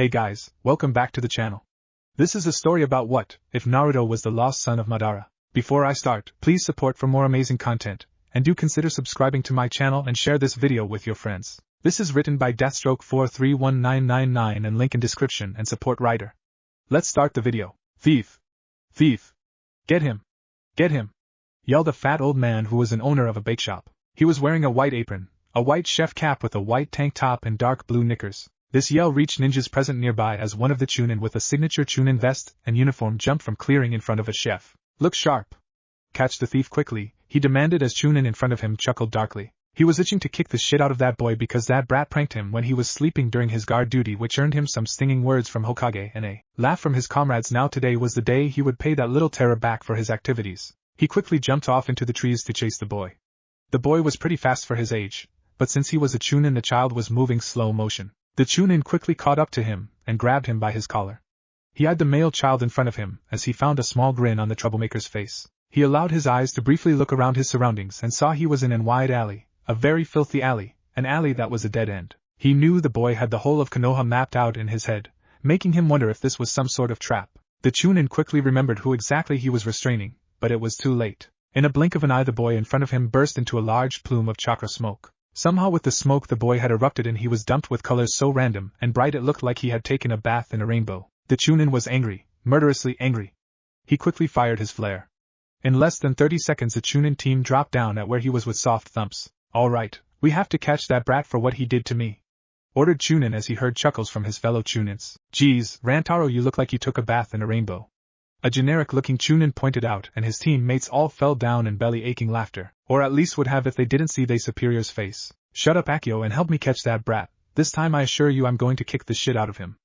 Hey guys, welcome back to the channel. This is a story about what if Naruto was the lost son of Madara. Before I start, please support for more amazing content, and do consider subscribing to my channel and share this video with your friends. This is written by Deathstroke431999 and link in description and support writer. Let's start the video. Thief! Thief! Get him! Get him! Yelled a fat old man who was an owner of a bake shop. He was wearing a white apron, a white chef cap with a white tank top and dark blue knickers. This yell reached ninjas present nearby as one of the Chunin with a signature Chunin vest and uniform jumped from clearing in front of a chef. Look sharp! Catch the thief quickly, he demanded as Chunin in front of him chuckled darkly. He was itching to kick the shit out of that boy because that brat pranked him when he was sleeping during his guard duty, which earned him some stinging words from Hokage and a laugh from his comrades. Now today was the day he would pay that little terror back for his activities. He quickly jumped off into the trees to chase the boy. The boy was pretty fast for his age, but since he was a Chunin the child was moving slow motion. The Chunin quickly caught up to him and grabbed him by his collar. He eyed the male child in front of him as he found a small grin on the troublemaker's face. He allowed his eyes to briefly look around his surroundings and saw he was in an wide alley, a very filthy alley, an alley that was a dead end. He knew the boy had the whole of Konoha mapped out in his head, making him wonder if this was some sort of trap. The Chunin quickly remembered who exactly he was restraining, but it was too late. In a blink of an eye the boy in front of him burst into a large plume of chakra smoke. Somehow with the smoke the boy had erupted and he was dumped with colors so random and bright it looked like he had taken a bath in a rainbow. The Chunin was angry, murderously angry. He quickly fired his flare. In less than 30 seconds the Chunin team dropped down at where he was with soft thumps. Alright, we have to catch that brat for what he did to me, ordered Chunin as he heard chuckles from his fellow Chunins. Geez, Rantaro, you look like you took a bath in a rainbow. A generic-looking Chunin pointed out and his teammates all fell down in belly-aching laughter, or at least would have if they didn't see their superior's face. Shut up Akio and help me catch that brat. This time I assure you I'm going to kick the shit out of him,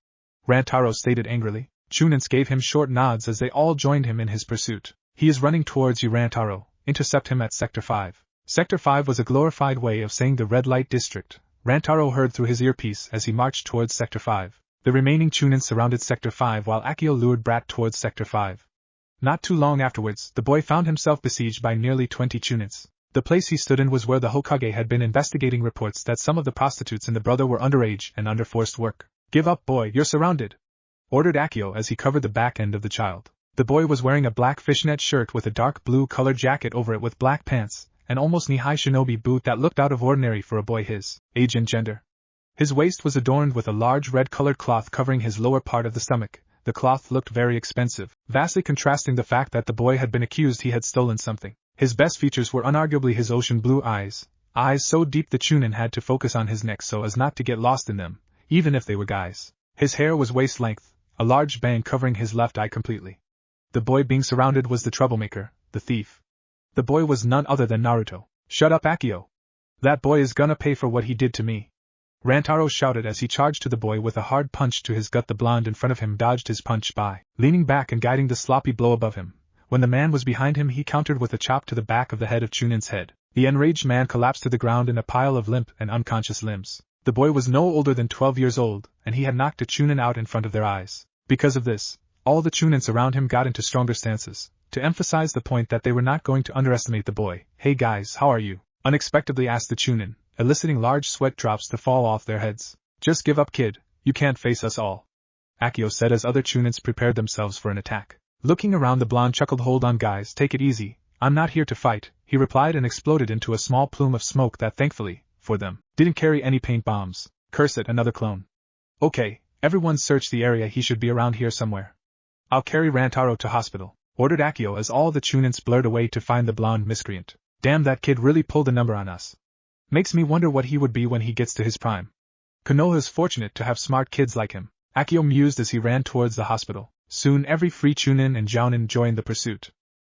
Rantaro stated angrily. Chunins gave him short nods as they all joined him in his pursuit. He is running towards you Rantaro, intercept him at Sector 5. Sector 5 was a glorified way of saying the red light district, Rantaro heard through his earpiece as he marched towards Sector 5. The remaining Chunin surrounded Sector 5 while Akio lured Brat towards Sector 5. Not too long afterwards, the boy found himself besieged by nearly 20 Chunins. The place he stood in was where the Hokage had been investigating reports that some of the prostitutes in the brother were underage and under forced work. Give up boy, you're surrounded, ordered Akio as he covered the back end of the child. The boy was wearing a black fishnet shirt with a dark blue colored jacket over it with black pants, an almost knee-high shinobi boot that looked out of ordinary for a boy his age and gender. His waist was adorned with a large red-colored cloth covering his lower part of the stomach. The cloth looked very expensive, vastly contrasting the fact that the boy had been accused he had stolen something. His best features were unarguably his ocean blue eyes so deep the Chunin had to focus on his neck so as not to get lost in them, even if they were guys. His hair was waist-length, a large band covering his left eye completely. The boy being surrounded was the troublemaker, the thief. The boy was none other than Naruto. Shut up Akio. That boy is gonna pay for what he did to me, Rantaro shouted as he charged to the boy with a hard punch to his gut. The blonde in front of him dodged his punch by leaning back and guiding the sloppy blow above him. When the man was behind him he countered with a chop to the back of the head of Chunin's head. The enraged man collapsed to the ground in a pile of limp and unconscious limbs. The boy was no older than 12 years old, and he had knocked a Chunin out in front of their eyes. Because of this, all the Chunins around him got into stronger stances, to emphasize the point that they were not going to underestimate the boy. Hey guys, how are you? Unexpectedly asked the Chunin, eliciting large sweat drops to fall off their heads. Just give up kid, you can't face us all, Akio said as other Chunins prepared themselves for an attack. Looking around the blonde chuckled. Hold on guys, take it easy, I'm not here to fight, he replied and exploded into a small plume of smoke that thankfully, for them, didn't carry any paint bombs. Curse it, another clone. Okay, everyone search the area, he should be around here somewhere. I'll carry Rantaro to hospital, ordered Akio as all the Chunins blurred away to find the blonde miscreant. Damn, that kid really pulled a number on us. Makes me wonder what he would be when he gets to his prime. Konoha's fortunate to have smart kids like him, Akio mused as he ran towards the hospital. Soon every free Chunin and Jounin joined the pursuit.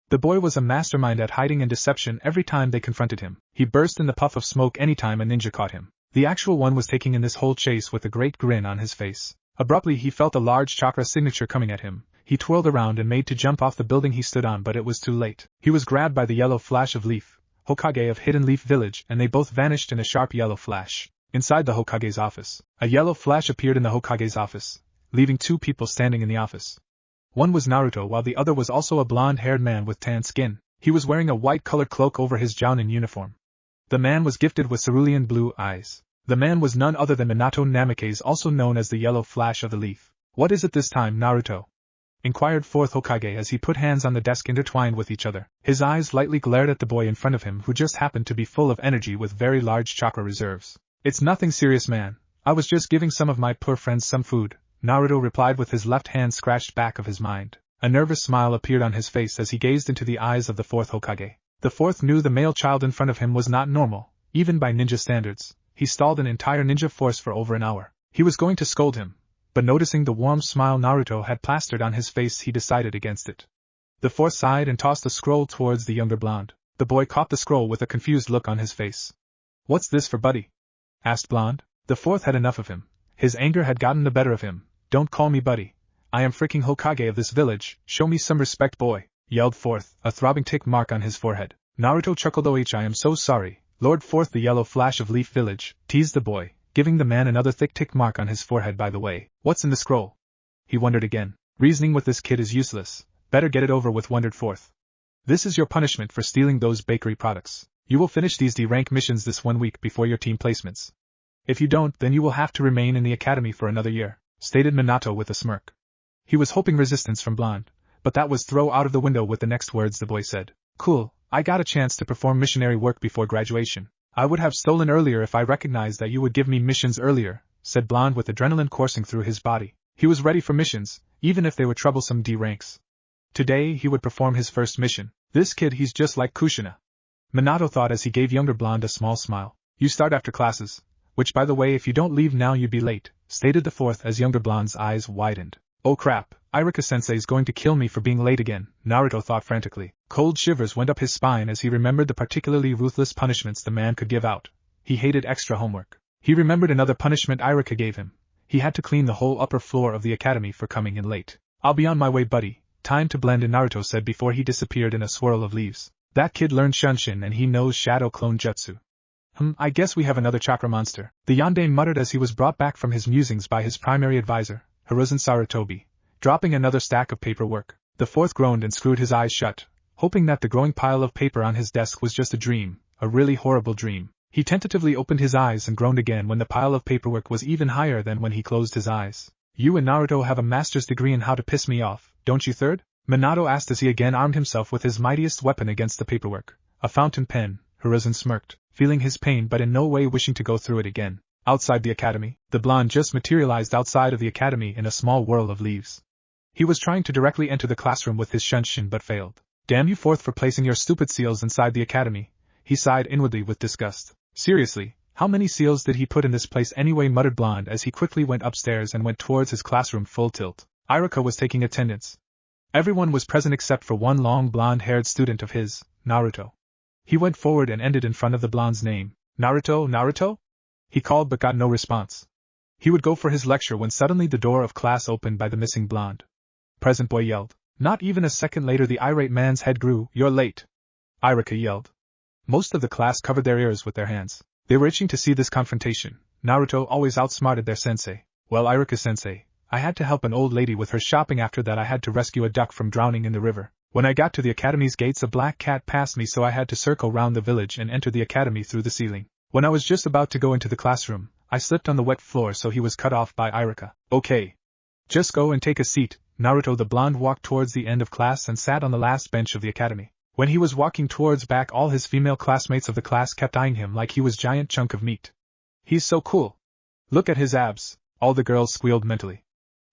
The boy was a mastermind at hiding and deception. Every time they confronted him, he burst in the puff of smoke anytime a ninja caught him. The actual one was taking in this whole chase with a great grin on his face. Abruptly he felt a large chakra signature coming at him. He twirled around and made to jump off the building he stood on, but it was too late. He was grabbed by the yellow flash of Leaf, Hokage of Hidden Leaf Village, and they both vanished in a sharp yellow flash. Inside the Hokage's office, a yellow flash appeared in the Hokage's office, leaving two people standing in the office. One was Naruto while the other was also a blonde-haired man with tan skin. He was wearing a white-colored cloak over his Jounin uniform. The man was gifted with cerulean blue eyes. The man was none other than Minato Namikaze, also known as the Yellow Flash of the Leaf. What is it this time, Naruto? Inquired fourth Hokage as he put hands on the desk intertwined with each other. His eyes lightly glared at the boy in front of him who just happened to be full of energy with very large chakra reserves. It's nothing serious, man. I was just giving some of my poor friends some food, Naruto replied with his left hand scratched back of his mind. A nervous smile appeared on his face as he gazed into the eyes of the fourth Hokage. The fourth knew the male child in front of him was not normal, even by ninja standards. He stalled an entire ninja force for over an hour. He was going to scold him, but noticing the warm smile Naruto had plastered on his face, he decided against it. The fourth sighed and tossed the scroll towards the younger blonde. The boy caught the scroll with a confused look on his face. What's this for, buddy? Asked blonde. The fourth had enough of him. His anger had gotten the better of him. Don't call me buddy. I am freaking Hokage of this village. Show me some respect, boy, yelled fourth, a throbbing tick mark on his forehead. Naruto chuckled. I am so sorry, Lord Fourth, the Yellow Flash of Leaf Village, teased the boy, giving the man another thick tick mark on his forehead. By the way, what's in the scroll? He wondered again. Reasoning with this kid is useless. Better get it over with, wondered fourth. This is your punishment for stealing those bakery products. You will finish these D-rank missions this 1 week before your team placements. If you don't, then you will have to remain in the academy for another year, stated Minato with a smirk. He was hoping resistance from blonde, but that was thrown out of the window with the next words the boy said. Cool, I got a chance to perform missionary work before graduation. I would have stolen earlier if I recognized that you would give me missions earlier, said blonde with adrenaline coursing through his body. He was ready for missions, even if they were troublesome D ranks. Today he would perform his first mission. This kid, he's just like Kushina. Minato thought as he gave younger blonde a small smile. You start after classes, which by the way, if you don't leave now you'd be late, stated the fourth as younger blonde's eyes widened. Oh crap, Iruka-sensei's going to kill me for being late again, Naruto thought frantically. Cold shivers went up his spine as he remembered the particularly ruthless punishments the man could give out. He hated extra homework. He remembered another punishment Iruka gave him. He had to clean the whole upper floor of the academy for coming in late. I'll be on my way, buddy. Time to blend in, Naruto said before he disappeared in a swirl of leaves. That kid learned Shunshin and he knows Shadow Clone Jutsu. I guess we have another chakra monster, the yandere muttered as he was brought back from his musings by his primary advisor, Hiruzen Sarutobi, dropping another stack of paperwork. The fourth groaned and screwed his eyes shut, hoping that the growing pile of paper on his desk was just a dream, a really horrible dream. He tentatively opened his eyes and groaned again when the pile of paperwork was even higher than when he closed his eyes. You and Naruto have a master's degree in how to piss me off, don't you, third? Minato asked as he again armed himself with his mightiest weapon against the paperwork, a fountain pen. Hiruzen smirked, feeling his pain but in no way wishing to go through it again. Outside the academy, the blonde just materialized outside of the academy in a small whirl of leaves. He was trying to directly enter the classroom with his Shunshin but failed. Damn you, fourth, for placing your stupid seals inside the academy, he sighed inwardly with disgust. Seriously, how many seals did he put in this place anyway, muttered blonde as he quickly went upstairs and went towards his classroom full tilt. Iruka was taking attendance. Everyone was present except for one long blonde-haired student of his, Naruto. He went forward and ended in front of the blonde's name. Naruto, Naruto? He called but got no response. He would go for his lecture when suddenly the door of class opened by the missing blonde. Present, boy yelled. Not even a second later the irate man's head grew. You're late, Iruka yelled. Most of the class covered their ears with their hands. They were itching to see this confrontation. Naruto always outsmarted their sensei. Well, Iruka-sensei, I had to help an old lady with her shopping. After that I had to rescue a duck from drowning in the river. When I got to the academy's gates a black cat passed me, so I had to circle round the village and enter the academy through the ceiling. When I was just about to go into the classroom, I slipped on the wet floor, so he was cut off by Iruka. Okay. Just go and take a seat. Naruto the blonde walked towards the end of class and sat on the last bench of the academy. When he was walking towards back, all his female classmates of the class kept eyeing him like he was giant chunk of meat. He's so cool. Look at his abs, all the girls squealed mentally.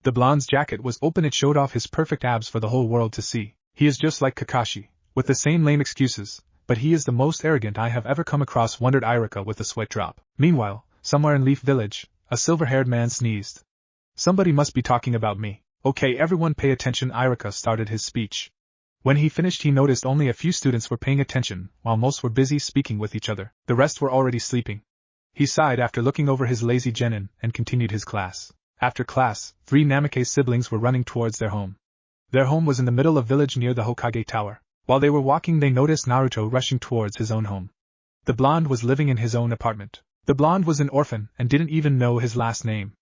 The blonde's jacket was open, it showed off his perfect abs for the whole world to see. He is just like Kakashi, with the same lame excuses, but he is the most arrogant I have ever come across, wondered Iruka with a sweat drop. Meanwhile, somewhere in Leaf Village, a silver-haired man sneezed. Somebody must be talking about me. Okay, everyone pay attention, Iruka started his speech. When he finished he noticed only a few students were paying attention, while most were busy speaking with each other. The rest were already sleeping. He sighed after looking over his lazy genin and continued his class. After class, 3 Namikaze siblings were running towards their home. Their home was in the middle of village near the Hokage Tower. While they were walking they noticed Naruto rushing towards his own home. The blonde was living in his own apartment. The blonde was an orphan and didn't even know his last name.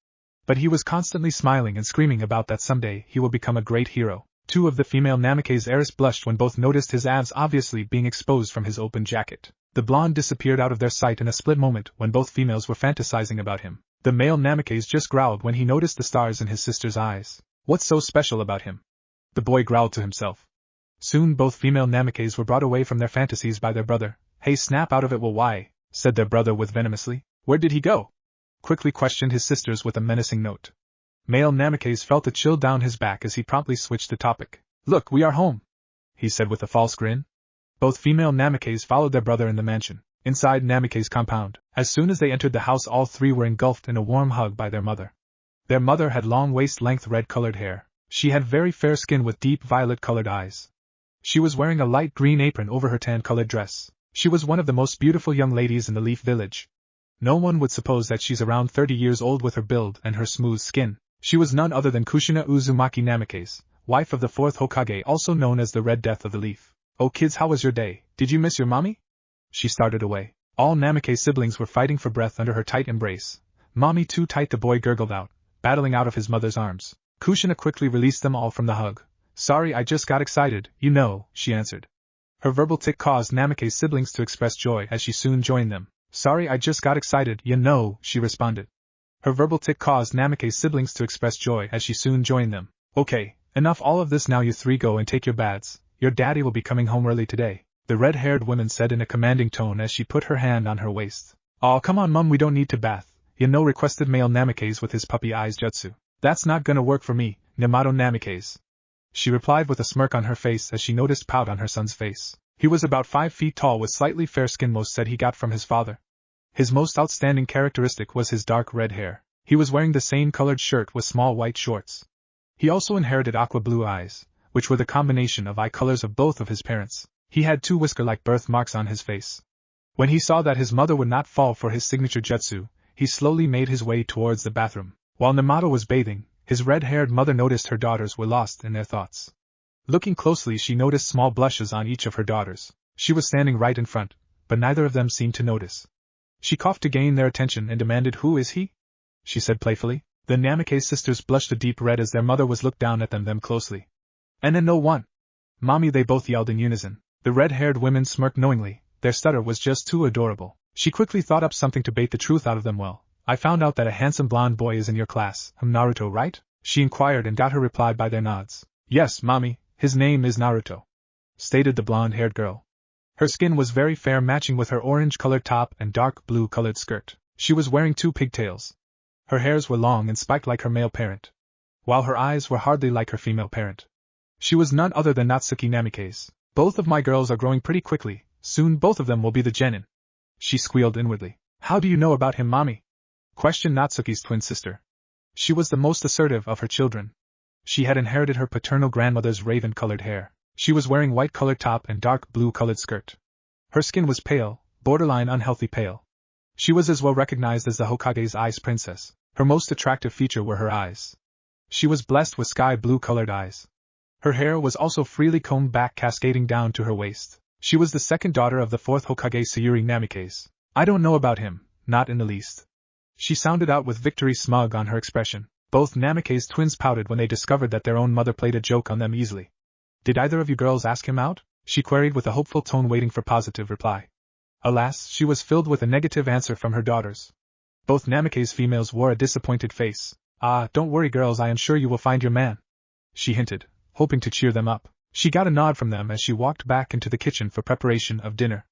But he was constantly smiling and screaming about that someday he will become a great hero. 2 of the female Namikaze heiress blushed when both noticed his abs obviously being exposed from his open jacket. The blonde disappeared out of their sight in a split moment when both females were fantasizing about him. The male Namikaze just growled when he noticed the stars in his sister's eyes. What's so special about him? The boy growled to himself. Soon both female Namikaze were brought away from their fantasies by their brother. Hey, snap out of it. Well, why? Said their brother with venomously. Where did he go? Quickly questioned his sisters with a menacing note. Male Namikaze felt a chill down his back as he promptly switched the topic. Look, we are home, he said with a false grin. Both female Namikaze followed their brother in the mansion, inside Namikaze's compound. As soon as they entered the house, all three were engulfed in a warm hug by their mother. Their mother had long waist-length red-colored hair. She had very fair skin with deep violet-colored eyes. She was wearing a light green apron over her tan-colored dress. She was one of the most beautiful young ladies in the Leaf Village. No one would suppose that she's around 30 years old with her build and her smooth skin. She was none other than Kushina Uzumaki Namikaze, wife of the 4th Hokage, also known as the Red Death of the Leaf. Oh kids, how was your day? Did you miss your mommy? She started away. All Namikaze siblings were fighting for breath under her tight embrace. Mommy too tight, the boy gurgled out, battling out of his mother's arms. Kushina quickly released them all from the hug. Sorry, I just got excited, you know, she answered. Her verbal tick caused Namikaze siblings to express joy as she soon joined them. Sorry, I just got excited, you know, she responded. Her verbal tick caused Namikaze siblings to express joy as she soon joined them. Okay, enough all of this now, you three go and take your baths. Your daddy will be coming home early today, the red-haired woman said in a commanding tone as she put her hand on her waist. Aw, come on mum, we don't need to bath, you know, requested male Namikaze with his puppy eyes jutsu. That's not gonna work for me, Namato Namikaze, she replied with a smirk on her face as she noticed pout on her son's face. He was about 5 feet tall with slightly fair skin, most said he got from his father. His most outstanding characteristic was his dark red hair. He was wearing the same colored shirt with small white shorts. He also inherited aqua blue eyes, which were the combination of eye colors of both of his parents. He had 2 whisker-like birthmarks on his face. When he saw that his mother would not fall for his signature jutsu, he slowly made his way towards the bathroom. While Namato was bathing, his red-haired mother noticed her daughters were lost in their thoughts. Looking closely, she noticed small blushes on each of her daughters. She was standing right in front, but neither of them seemed to notice. She coughed to gain their attention and demanded, "Who is he?" she said playfully. The Namikaze sisters blushed a deep red as their mother was looked down at them closely. "And then no one." "Mommy," they both yelled in unison. The red-haired women smirked knowingly. Their stutter was just too adorable. She quickly thought up something to bait the truth out of them. "Well, I found out that a handsome blonde boy is in your class. Naruto, right?" she inquired and got her reply by their nods. "Yes, Mommy, his name is Naruto," stated the blonde-haired girl. Her skin was very fair, matching with her orange-colored top and dark blue-colored skirt. She was wearing 2 pigtails. Her hairs were long and spiked like her male parent, while her eyes were hardly like her female parent. She was none other than Natsuki Namikaze. "Both of my girls are growing pretty quickly. Soon both of them will be the genin," she squealed inwardly. "How do you know about him, Mommy?" questioned Natsuki's twin sister. She was the most assertive of her children. She had inherited her paternal grandmother's raven-colored hair. She was wearing white-colored top and dark blue-colored skirt. Her skin was pale, borderline unhealthy pale. She was as well recognized as the Hokage's ice princess. Her most attractive feature were her eyes. She was blessed with sky-blue-colored eyes. Her hair was also freely combed back, cascading down to her waist. She was the second daughter of the 4th Hokage, Suri Namikaze. "I don't know about him, not in the least," she sounded out with victory smug on her expression. Both Namikaze twins pouted when they discovered that their own mother played a joke on them easily. "Did either of you girls ask him out?" she queried with a hopeful tone, waiting for positive reply. Alas, she was filled with a negative answer from her daughters. Both Namikaze females wore a disappointed face. "Ah, don't worry girls, I am sure you will find your man," she hinted, hoping to cheer them up. She got a nod from them as she walked back into the kitchen for preparation of dinner.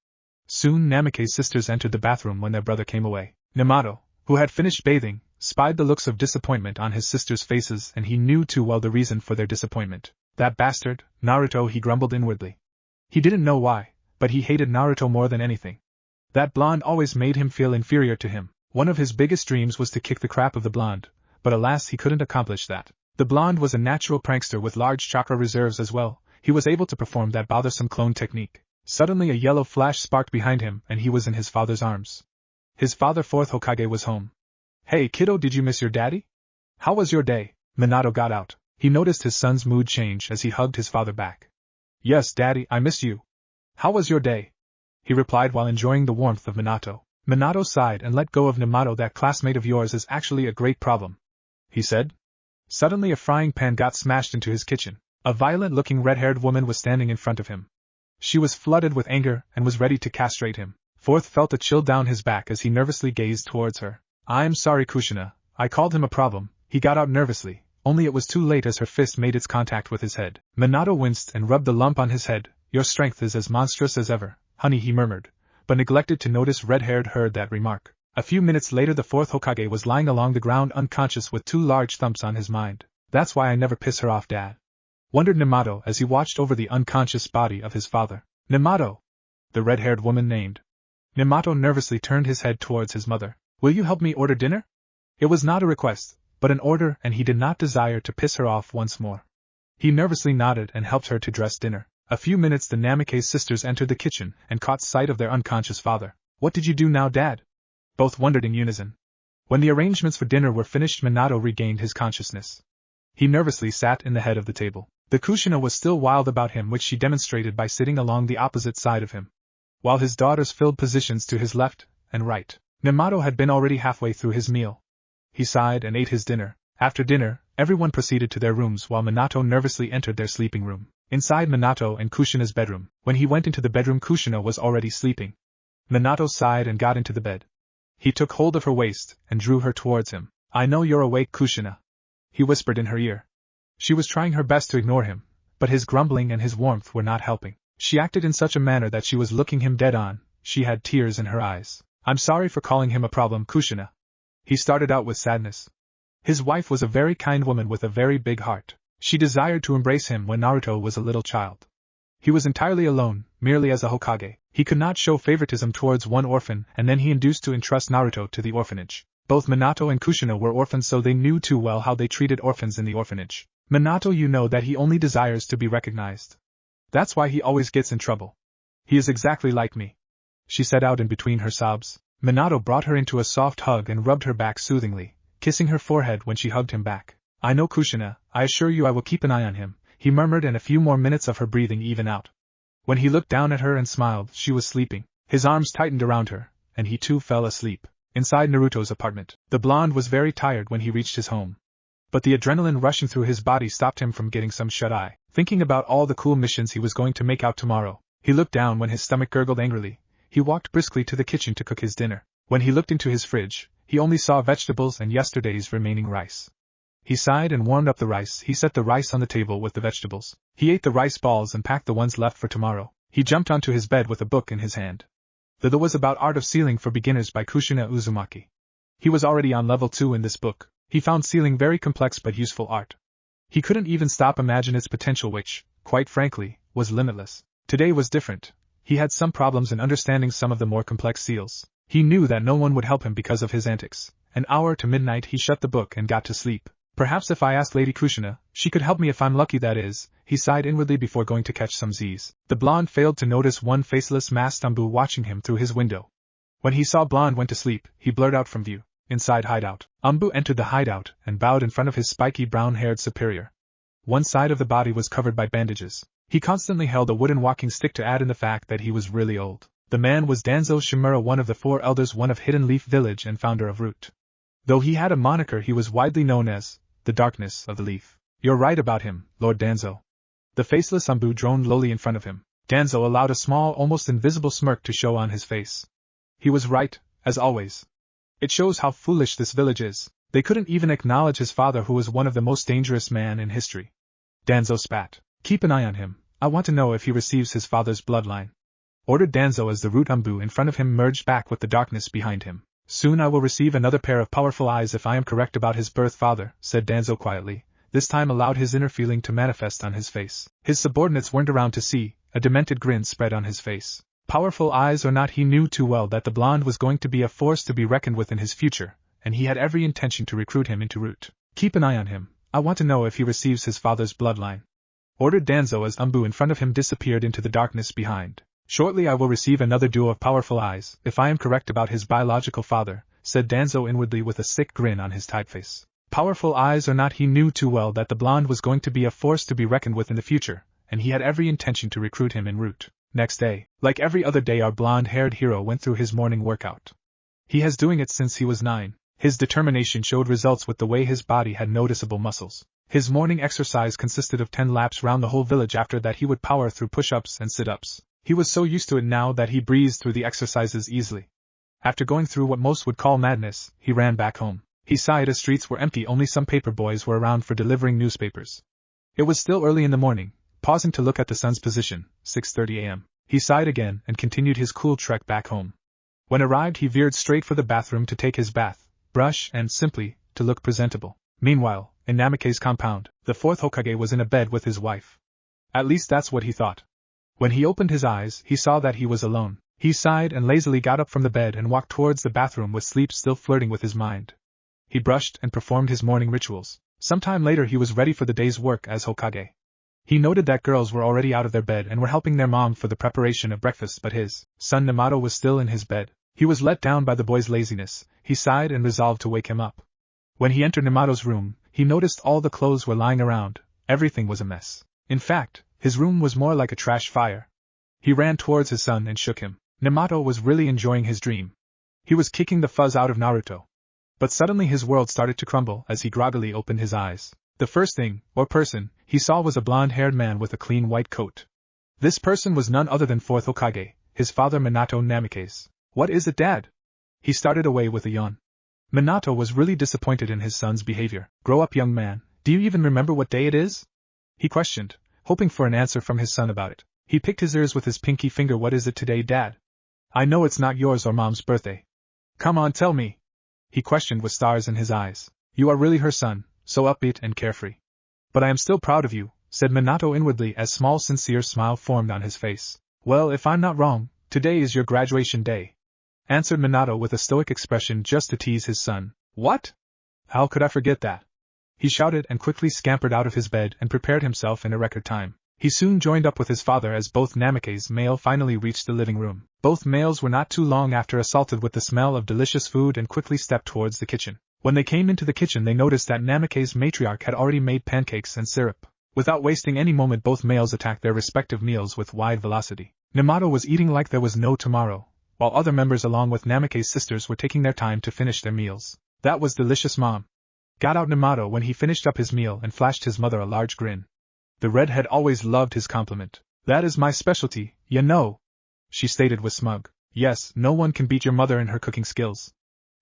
Soon Namikaze sisters entered the bathroom when their brother came away. Namato, who had finished bathing, spied the looks of disappointment on his sisters' faces, and he knew too well the reason for their disappointment. "That bastard, Naruto," he grumbled inwardly. He didn't know why, but he hated Naruto more than anything. That blonde always made him feel inferior to him. One of his biggest dreams was to kick the crap of the blonde, but alas, he couldn't accomplish that. The blonde was a natural prankster with large chakra reserves as well. He was able to perform that bothersome clone technique. Suddenly a yellow flash sparked behind him and he was in his father's arms. His father, 4th Hokage, was home. "Hey kiddo, did you miss your daddy? How was your day?" Minato got out. He noticed his son's mood change as he hugged his father back. "Yes, Daddy, I miss you. How was your day?" he replied while enjoying the warmth of Minato. Minato sighed and let go of Namato. "That classmate of yours is actually a great problem," he said. Suddenly a frying pan got smashed into his kitchen. A violent-looking red-haired woman was standing in front of him. She was flooded with anger and was ready to castrate him. Fourth felt a chill down his back as he nervously gazed towards her. I'm sorry, Kushina, I called him a problem, he got out nervously, only it was too late as her fist made its contact with his head. Minato winced and rubbed the lump on his head. Your strength is as monstrous as ever, honey, he murmured, but neglected to notice red-haired heard that remark. A few minutes later the fourth Hokage was lying along the ground unconscious with 2 large thumps on his mind. That's why I never piss her off, Dad, wondered Nemato as he watched over the unconscious body of his father. Nemato, the red-haired woman named. Nemato nervously turned his head towards his mother. Will you help me order dinner? It was not a request, but an order, and he did not desire to piss her off once more. He nervously nodded and helped her to dress dinner. A few minutes the Namikaze sisters entered the kitchen and caught sight of their unconscious father. What did you do now, Dad? Both wondered in unison. When the arrangements for dinner were finished, Minato regained his consciousness. He nervously sat in the head of the table. The Kushina was still wild about him, which she demonstrated by sitting along the opposite side of him, while his daughters filled positions to his left and right. Nemato had been already halfway through his meal. He sighed and ate his dinner. After dinner, everyone proceeded to their rooms while Minato nervously entered their sleeping room. Inside Minato and Kushina's bedroom. When he went into the bedroom, Kushina was already sleeping. Minato sighed and got into the bed. He took hold of her waist and drew her towards him. I know you're awake, Kushina, he whispered in her ear. She was trying her best to ignore him, but his grumbling and his warmth were not helping. She acted in such a manner that she was looking him dead on. She had tears in her eyes. I'm sorry for calling him a problem, Kushina. He started out with sadness. His wife was a very kind woman with a very big heart. She desired to embrace him when Naruto was a little child. He was entirely alone, merely as a Hokage. He could not show favoritism towards one orphan, and then he induced to entrust Naruto to the orphanage. Both Minato and Kushina were orphans, so they knew too well how they treated orphans in the orphanage. Minato, you know that he only desires to be recognized. That's why he always gets in trouble. He is exactly like me, she said out in between her sobs. Minato brought her into a soft hug and rubbed her back soothingly, kissing her forehead when she hugged him back. I know, Kushina, I assure you I will keep an eye on him, he murmured, and a few more minutes of her breathing even out. When he looked down at her and smiled, she was sleeping. His arms tightened around her, and he too fell asleep. Inside Naruto's apartment, the blonde was very tired when he reached his home. But the adrenaline rushing through his body stopped him from getting some shut-eye. Thinking about all the cool missions he was going to make out tomorrow, he looked down when his stomach gurgled angrily. He walked briskly to the kitchen to cook his dinner. When he looked into his fridge, he only saw vegetables and yesterday's remaining rice. He sighed and warmed up the rice. He set the rice on the table with the vegetables. He ate the rice balls and packed the ones left for tomorrow. He jumped onto his bed with a book in his hand. The was about Art of Sealing for Beginners by Kushina Uzumaki. He was already on level 2 in this book. He found sealing very complex but useful art. He couldn't even stop imagine its potential, which, quite frankly, was limitless. Today was different. He had some problems in understanding some of the more complex seals. He knew that no one would help him because of his antics. An hour to midnight he shut the book and got to sleep. Perhaps if I asked Lady Kushina, she could help me if I'm lucky, that is, he sighed inwardly before going to catch some Z's. The blonde failed to notice one faceless masked Ambu watching him through his window. When he saw blonde went to sleep, he blurred out from view. Inside hideout. Ambu entered the hideout and bowed in front of his spiky brown-haired superior. One side of the body was covered by bandages. He constantly held a wooden walking stick to add in the fact that he was really old. The man was Danzo Shimura, one of the 4 elders, one of Hidden Leaf Village and founder of Root. Though he had a moniker, he was widely known as the Darkness of the Leaf. You're right about him, Lord Danzo. The faceless Ambu droned lowly in front of him. Danzo allowed a small, almost invisible smirk to show on his face. He was right, as always. It shows how foolish this village is. They couldn't even acknowledge his father, who was one of the most dangerous men in history. Danzo spat. Keep an eye on him. I want to know if he receives his father's bloodline, ordered Danzo as the Root Ambu in front of him merged back with the darkness behind him. Soon I will receive another pair of powerful eyes if I am correct about his birth father, said Danzo quietly, this time allowed his inner feeling to manifest on his face. His subordinates weren't around to see. A demented grin spread on his face. Powerful eyes or not, he knew too well that the blonde was going to be a force to be reckoned with in his future, and he had every intention to recruit him into Root. Keep an eye on him. I want to know if he receives his father's bloodline, ordered Danzo as Ambu in front of him disappeared into the darkness behind. Shortly I will receive another duo of powerful eyes, if I am correct about his biological father, said Danzo inwardly with a sick grin on his tight face. Powerful eyes or not, he knew too well that the blonde was going to be a force to be reckoned with in the future, and he had every intention to recruit him in Root. Next day, like every other day, our blonde-haired hero went through his morning workout. He has doing it since he was 9. His determination showed results with the way his body had noticeable muscles. His morning exercise consisted of 10 laps round the whole village. After that he would power through push-ups and sit-ups. He was so used to it now that he breezed through the exercises easily. After going through what most would call madness, he ran back home. He sighed as streets were empty, only some paper boys were around for delivering newspapers. It was still early in the morning. Pausing to look at the sun's position, 6:30 a.m., he sighed again and continued his cool trek back home. When arrived, he veered straight for the bathroom to take his bath, brush, and simply to look presentable. Meanwhile, in Namikaze's compound, the fourth Hokage was in a bed with his wife. At least that's what he thought. When he opened his eyes, he saw that he was alone. He sighed and lazily got up from the bed and walked towards the bathroom with sleep still flirting with his mind. He brushed and performed his morning rituals. Sometime later he was ready for the day's work as Hokage. He noted that girls were already out of their bed and were helping their mom for the preparation of breakfast, but his son Namato was still in his bed. He was let down by the boy's laziness. He sighed and resolved to wake him up. When he entered Namato's room, he noticed all the clothes were lying around. Everything was a mess. In fact, his room was more like a trash fire. He ran towards his son and shook him. Namato was really enjoying his dream. He was kicking the fuzz out of Naruto. But suddenly his world started to crumble as he groggily opened his eyes. The first thing, or person, he saw was a blonde-haired man with a clean white coat. This person was none other than fourth Hokage, his father Minato Namikaze. "What is it, Dad?" He started away with a yawn. Minato was really disappointed in his son's behavior. "Grow up, young man. Do you even remember what day it is?" he questioned, hoping for an answer from his son about it. He picked his ears with his pinky finger. "What is it today, Dad? I know it's not yours or Mom's birthday. Come on, tell me," he questioned with stars in his eyes. "You are really her son, so upbeat and carefree." "But I am still proud of you," said Minato inwardly as small sincere smile formed on his face. "Well, if I'm not wrong, today is your graduation day," answered Minato with a stoic expression just to tease his son. "What? How could I forget that?" he shouted and quickly scampered out of his bed and prepared himself in a record time. He soon joined up with his father as both Namikaze's male finally reached the living room. Both males were not too long after assaulted with the smell of delicious food and quickly stepped towards the kitchen. When they came into the kitchen they noticed that Namikaze's matriarch had already made pancakes and syrup. Without wasting any moment both males attacked their respective meals with wide velocity. Namato was eating like there was no tomorrow, while other members along with Namikaze's sisters were taking their time to finish their meals. "That was delicious, Mom," got out Namato when he finished up his meal and flashed his mother a large grin. The redhead always loved his compliment. "That is my specialty, you know," she stated with smug. "Yes, no one can beat your mother in her cooking skills,"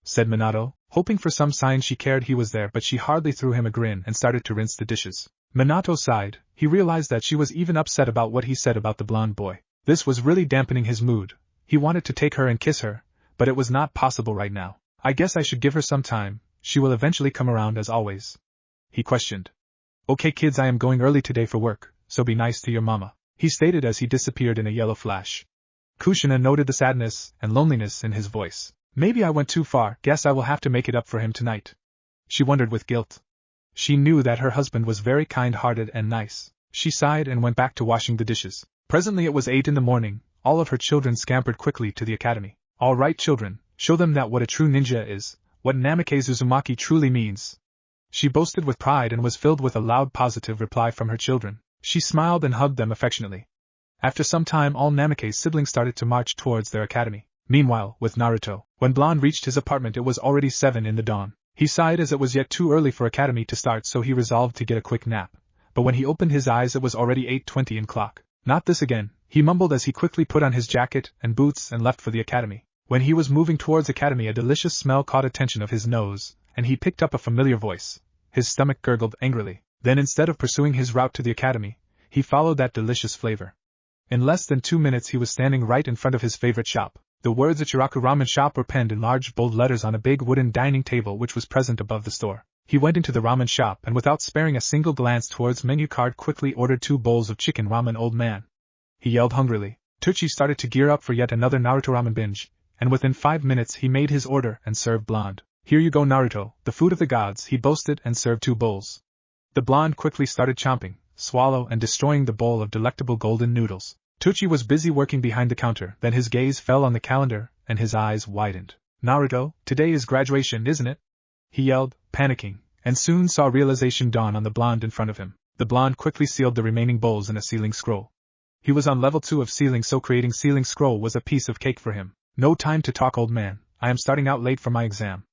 said Minato, hoping for some sign she cared he was there, but she hardly threw him a grin and started to rinse the dishes. Minato sighed. He realized that she was even upset about what he said about the blonde boy. This was really dampening his mood. He wanted to take her and kiss her, but it was not possible right now. "I guess I should give her some time. She will eventually come around as always," he questioned. "Okay kids, I am going early today for work, so be nice to your mama," he stated as he disappeared in a yellow flash. Kushina noted the sadness and loneliness in his voice. "Maybe I went too far, guess I will have to make it up for him tonight," she wondered with guilt. She knew that her husband was very kind-hearted and nice. She sighed and went back to washing the dishes. Presently it was 8 in the morning. All of her children scampered quickly to the academy. "All right children, show them that what a true ninja is, what Namikaze Uzumaki truly means," she boasted with pride and was filled with a loud positive reply from her children. She smiled and hugged them affectionately. After some time all Namikaze's siblings started to march towards their academy. Meanwhile, with Naruto, when Blonde reached his apartment it was already 7 in the dawn. He sighed as it was yet too early for academy to start, so he resolved to get a quick nap. But when he opened his eyes it was already 8:20 in clock. "Not this again," he mumbled as he quickly put on his jacket and boots and left for the academy. When he was moving towards academy a delicious smell caught attention of his nose, and he picked up a familiar voice. His stomach gurgled angrily. Then instead of pursuing his route to the academy, he followed that delicious flavor. In less than 2 minutes he was standing right in front of his favorite shop. The words Ichiraku Ramen Shop were penned in large bold letters on a big wooden dining table which was present above the store. He went into the ramen shop and without sparing a single glance towards menu card quickly ordered 2 bowls of chicken ramen. "Old man," he yelled hungrily. Tucci started to gear up for yet another Naruto ramen binge, and within 5 minutes he made his order and served Blonde. "Here you go Naruto, the food of the gods," he boasted and served 2 bowls. The Blonde quickly started chomping, swallow and destroying the bowl of delectable golden noodles. Tucci was busy working behind the counter, then his gaze fell on the calendar, and his eyes widened. "Naruto, today is graduation, isn't it?" he yelled, panicking, and soon saw realization dawn on the Blonde in front of him. The Blonde quickly sealed the remaining bowls in a sealing scroll. He was on level 2 of sealing, so creating sealing scroll was a piece of cake for him. "No time to talk, old man, I am starting out late for my exam."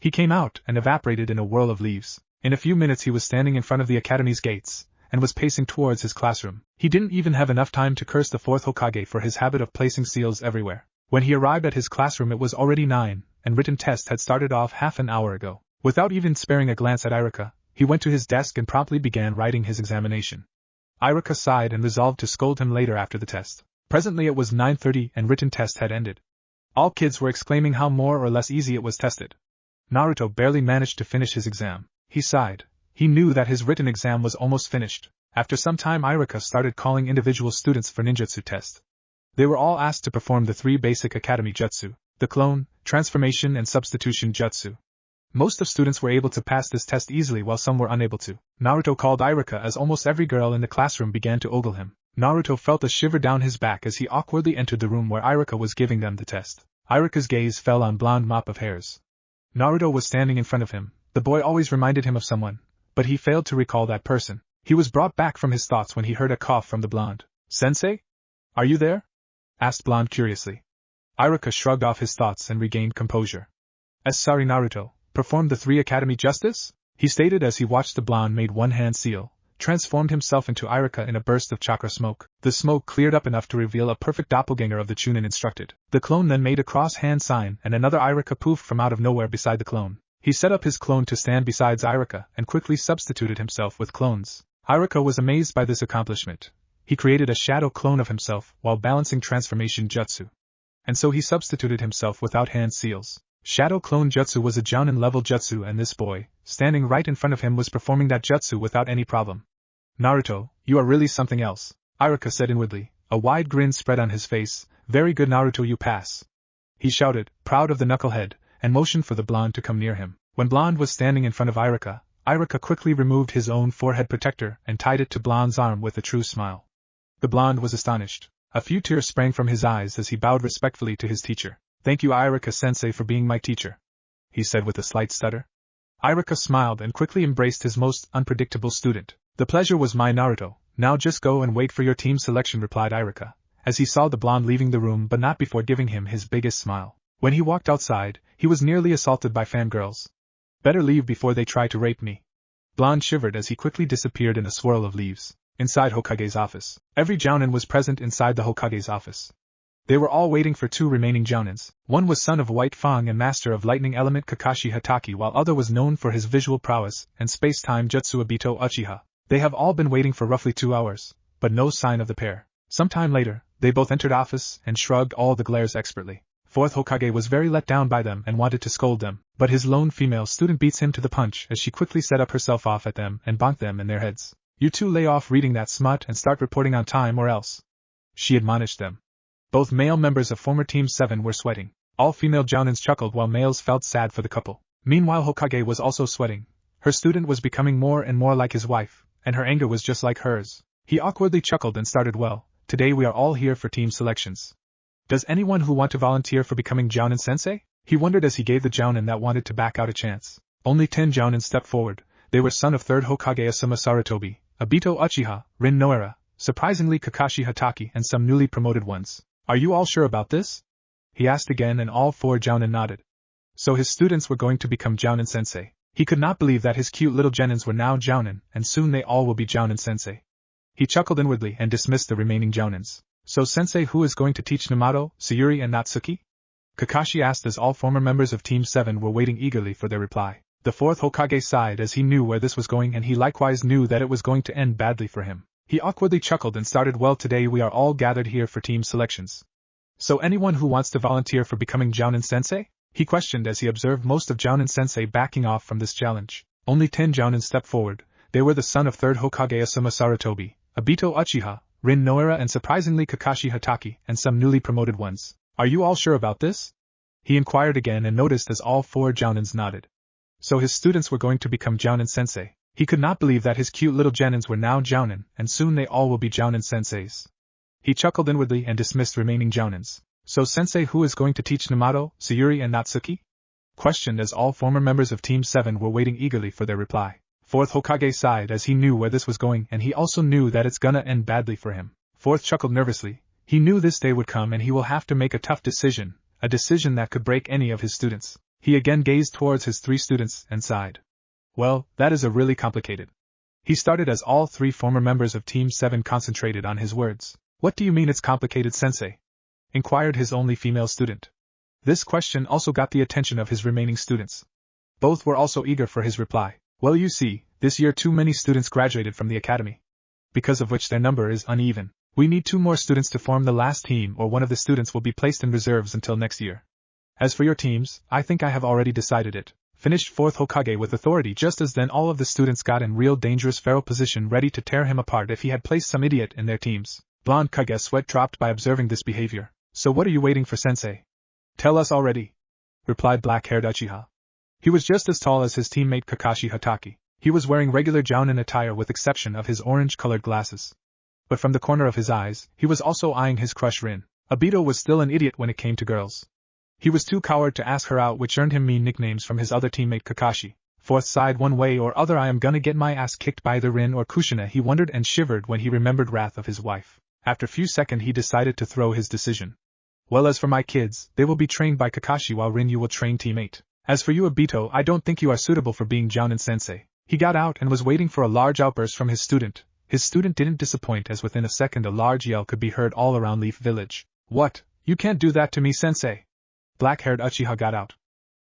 He came out and evaporated in a whirl of leaves. In a few minutes he was standing in front of the academy's gates, and was pacing towards his classroom. He didn't even have enough time to curse the fourth Hokage for his habit of placing seals everywhere. When he arrived at his classroom it was already 9, and written test had started off half an hour ago. Without even sparing a glance at Iruka, he went to his desk and promptly began writing his examination. Iruka sighed and resolved to scold him later after the test. Presently it was 9:30 and written test had ended. All kids were exclaiming how more or less easy it was tested. Naruto barely managed to finish his exam. He sighed. He knew that his written exam was almost finished. After some time Iruka started calling individual students for ninjutsu test. They were all asked to perform the 3 basic academy jutsu, the clone, transformation and substitution jutsu. Most of students were able to pass this test easily while some were unable to. Naruto called Iruka as almost every girl in the classroom began to ogle him. Naruto felt a shiver down his back as he awkwardly entered the room where Iruka was giving them the test. Iruka's gaze fell on blonde mop of hairs. Naruto was standing in front of him. The boy always reminded him of someone, but he failed to recall that person. He was brought back from his thoughts when he heard a cough from the blonde. "Sensei? Are you there?" asked blonde curiously. Iruka shrugged off his thoughts and regained composure. "Sorry Naruto, performed the 3 academy justice?" he stated as he watched the blonde made one-hand seal, transformed himself into Iruka in a burst of chakra smoke. The smoke cleared up enough to reveal a perfect doppelganger of the Chunin instructed. The clone then made a cross-hand sign and another Iruka poofed from out of nowhere beside the clone. He set up his clone to stand beside Iruka and quickly substituted himself with clones. Iruka was amazed by this accomplishment. He created a shadow clone of himself while balancing transformation jutsu. And so he substituted himself without hand seals. Shadow clone jutsu was a jounin level jutsu and this boy, standing right in front of him was performing that jutsu without any problem. "Naruto, you are really something else," Iruka said inwardly, a wide grin spread on his face. "Very good Naruto, you pass," he shouted, proud of the knucklehead, and motioned for the blonde to come near him. When blonde was standing in front of Iruka quickly removed his own forehead protector and tied it to blonde's arm with a true smile. The blonde was astonished. A few tears sprang from his eyes as he bowed respectfully to his teacher. "Thank you Iruka-sensei for being my teacher," he said with a slight stutter. Iruka smiled and quickly embraced his most unpredictable student. "The pleasure was mine Naruto, now just go and wait for your team selection," replied Iruka, as he saw the blonde leaving the room but not before giving him his biggest smile. When he walked outside, he was nearly assaulted by fangirls. "Better leave before they try to rape me." Blonde shivered as he quickly disappeared in a swirl of leaves. Inside Hokage's office. Every jounin was present inside the Hokage's office. They were all waiting for 2 remaining jounins. One was son of White Fang and master of lightning element Kakashi Hatake, while other was known for his visual prowess and space-time jutsu Obito Uchiha. They have all been waiting for roughly 2 hours, but no sign of the pair. Sometime later, they both entered office and shrugged all the glares expertly. Fourth Hokage was very let down by them and wanted to scold them, but his lone female student beats him to the punch as she quickly set up herself off at them and bonked them in their heads. "You 2 lay off reading that smut and start reporting on time or else," she admonished them. Both male members of former Team 7 were sweating. All female jounins chuckled while males felt sad for the couple. Meanwhile Hokage was also sweating. Her student was becoming more and more like his wife, and her anger was just like hers. He awkwardly chuckled and started, "Well, today we are all here for team selections. Does anyone who want to volunteer for becoming Jounin Sensei?" He wondered as he gave the Jounin that wanted to back out a chance. Only 10 Jounin stepped forward. They were son of 3rd Hokage Asuma Sarutobi, Obito Uchiha, Rin Noara, surprisingly Kakashi Hatake and some newly promoted ones. "Are you all sure about this?" he asked again and all 4 Jounin nodded. So his students were going to become Jounin Sensei. He could not believe that his cute little Jounins were now Jounin and soon they all will be Jounin Sensei. He chuckled inwardly and dismissed the remaining Jounins. "So Sensei, who is going to teach Namato, Sayuri and Natsuki?" Kakashi asked as all former members of Team 7 were waiting eagerly for their reply. The 4th Hokage sighed as he knew where this was going and he likewise knew that it was going to end badly for him. He awkwardly chuckled and started, "Well, today we are all gathered here for team selections. So anyone who wants to volunteer for becoming Jounin Sensei?" he questioned as he observed most of Jounin Sensei backing off from this challenge. Only 10 Jounin stepped forward. They were the son of 3rd Hokage Asuma Sarutobi, Obito Uchiha, Rin Noara and surprisingly Kakashi Hatake and some newly promoted ones. "Are you all sure about this?" he inquired again and noticed as all 4 Jounins nodded. So his students were going to become Jounin Sensei. He could not believe that his cute little Jounins were now Jounin and soon they all will be Jounin Senseis. He chuckled inwardly and dismissed remaining Jounins. "So Sensei, who is going to teach Namato, Sayuri and Natsuki?" questioned as all former members of Team 7 were waiting eagerly for their reply. 4th Hokage sighed as he knew where this was going and he also knew that it's gonna end badly for him. 4th chuckled nervously. He knew this day would come and he will have to make a tough decision, a decision that could break any of his students. He again gazed towards his 3 students and sighed. "Well, that is a really complicated He started as all 3 former members of Team 7 concentrated on his words. What do you mean it's complicated, sensei? Inquired his only female student. This question also got the attention of his remaining students. Both were also eager for his reply. Well, you see, this year too many students graduated from the academy, because of which their number is uneven. We need 2 more students to form the last team, or one of the students will be placed in reserves until next year. As for your teams, I think I have already decided it. Finished 4th Hokage with authority. Just as then all of the students got in real dangerous feral position, ready to tear him apart if he had placed some idiot in their teams. Blonde Kage's sweat dropped by observing this behavior. So what are you waiting for, sensei? Tell us already, replied black-haired Uchiha. He was just as tall as his teammate Kakashi Hatake. He was wearing regular jounin attire with exception of his orange-colored glasses. But from the corner of his eyes, he was also eyeing his crush Rin. Obito was still an idiot when it came to girls. He was too coward to ask her out, which earned him mean nicknames from his other teammate Kakashi. 4th side, one way or other I am gonna get my ass kicked by either Rin or Kushina, he wondered and shivered when he remembered wrath of his wife. After a few seconds he decided to throw his decision. Well, as for my kids, they will be trained by Kakashi while Rin you will train teammate. As for you Obito, I don't think you are suitable for being jounin sensei. He got out and was waiting for a large outburst from his student. His student didn't disappoint, as within a second a large yell could be heard all around Leaf Village. What? You can't do that to me, sensei! Black-haired Uchiha got out.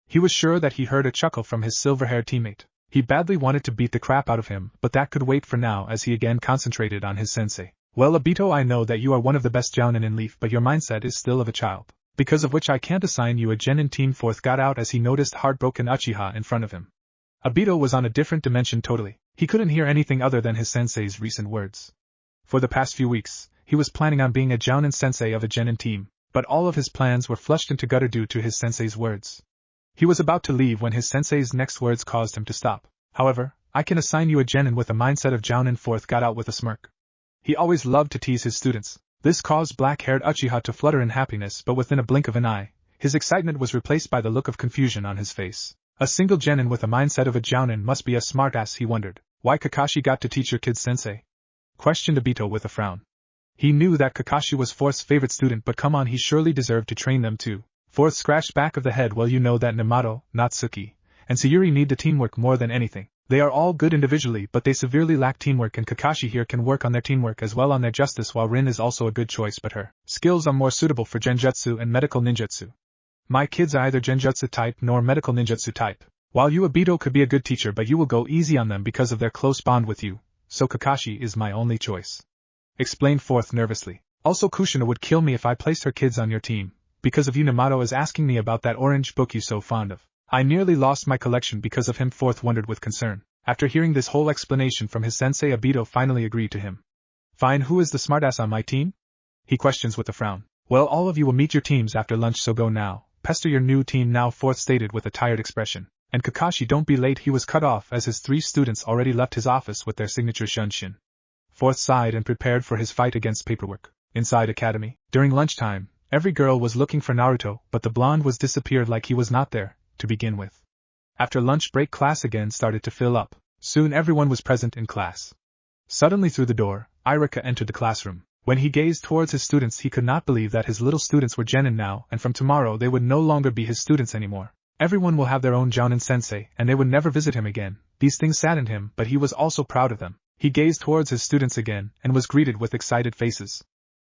He was sure that he heard a chuckle from his silver-haired teammate. He badly wanted to beat the crap out of him, but that could wait for now as he again concentrated on his sensei. Well, Obito, I know that you are one of the best jounin in Leaf, but your mindset is still of a child. Because of which I can't assign you a genin team. 4th got out as he noticed heartbroken Uchiha in front of him. Obito was on a different dimension totally. He couldn't hear anything other than his sensei's recent words. For the past few weeks, he was planning on being a jounin sensei of a genin team, but all of his plans were flushed into gutter due to his sensei's words. He was about to leave when his sensei's next words caused him to stop. However, I can assign you a genin with a mindset of jounin. 4th got out with a smirk. He always loved to tease his students. This caused black-haired Uchiha to flutter in happiness, but within a blink of an eye, his excitement was replaced by the look of confusion on his face. A single genin with a mindset of a jounin must be a smartass, he wondered. Why Kakashi got to teach your kids, sensei? Questioned Obito with a frown. He knew that Kakashi was 4th's favorite student, but come on, he surely deserved to train them too. 4th scratched back of the head. Well, you know that Namato, Natsuki, and Sayuri need the teamwork more than anything. They are all good individually, but they severely lack teamwork, and Kakashi here can work on their teamwork as well on their justice, while Rin is also a good choice, but her skills are more suitable for genjutsu and medical ninjutsu. My kids are either genjutsu type nor medical ninjutsu type. While you Obito could be a good teacher, but you will go easy on them because of their close bond with you, so Kakashi is my only choice. Explained 4th nervously. Also Kushina would kill me if I placed her kids on your team, because of you. Namato is asking me about that orange book you so fond of. I nearly lost my collection because of him. 4th wondered with concern. After hearing this whole explanation from his sensei, Obito finally agreed to him. Fine, who is the smartass on my team? He questions with a frown. Well, all of you will meet your teams after lunch, so go now. Pester your new team now, 4th stated with a tired expression. And Kakashi, don't be late. He was cut off as his 3 students already left his office with their signature shunshin. 4th sighed and prepared for his fight against paperwork. Inside academy, during lunchtime, every girl was looking for Naruto, but the blonde was disappeared like he was not there, to begin with. After lunch break, class again started to fill up. Soon everyone was present in class. Suddenly through the door, Irika entered the classroom. When he gazed towards his students, he could not believe that his little students were genin now, and from tomorrow they would no longer be his students anymore. Everyone will have their own jounin sensei, and they would never visit him again. These things saddened him, but he was also proud of them. He gazed towards his students again, and was greeted with excited faces.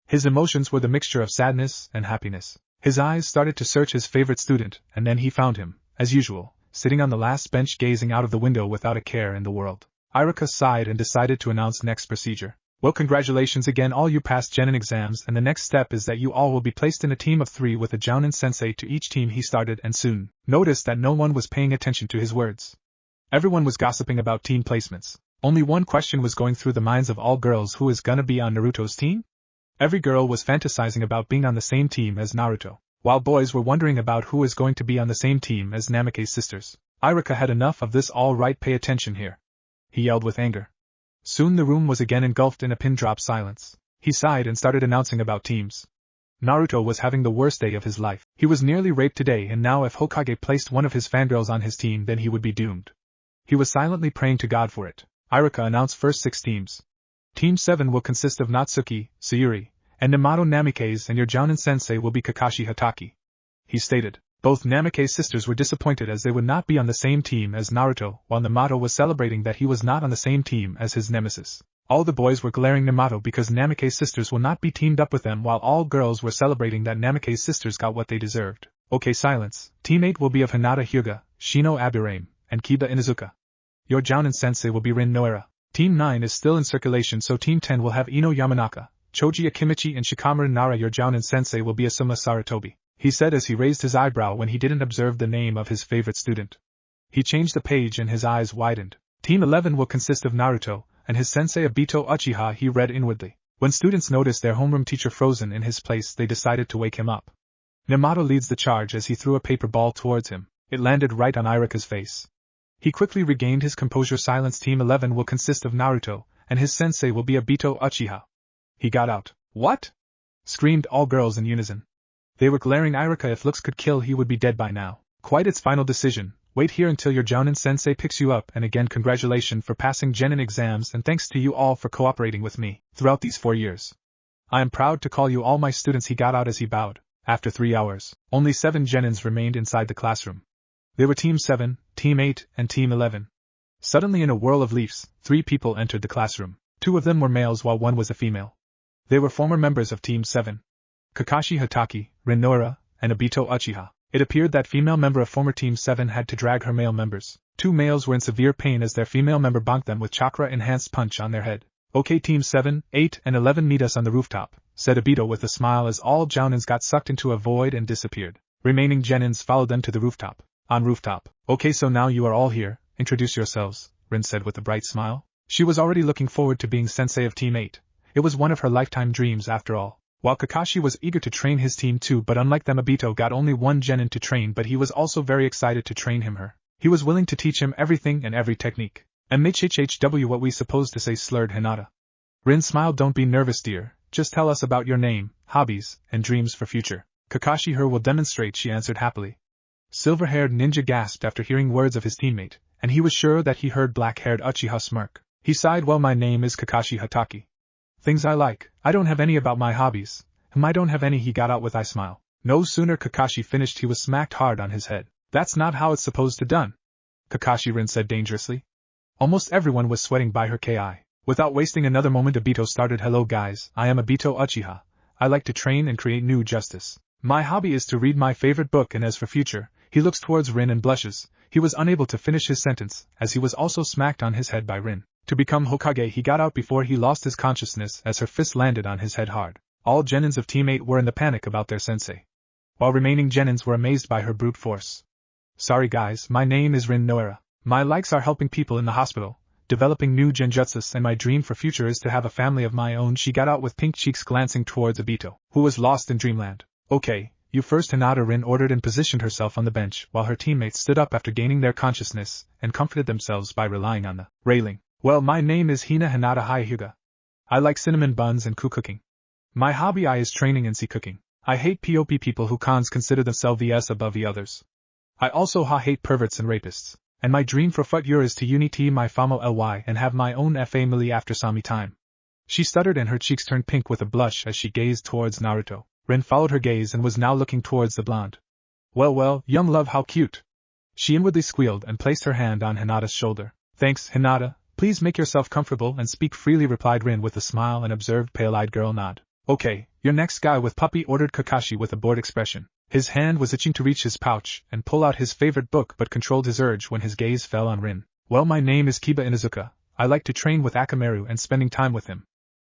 His emotions were the mixture of sadness and happiness. His eyes started to search his favorite student, and then he found him, as usual, sitting on the last bench gazing out of the window without a care in the world. Irika sighed and decided to announce next procedure. Well, congratulations again, all you passed genin exams, and the next step is that you all will be placed in a team of 3 with a jounin sensei to each team. He started and soon noticed that no one was paying attention to his words. Everyone was gossiping about team placements. Only one question was going through the minds of all girls: who is gonna be on Naruto's team? Every girl was fantasizing about being on the same team as Naruto, while boys were wondering about who is going to be on the same team as Namikaze sisters. Irika had enough of this. All right, pay attention here, he yelled with anger. Soon the room was again engulfed in a pin-drop silence. He sighed and started announcing about teams. Naruto was having the worst day of his life. He was nearly raped today, and now if Hokage placed one of his fangirls on his team, then he would be doomed. He was silently praying to God for it. Irika announced first 6 teams. Team 7 will consist of Natsuki, Sayuri, and Namato Namikaze, and your jounin sensei will be Kakashi Hatake. He stated. Both Namikaze sisters were disappointed as they would not be on the same team as Naruto, while Namato was celebrating that he was not on the same team as his nemesis. All the boys were glaring Namato because Namikaze sisters will not be teamed up with them, while all girls were celebrating that Namikaze sisters got what they deserved. Okay, silence. Team 8 will be of Hinata Hyuga, Shino Aburame, and Kiba Inuzuka. Your Jounin sensei will be Rin Noera. Team 9 is still in circulation, so Team 10 will have Ino Yamanaka, Choji Akimichi and Shikamaru Nara. Your Jounin sensei will be Asuma Saratobi, he said as he raised his eyebrow when he didn't observe the name of his favorite student. He changed the page and his eyes widened. Team 11 will consist of Naruto, and his sensei Obito Uchiha, he read inwardly. When students noticed their homeroom teacher frozen in his place, they decided to wake him up. Namato leads the charge as he threw a paper ball towards him. It landed right on Irika's face. He quickly regained his composure. Silence. Team 11 will consist of Naruto, and his sensei will be Obito Uchiha. He got out. What? Screamed all girls in unison. They were glaring Irika. If looks could kill, he would be dead by now. Quite its final decision. Wait here until your Jounin sensei picks you up, and again congratulations for passing Genin exams, and thanks to you all for cooperating with me throughout these 4 years. I am proud to call you all my students. He got out as he bowed. After 3 hours, only 7 Genins remained inside the classroom. They were Team 7, Team 8, and Team 11. Suddenly, in a whirl of leaves, 3 people entered the classroom. 2 of them were males while 1 was a female. They were former members of Team 7. Kakashi Hatake, Rin Noera, and Obito Uchiha. It appeared that female member of former Team 7 had to drag her male members. 2 males were in severe pain as their female member bonked them with chakra-enhanced punch on their head. Okay, Team 7, 8, and 11 meet us on the rooftop, said Obito with a smile as all Jounins got sucked into a void and disappeared. Remaining Genins followed them to the rooftop. On rooftop. Okay, so now you are all here, introduce yourselves, Rin said with a bright smile. She was already looking forward to being sensei of Team 8. It was one of her lifetime dreams after all. While Kakashi was eager to train his team too, but unlike them, Obito got only 1 Genin to train, but he was also very excited to train her. He was willing to teach him everything and every technique. MHHHW, what we supposed to say, slurred Hinata. Rin smiled. Don't be nervous, dear, just tell us about your name, hobbies, and dreams for future. Kakashi her will demonstrate, she answered happily. Silver-haired ninja gasped after hearing words of his teammate, and he was sure that he heard black-haired Uchiha smirk. He sighed. Well, my name is Kakashi Hatake. Things I like, I don't have any. About my hobbies, I don't have any, he got out with a smile. No sooner Kakashi finished, he was smacked hard on his head. That's not how it's supposed to done, Kakashi, Rin said dangerously. Almost everyone was sweating by her ki. Without wasting another moment, Obito started. Hello guys, I am Obito Uchiha. I like to train and create new justice. My hobby is to read my favorite book, and as for future, he looks towards Rin and blushes. He was unable to finish his sentence, as he was also smacked on his head by Rin. To become Hokage, he got out before he lost his consciousness as her fist landed on his head hard. All Genins of Team 8 were in the panic about their sensei, while remaining Genins were amazed by her brute force. Sorry guys, my name is Rin Noera. My likes are helping people in the hospital, developing new genjutsus, and my dream for future is to have a family of my own. She got out with pink cheeks, glancing towards Obito, who was lost in dreamland. Okay, you first, Hinata, Rin ordered, and positioned herself on the bench while her teammates stood up after gaining their consciousness and comforted themselves by relying on the railing. Well, my name is Hina Hinata Hyuga. I like cinnamon buns and cooking. My hobby is training and cooking. I hate POP people who cons consider themselves above the others. I also hate perverts and rapists. And my dream for future is to unity my famo ly and have my own family after Sami time. She stuttered and her cheeks turned pink with a blush as she gazed towards Naruto. Rin followed her gaze and was now looking towards the blonde. Well, young love, how cute. She inwardly squealed and placed her hand on Hinata's shoulder. Thanks, Hinata. Please make yourself comfortable and speak freely, replied Rin with a smile and observed pale-eyed girl nod. Okay, your next guy with puppy, ordered Kakashi with a bored expression. His hand was itching to reach his pouch and pull out his favorite book, but controlled his urge when his gaze fell on Rin. Well, my name is Kiba Inuzuka. I like to train with Akamaru and spending time with him.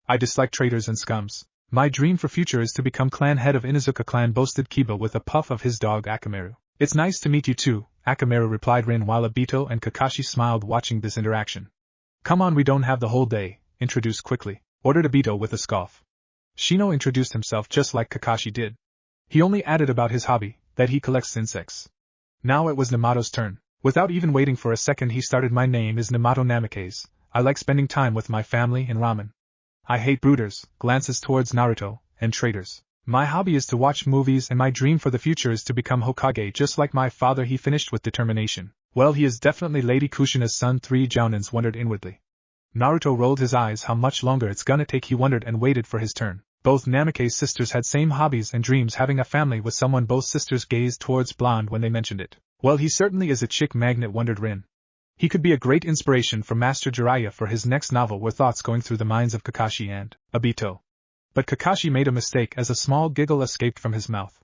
I dislike traitors and scums. My dream for future is to become clan head of Inuzuka clan, boasted Kiba with a puff of his dog Akamaru. It's nice to meet you too, Akamaru, replied Rin, while Obito and Kakashi smiled watching this interaction. Come on, we don't have the whole day, introduce quickly, ordered Obito with a scoff. Shino introduced himself just like Kakashi did. He only added about his hobby, that he collects insects. Now it was Namato's turn. Without even waiting for a second, he started. My name is Namato Namikaze. I like spending time with my family and ramen. I hate brooders, glances towards Naruto, and traitors. My hobby is to watch movies, and my dream for the future is to become Hokage just like my father, he finished with determination. Well, he is definitely Lady Kushina's son. 3 Jounins wondered inwardly. Naruto rolled his eyes. How much longer it's gonna take, he wondered, and waited for his turn. Both Namikaze sisters had same hobbies and dreams, having a family with someone. Both sisters gazed towards Blonde when they mentioned it. Well, he certainly is a chick magnet, wondered Rin. He could be a great inspiration for Master Jiraiya for his next novel, were thoughts going through the minds of Kakashi and Obito. But Kakashi made a mistake as a small giggle escaped from his mouth.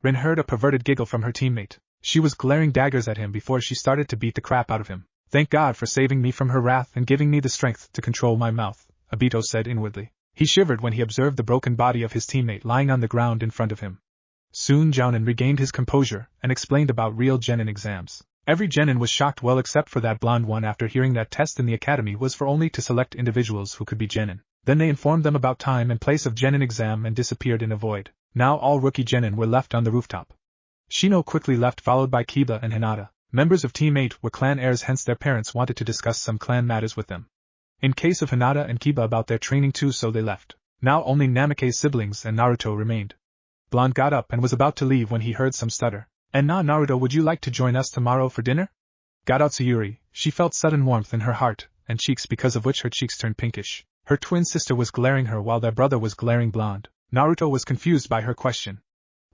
Rin heard a perverted giggle from her teammate. She was glaring daggers at him before she started to beat the crap out of him. Thank God for saving me from her wrath and giving me the strength to control my mouth, Obito said inwardly. He shivered when he observed the broken body of his teammate lying on the ground in front of him. Soon Jounin regained his composure and explained about real genin exams. Every genin was shocked, well except for that blonde one, after hearing that test in the academy was for only to select individuals who could be genin. Then they informed them about time and place of genin exam and disappeared in a void. Now all rookie genin were left on the rooftop. Shino quickly left, followed by Kiba and Hinata. Members of Team 8 were clan heirs, hence their parents wanted to discuss some clan matters with them. In case of Hinata and Kiba, about their training too, so they left. Now only Namikaze siblings and Naruto remained. Blonde got up and was about to leave when he heard some stutter. And now Naruto, would you like to join us tomorrow for dinner? Got out Sayuri. She felt sudden warmth in her heart and cheeks, because of which her cheeks turned pinkish. Her twin sister was glaring her while their brother was glaring Blonde. Naruto was confused by her question.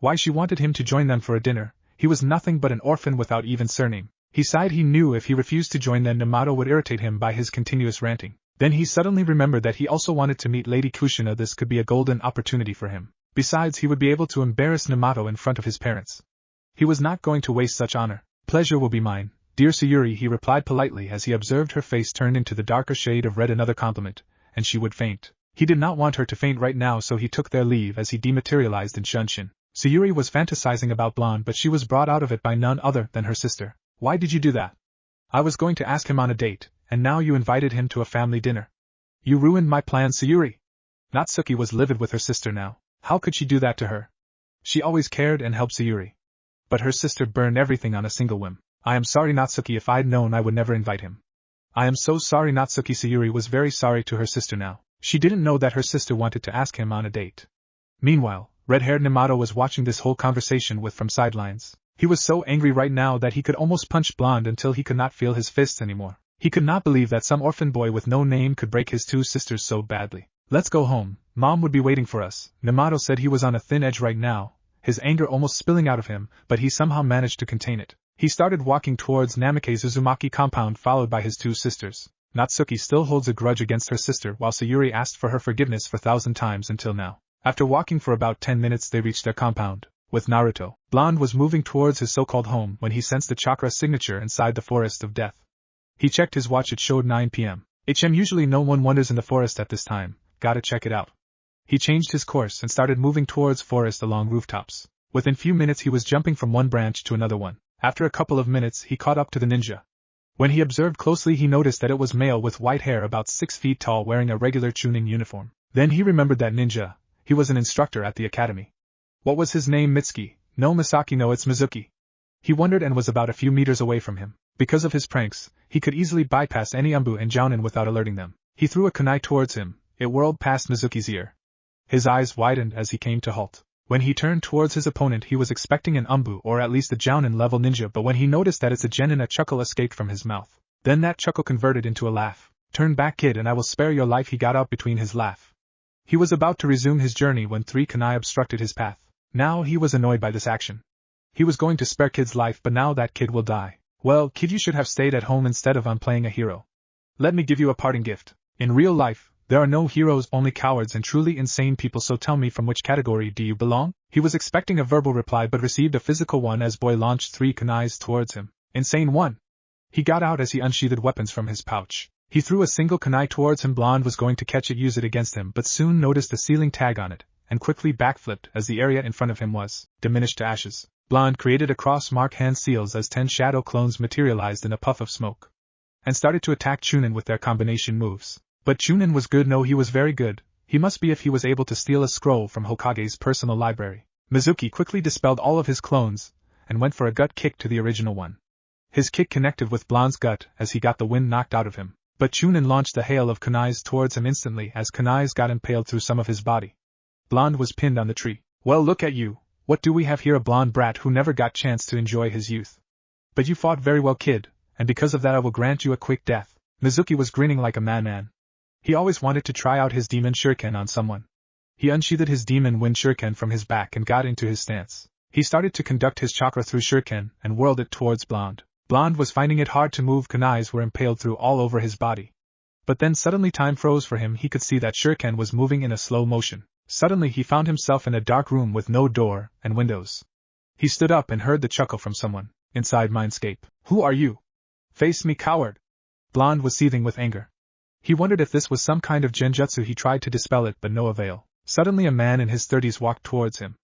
Why she wanted him to join them for a dinner? He was nothing but an orphan without even surname. He sighed. He knew if he refused to join, then Namato would irritate him by his continuous ranting. Then he suddenly remembered that he also wanted to meet Lady Kushina. This could be a golden opportunity for him. Besides, he would be able to embarrass Namato in front of his parents. He was not going to waste such honor. Pleasure will be mine, dear Sayuri, he replied politely as he observed her face turn into the darker shade of red. Another compliment, and she would faint. He did not want her to faint right now, so he took their leave as he dematerialized in Shunshin. Sayuri was fantasizing about Blonde, but she was brought out of it by none other than her sister. Why did you do that? I was going to ask him on a date, and now you invited him to a family dinner. You ruined my plans, Sayuri. Natsuki was livid with her sister now. How could she do that to her? She always cared and helped Sayuri. But her sister burned everything on a single whim. I am sorry, Natsuki, if I'd known I would never invite him. I am so sorry, Natsuki. Sayuri was very sorry to her sister now. She didn't know that her sister wanted to ask him on a date. Meanwhile, red-haired Namato was watching this whole conversation from sidelines. He was so angry right now that he could almost punch Blonde until he could not feel his fists anymore. He could not believe that some orphan boy with no name could break his two sisters so badly. Let's go home. Mom would be waiting for us. Namato said he was on a thin edge right now, his anger almost spilling out of him, but he somehow managed to contain it. He started walking towards Namikaze's Uzumaki compound, followed by his two sisters. Natsuki still holds a grudge against her sister, while Sayuri asked for her forgiveness for 1,000 times until now. After walking for about 10 minutes they reached their compound. With Naruto, Blonde was moving towards his so-called home when he sensed the chakra signature inside the forest of death. He checked his watch, it showed 9 p.m. Usually no one wanders in the forest at this time, gotta check it out. He changed his course and started moving towards forest along rooftops. Within few minutes he was jumping from one branch to another one. After a couple of minutes he caught up to the ninja. When he observed closely he noticed that it was male with white hair about 6 feet tall wearing a regular Chunin uniform. Then he remembered that ninja. He was an instructor at the academy. What was his name? Mitsuki. No, Misaki, no, it's Mizuki. He wondered and was about a few meters away from him. Because of his pranks, he could easily bypass any Umbu and Jounin without alerting them. He threw a kunai towards him. It whirled past Mizuki's ear. His eyes widened as he came to halt. When he turned towards his opponent he was expecting an Umbu or at least a Jounin-level ninja, but when he noticed that it's a genin, a chuckle escaped from his mouth. Then that chuckle converted into a laugh. Turn back, kid, and I will spare your life, he got out between his laugh. He was about to resume his journey when 3 kunai obstructed his path. Now he was annoyed by this action. He was going to spare kid's life, but now that kid will die. Well, kid, you should have stayed at home instead of on playing a hero. Let me give you a parting gift. In real life, there are no heroes, only cowards and truly insane people, so tell me, from which category do you belong? He was expecting a verbal reply but received a physical one as boy launched 3 kunais towards him. Insane one. He got out as he unsheathed weapons from his pouch. He threw a single kunai towards him. Blonde was going to catch it, use it against him, but soon noticed a ceiling tag on it, and quickly backflipped as the area in front of him was diminished to ashes. Blonde created a cross-mark hand seals as 10 shadow clones materialized in a puff of smoke, and started to attack Chunin with their combination moves. But Chunin was good. No, he was very good. He must be if he was able to steal a scroll from Hokage's personal library. Mizuki quickly dispelled all of his clones, and went for a gut kick to the original one. His kick connected with Blonde's gut as he got the wind knocked out of him. But Chunin launched a hail of kunais towards him instantly as kunais got impaled through some of his body. Blonde was pinned on the tree. Well, look at you. What do we have here? A blonde brat who never got chance to enjoy his youth. But you fought very well, kid, and because of that I will grant you a quick death. Mizuki was grinning like a madman. He always wanted to try out his demon shuriken on someone. He unsheathed his demon wind shuriken from his back and got into his stance. He started to conduct his chakra through shuriken and whirled it towards Blonde. Blonde was finding it hard to move. Kunais were impaled through all over his body. But then suddenly time froze for him. He could see that shuriken was moving in a slow motion. Suddenly he found himself in a dark room with no door and windows. He stood up and heard the chuckle from someone inside Mindscape. "Who are you? Face me, coward!" Blonde was seething with anger. He wondered if this was some kind of genjutsu. He tried to dispel it but no avail. Suddenly a man in his 30s walked towards him.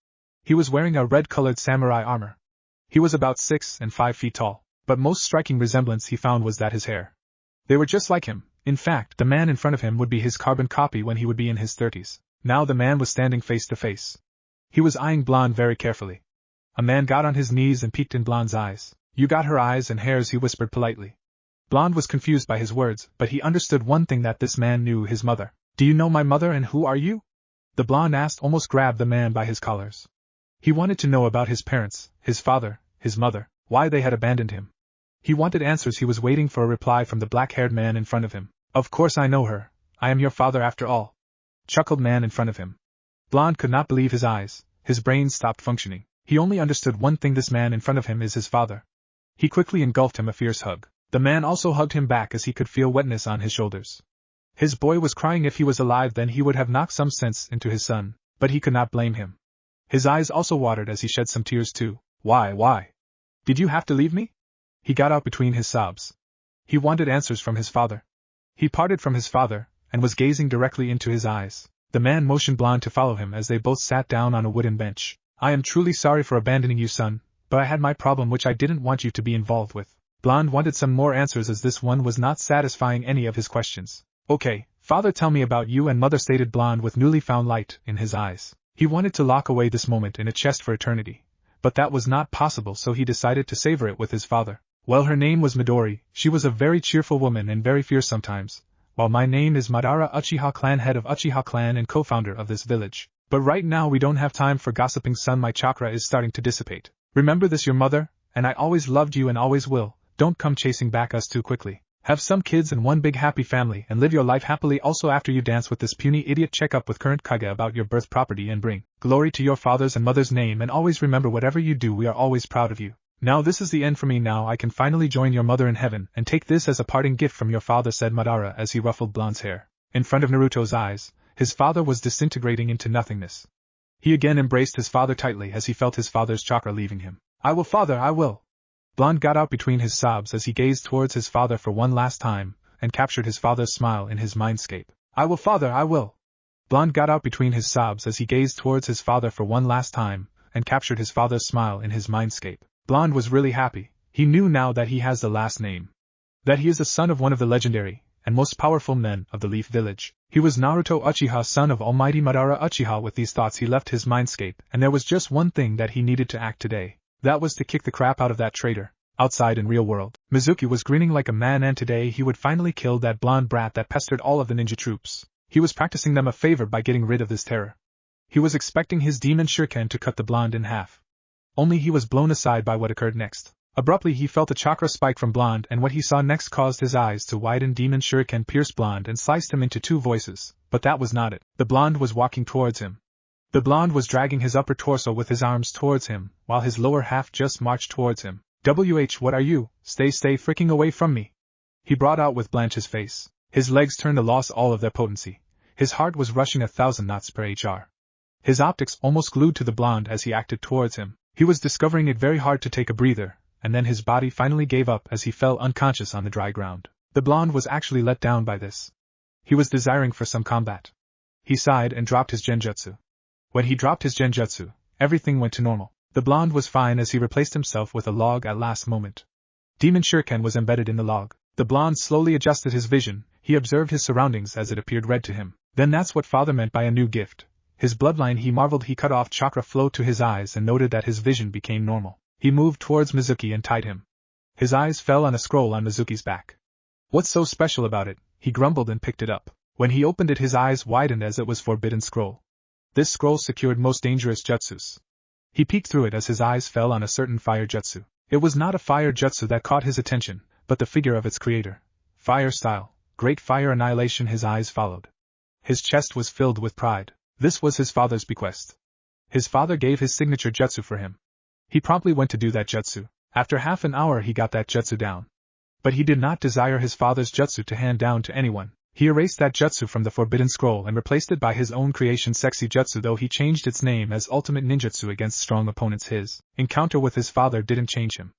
He was wearing a red-colored samurai armor. He was about 6 and 5 feet tall, but most striking resemblance he found was that his hair. They were just like him. In fact, the man in front of him would be his carbon copy when he would be in his 30s. Now the man was standing face to face. He was eyeing Blonde very carefully. A man got on his knees and peeked in Blonde's eyes. "You got her eyes and hairs," he whispered politely. Blonde was confused by his words, but he understood one thing, that this man knew his mother. "Do you know my mother and who are you?" the blonde asked, almost grabbed the man by his collars. He wanted to know about his parents, his father, his mother, why they had abandoned him. He wanted answers. He was waiting for a reply from the black-haired man in front of him. "Of course I know her. I am your father after all," chuckled man in front of him. Blonde could not believe his eyes. His brain stopped functioning. He only understood one thing: this man in front of him is his father. He quickly engulfed him a fierce hug. The man also hugged him back as he could feel wetness on his shoulders. His boy was crying. If he was alive, then he would have knocked some sense into his son, but he could not blame him. His eyes also watered as he shed some tears too. Why? Did you have to leave me?" He got out between his sobs. He wanted answers from his father. He parted from his father, and was gazing directly into his eyes. The man motioned Blonde to follow him as they both sat down on a wooden bench. "I am truly sorry for abandoning you, son, but I had my problem which I didn't want you to be involved with." Blonde wanted some more answers as this one was not satisfying any of his questions. "Okay, father, tell me about you and mother," stated Blonde with newly found light in his eyes. He wanted to lock away this moment in a chest for eternity, but that was not possible, so he decided to savor it with his father. "Well, her name was Midori. She was a very cheerful woman and very fierce sometimes. While my name is Madara, Uchiha clan, head of Uchiha clan and co-founder of this village. But right now we don't have time for gossiping, son. My chakra is starting to dissipate. Remember this, your mother, and I always loved you and always will. Don't come chasing back us too quickly. Have some kids and one big happy family and live your life happily. Also, after you dance with this puny idiot, check up with current Kage about your birth property and bring glory to your father's and mother's name, and always remember, whatever you do, we are always proud of you. Now this is the end for me. Now I can finally join your mother in heaven, and take this as a parting gift from your father," said Madara as he ruffled Blonde's hair. In front of Naruto's eyes, his father was disintegrating into nothingness. He again embraced his father tightly as he felt his father's chakra leaving him. "I will, father, I will." Blonde got out between his sobs as he gazed towards his father for one last time, and captured his father's smile in his mindscape. "I will, father, I will." Blonde got out between his sobs as he gazed towards his father for one last time, and captured his father's smile in his mindscape. Blonde was really happy. He knew now that he has the last name. That he is the son of one of the legendary and most powerful men of the Leaf Village. He was Naruto Uchiha, son of Almighty Madara Uchiha. With these thoughts he left his mindscape, and there was just one thing that he needed to act today. That was to kick the crap out of that traitor. Outside in real world, Mizuki was grinning like a man, and today he would finally kill that blonde brat that pestered all of the ninja troops. He was practicing them a favor by getting rid of this terror. He was expecting his demon shuriken to cut the blonde in half. Only he was blown aside by what occurred next. Abruptly he felt a chakra spike from Blonde, and what he saw next caused his eyes to widen. Demon shuriken pierced Blonde and sliced him into two voices, but that was not it. The Blonde was walking towards him. The Blonde was dragging his upper torso with his arms towards him, while his lower half just marched towards him. What are you? Stay freaking away from me!" he brought out with Blanche's face. His legs turned to lost all of their potency. His heart was rushing 1,000 knots per hr. His optics almost glued to the Blonde as he acted towards him. He was discovering it very hard to take a breather, and then his body finally gave up as he fell unconscious on the dry ground. The Blonde was actually let down by this. He was desiring for some combat. He sighed and dropped his genjutsu. When he dropped his genjutsu, everything went to normal. The Blonde was fine as he replaced himself with a log at last moment. Demon shuriken was embedded in the log. The Blonde slowly adjusted his vision. He observed his surroundings as it appeared red to him. Then that's what father meant by a new gift. His bloodline, he marveled. He cut off chakra flow to his eyes and noted that his vision became normal. He moved towards Mizuki and tied him. His eyes fell on a scroll on Mizuki's back. "What's so special about it?" he grumbled and picked it up. When he opened it, his eyes widened as it was forbidden scroll. This scroll secured most dangerous jutsus. He peeked through it as his eyes fell on a certain fire jutsu. It was not a fire jutsu that caught his attention, but the figure of its creator. Fire style, great fire annihilation. His eyes followed. His chest was filled with pride. This was his father's bequest. His father gave his signature jutsu for him. He promptly went to do that jutsu. After half an hour he got that jutsu down. But he did not desire his father's jutsu to hand down to anyone. He erased that jutsu from the Forbidden Scroll and replaced it by his own creation Sexy Jutsu, though he changed its name as Ultimate Ninjutsu against strong opponents. His encounter with his father didn't change him.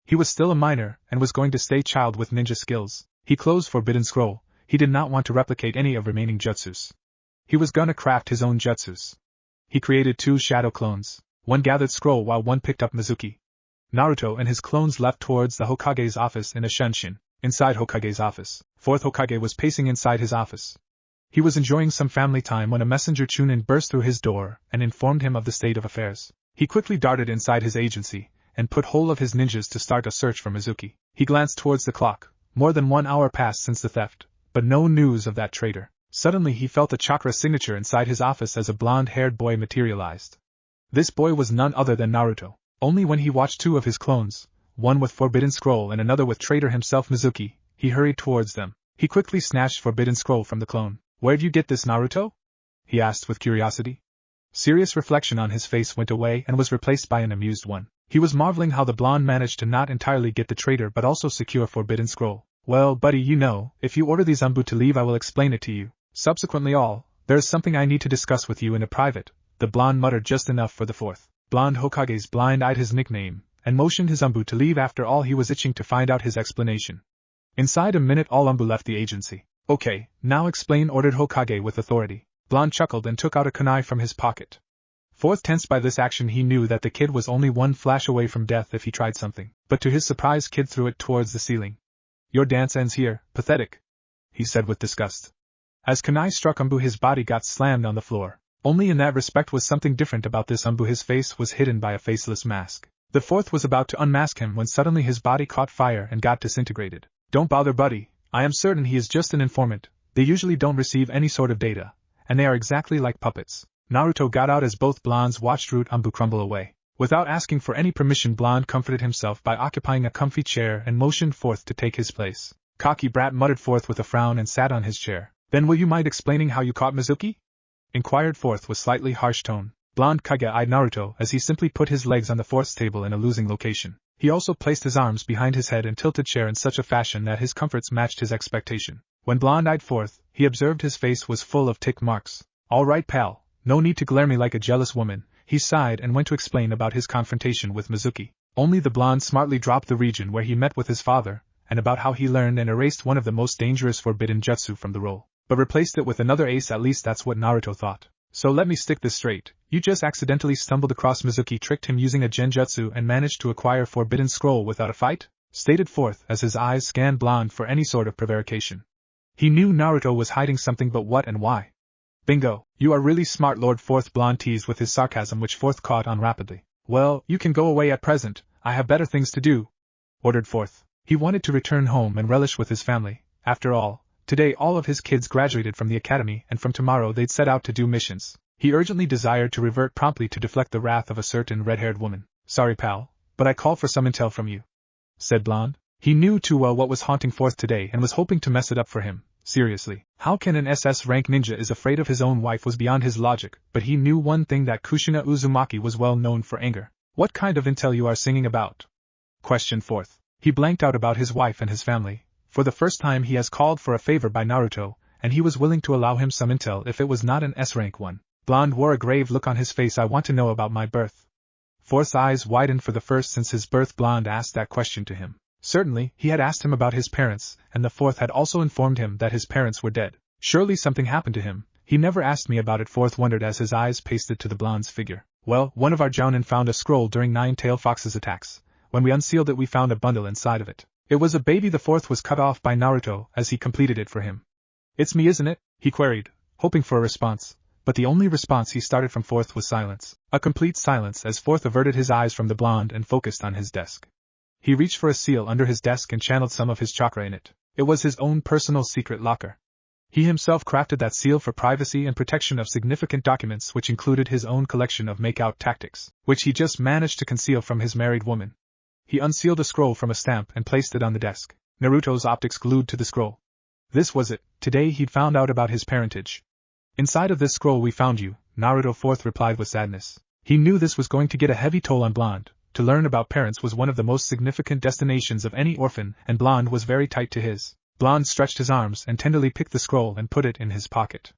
He was still a minor and was going to stay child with ninja skills. He closed Forbidden Scroll. He did not want to replicate any of remaining jutsus. He was gonna craft his own jutsus. He created 2 shadow clones. One gathered scroll while one picked up Mizuki. Naruto and his clones left towards the Hokage's office in a Shunshin. Inside Hokage's office, 4th Hokage was pacing inside his office. He was enjoying some family time when a messenger Chunin burst through his door and informed him of the state of affairs. He quickly darted inside his agency and put hold of his ninjas to start a search for Mizuki. He glanced towards the clock. More than 1 hour passed since the theft, but no news of that traitor. Suddenly he felt a chakra signature inside his office as a blonde-haired boy materialized. This boy was none other than Naruto. Only when he watched 2 of his clones, one with Forbidden Scroll and another with traitor himself Mizuki, he hurried towards them. He quickly snatched Forbidden Scroll from the clone. "Where'd you get this, Naruto?" he asked with curiosity. Serious reflection on his face went away and was replaced by an amused one. He was marveling how the blonde managed to not entirely get the traitor but also secure Forbidden Scroll. "Well, buddy, you know, if you order these Anbu to leave I will explain it to you. Subsequently there is something I need to discuss with you in a private," the blonde muttered just enough for the 4th blonde Hokage's blind-eyed his nickname, and motioned his Anbu to leave. After all, he was itching to find out his explanation. Inside a minute all Anbu left the agency. "Okay, now explain," ordered Hokage with authority. Blonde chuckled and took out a kunai from his pocket. 4th tensed by this action. He knew that the kid was only one flash away from death if he tried something, but to his surprise kid threw it towards the ceiling. "Your dance ends here, pathetic," he said with disgust. As kunai struck Anbu, his body got slammed on the floor. Only in that respect was something different about this Anbu. His face was hidden by a faceless mask. The 4th was about to unmask him when suddenly his body caught fire and got disintegrated. "Don't bother, buddy. I am certain he is just an informant. They usually don't receive any sort of data, and they are exactly like puppets." Naruto got out as both blondes watched Root Anbu crumble away. Without asking for any permission, Blonde comforted himself by occupying a comfy chair and motioned 4th to take his place. "Cocky brat," muttered 4th with a frown and sat on his chair. "Then will you mind explaining how you caught Mizuki?" inquired 4th with slightly harsh tone. Blonde Kage eyed Naruto as he simply put his legs on the 4th's table in a losing location. He also placed his arms behind his head and tilted chair in such a fashion that his comforts matched his expectation. When Blonde eyed 4th, he observed his face was full of tick marks. "All right, pal, no need to glare me like a jealous woman," he sighed and went to explain about his confrontation with Mizuki. Only the blonde smartly dropped the region where he met with his father, and about how he learned and erased one of the most dangerous forbidden jutsu from the roll, but replaced it with another ace. At least that's what Naruto thought. "So let me stick this straight. You just accidentally stumbled across Mizuki, tricked him using a genjutsu and managed to acquire Forbidden Scroll without a fight?" stated 4th as his eyes scanned Blonde for any sort of prevarication. He knew Naruto was hiding something, but what and why? "Bingo, you are really smart, Lord." 4th Blonde teased with his sarcasm, which 4th caught on rapidly. "Well, you can go away at present. I have better things to do," ordered 4th. He wanted to return home and relish with his family. After all, today all of his kids graduated from the academy, and from tomorrow they'd set out to do missions. He urgently desired to revert promptly to deflect the wrath of a certain red-haired woman. "Sorry, pal, but I call for some intel from you," said Blonde. He knew too well what was haunting 4th today and was hoping to mess it up for him. Seriously, how can an SS rank ninja is afraid of his own wife was beyond his logic, but he knew one thing, that Kushina Uzumaki was well known for anger. "What kind of intel you are singing about?" questioned 4th. He blanked out about his wife and his family. For the first time he has called for a favor by Naruto, and he was willing to allow him some intel if it was not an S-rank one. Blonde wore a grave look on his face. "I want to know about my birth." 4th's eyes widened. For the first since his birth, Blonde asked that question to him. Certainly, he had asked him about his parents, and the 4th had also informed him that his parents were dead. Surely something happened to him. "He never asked me about it," 4th wondered as his eyes pasted to the blonde's figure. "Well, one of our jounin found a scroll during Nine-Tailed Fox's attacks. When we unsealed it we found a bundle inside of it. It was a baby." The 4th was cut off by Naruto as he completed it for him. "It's me, isn't it?" he queried, hoping for a response, but the only response he started from 4th was silence. A complete silence as 4th averted his eyes from the blonde and focused on his desk. He reached for a seal under his desk and channeled some of his chakra in it. It was his own personal secret locker. He himself crafted that seal for privacy and protection of significant documents, which included his own collection of make-out tactics, which he just managed to conceal from his married woman. He unsealed a scroll from a stamp and placed it on the desk, Naruto's optics glued to the scroll. This was it. Today he'd found out about his parentage. "Inside of this scroll we found you, Naruto fourth replied with sadness. He knew this was going to get a heavy toll on Blonde. To learn about parents was one of the most significant destinations of any orphan, and Blonde was very tight to his. Blonde stretched his arms and tenderly picked the scroll and put it in his pocket.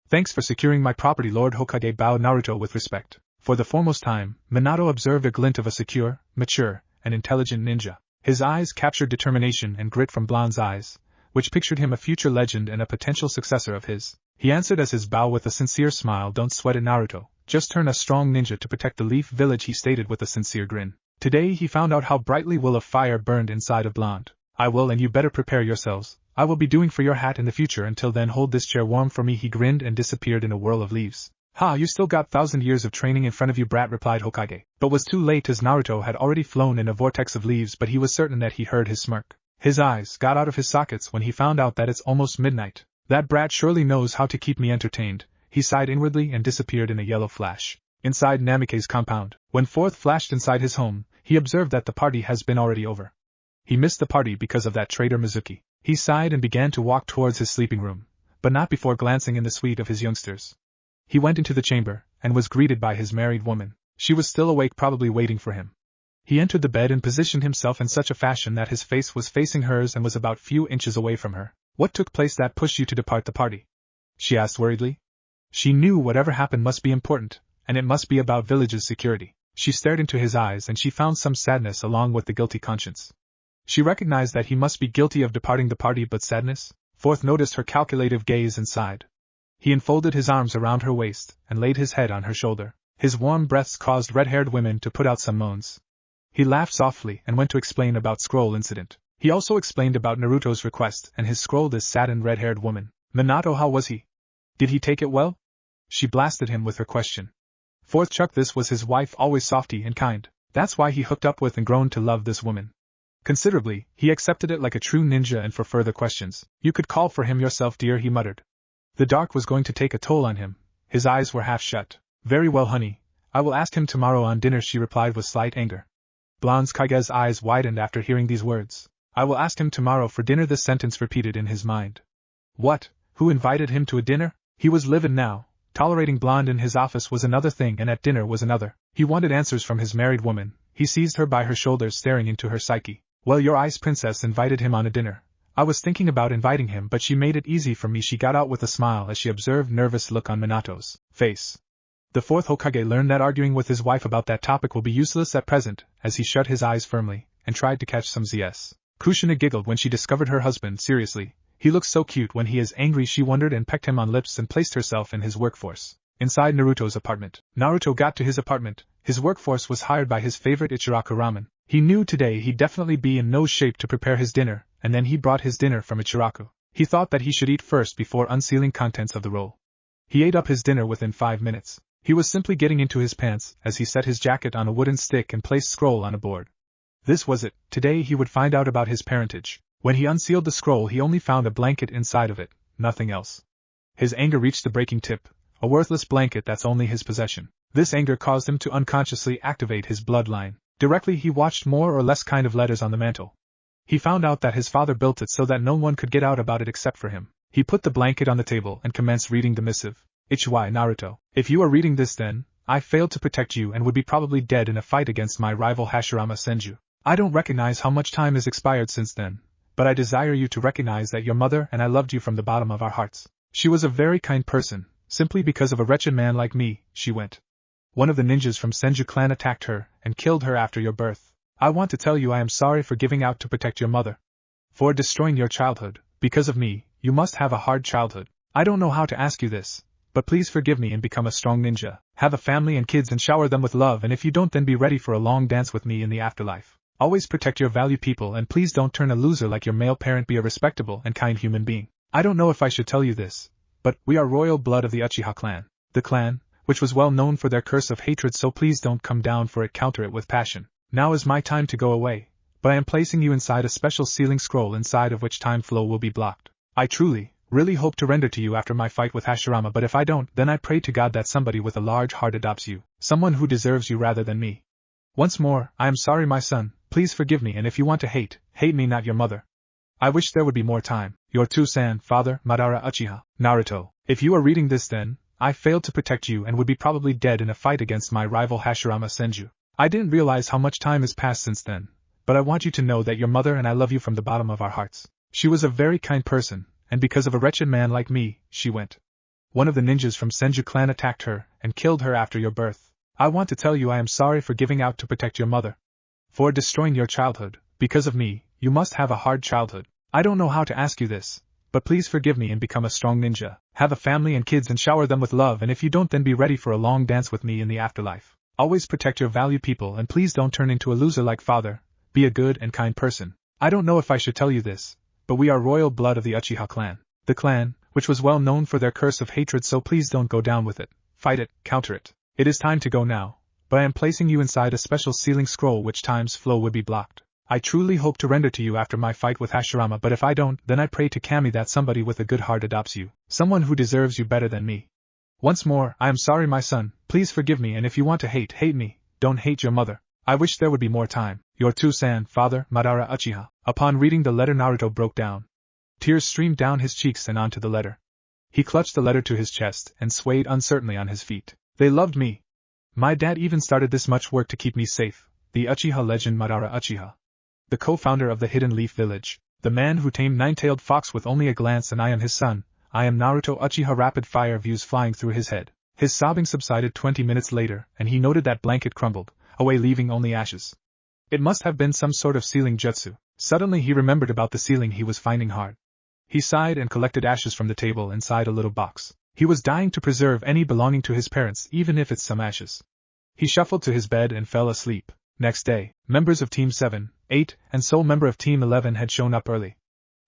Thanks for securing my property, Lord Hokage, bowed Naruto with respect. For the foremost time, Minato observed a glint of a secure, mature, and intelligent ninja. His eyes captured determination and grit from Blonde's eyes, which pictured him a future legend and a potential successor of his. He answered as his bow with a sincere smile. Don't sweat it, Naruto. Just turn a strong ninja to protect the Leaf Village, he stated with a sincere grin. Today he found out how brightly will of fire burned inside of Blonde. I will, and you better prepare yourselves. I will be doing for your hat in the future. Until then, hold this chair warm for me. He grinned and disappeared in a whirl of leaves. Ha, you still got 1,000 years of training in front of you, brat, replied Hokage. But was too late as Naruto had already flown in a vortex of leaves, but he was certain that he heard his smirk. His eyes got out of his sockets when he found out that it's almost midnight. That brat surely knows how to keep me entertained. He sighed inwardly and disappeared in a yellow flash. Inside Namikaze's compound, when Fourth flashed inside his home, he observed that the party has been already over. He missed the party because of that traitor Mizuki. He sighed and began to walk towards his sleeping room, but not before glancing in the suite of his youngsters. He went into the chamber, and was greeted by his married woman. She was still awake, probably waiting for him. He entered the bed and positioned himself in such a fashion that his face was facing hers and was about few inches away from her. What took place that pushed you to depart the party? She asked worriedly. She knew whatever happened must be important, and it must be about village's security. She stared into his eyes and she found some sadness along with the guilty conscience. She recognized that he must be guilty of departing the party, but sadness? Fourth noticed her calculative gaze and sighed. He enfolded his arms around her waist and laid his head on her shoulder. His warm breaths caused red-haired women to put out some moans. He laughed softly and went to explain about scroll incident. He also explained about Naruto's request and his scroll. This saddened red-haired woman. Minato, how was he? Did he take it well? She blasted him with her question. Fourth Chuck, this was his wife, always softy and kind. That's why he hooked up with and grown to love this woman. Considerably, he accepted it like a true ninja, and for further questions, you could call for him yourself, dear, he muttered. The dark was going to take a toll on him. His eyes were half shut. Very well, honey. I will ask him tomorrow on dinner, she replied with slight anger. Blonde Kage's eyes widened after hearing these words. I will ask him tomorrow for dinner, this sentence repeated in his mind. What? Who invited him to a dinner? He was livid now. Tolerating Blonde in his office was another thing, and at dinner was another. He wanted answers from his married woman. He seized her by her shoulders, staring into her psyche. Well, your ice princess invited him on a dinner. I was thinking about inviting him, but she made it easy for me, she got out with a smile as she observed nervous look on Minato's face. The fourth Hokage learned that arguing with his wife about that topic will be useless at present, as he shut his eyes firmly and tried to catch some z's. Kushina giggled when she discovered her husband. Seriously, he looks so cute when he is angry, she wondered, and pecked him on lips and placed herself in his workforce. Inside Naruto's apartment, Naruto got to his apartment. His workforce was hired by his favorite Ichiraku ramen. He knew today he'd definitely be in no shape to prepare his dinner, and then he brought his dinner from Ichiraku. He thought that he should eat first before unsealing contents of the roll. He ate up his dinner within 5 minutes. He was simply getting into his pants as he set his jacket on a wooden stick and placed scroll on a board. This was it. Today he would find out about his parentage. When he unsealed the scroll, he only found a blanket inside of it, nothing else. His anger reached the breaking tip. A worthless blanket that's only his possession. This anger caused him to unconsciously activate his bloodline. Directly he watched more or less kind of letters on the mantel. He found out that his father built it so that no one could get out about it except for him. He put the blanket on the table and commenced reading the missive. Ichiwai Naruto, if you are reading this, then I failed to protect you and would be probably dead in a fight against my rival Hashirama Senju. I don't recognize how much time has expired since then, but I desire you to recognize that your mother and I loved you from the bottom of our hearts. She was a very kind person. Simply because of a wretched man like me, she went. One of the ninjas from Senju clan attacked her and killed her after your birth. I want to tell you I am sorry for giving out to protect your mother. For destroying your childhood. Because of me, you must have a hard childhood. I don't know how to ask you this, but please forgive me and become a strong ninja. Have a family and kids and shower them with love, and if you don't, then be ready for a long dance with me in the afterlife. Always protect your valued people, and please don't turn a loser like your male parent. Be a respectable and kind human being. I don't know if I should tell you this, but we are royal blood of the Uchiha clan. The clan, which was well known for their curse of hatred, so please don't come down for it, counter it with passion. Now is my time to go away, but I am placing you inside a special sealing scroll inside of which time flow will be blocked. I truly, really hope to render to you after my fight with Hashirama, but if I don't, then I pray to God that somebody with a large heart adopts you, someone who deserves you rather than me. Once more, I am sorry, my son, please forgive me, and if you want to hate me, not your mother. I wish there would be more time. Your Two-san, Father, Madara Uchiha. Naruto, if you are reading this, then I failed to protect you and would be probably dead in a fight against my rival Hashirama Senju. I didn't realize how much time has passed since then, but I want you to know that your mother and I love you from the bottom of our hearts. She was a very kind person, and because of a wretched man like me, she went. One of the ninjas from Senju clan attacked her and killed her after your birth. I want to tell you I am sorry for giving out to protect your mother. For destroying your childhood. Because of me, you must have a hard childhood. I don't know how to ask you this, but please forgive me and become a strong ninja. Have a family and kids and shower them with love, and if you don't, then be ready for a long dance with me in the afterlife. Always protect your valued people and please don't turn into a loser like father. Be a good and kind person. I don't know if I should tell you this, but we are royal blood of the Uchiha clan. The clan, which was well known for their curse of hatred, so please don't go down with it. Fight it, counter it. It is time to go now, but I am placing you inside a special sealing scroll which time's flow would be blocked. I truly hope to render to you after my fight with Hashirama, but if I don't, then I pray to Kami that somebody with a good heart adopts you, someone who deserves you better than me. Once more, I am sorry my son, please forgive me, and if you want to hate me, don't hate your mother. I wish there would be more time. Your Two-san, father, Madara Uchiha. Upon reading the letter, Naruto broke down. Tears streamed down his cheeks and onto the letter. He clutched the letter to his chest and swayed uncertainly on his feet. They loved me. My dad even started this much work to keep me safe. The Uchiha legend Madara Uchiha. The co-founder of the Hidden Leaf Village, the man who tamed Nine-Tailed Fox with only a glance, and I am his son. I am Naruto Uchiha. Rapid fire views flying through his head. His sobbing subsided 20 minutes later, and he noted that blanket crumbled away, leaving only ashes. It must have been some sort of sealing jutsu. Suddenly he remembered about the sealing he was finding hard. He sighed and collected ashes from the table inside a little box. He was dying to preserve any belonging to his parents, even if it's some ashes. He shuffled to his bed and fell asleep. Next day, members of Team 7, 8, and sole member of Team 11 had shown up early.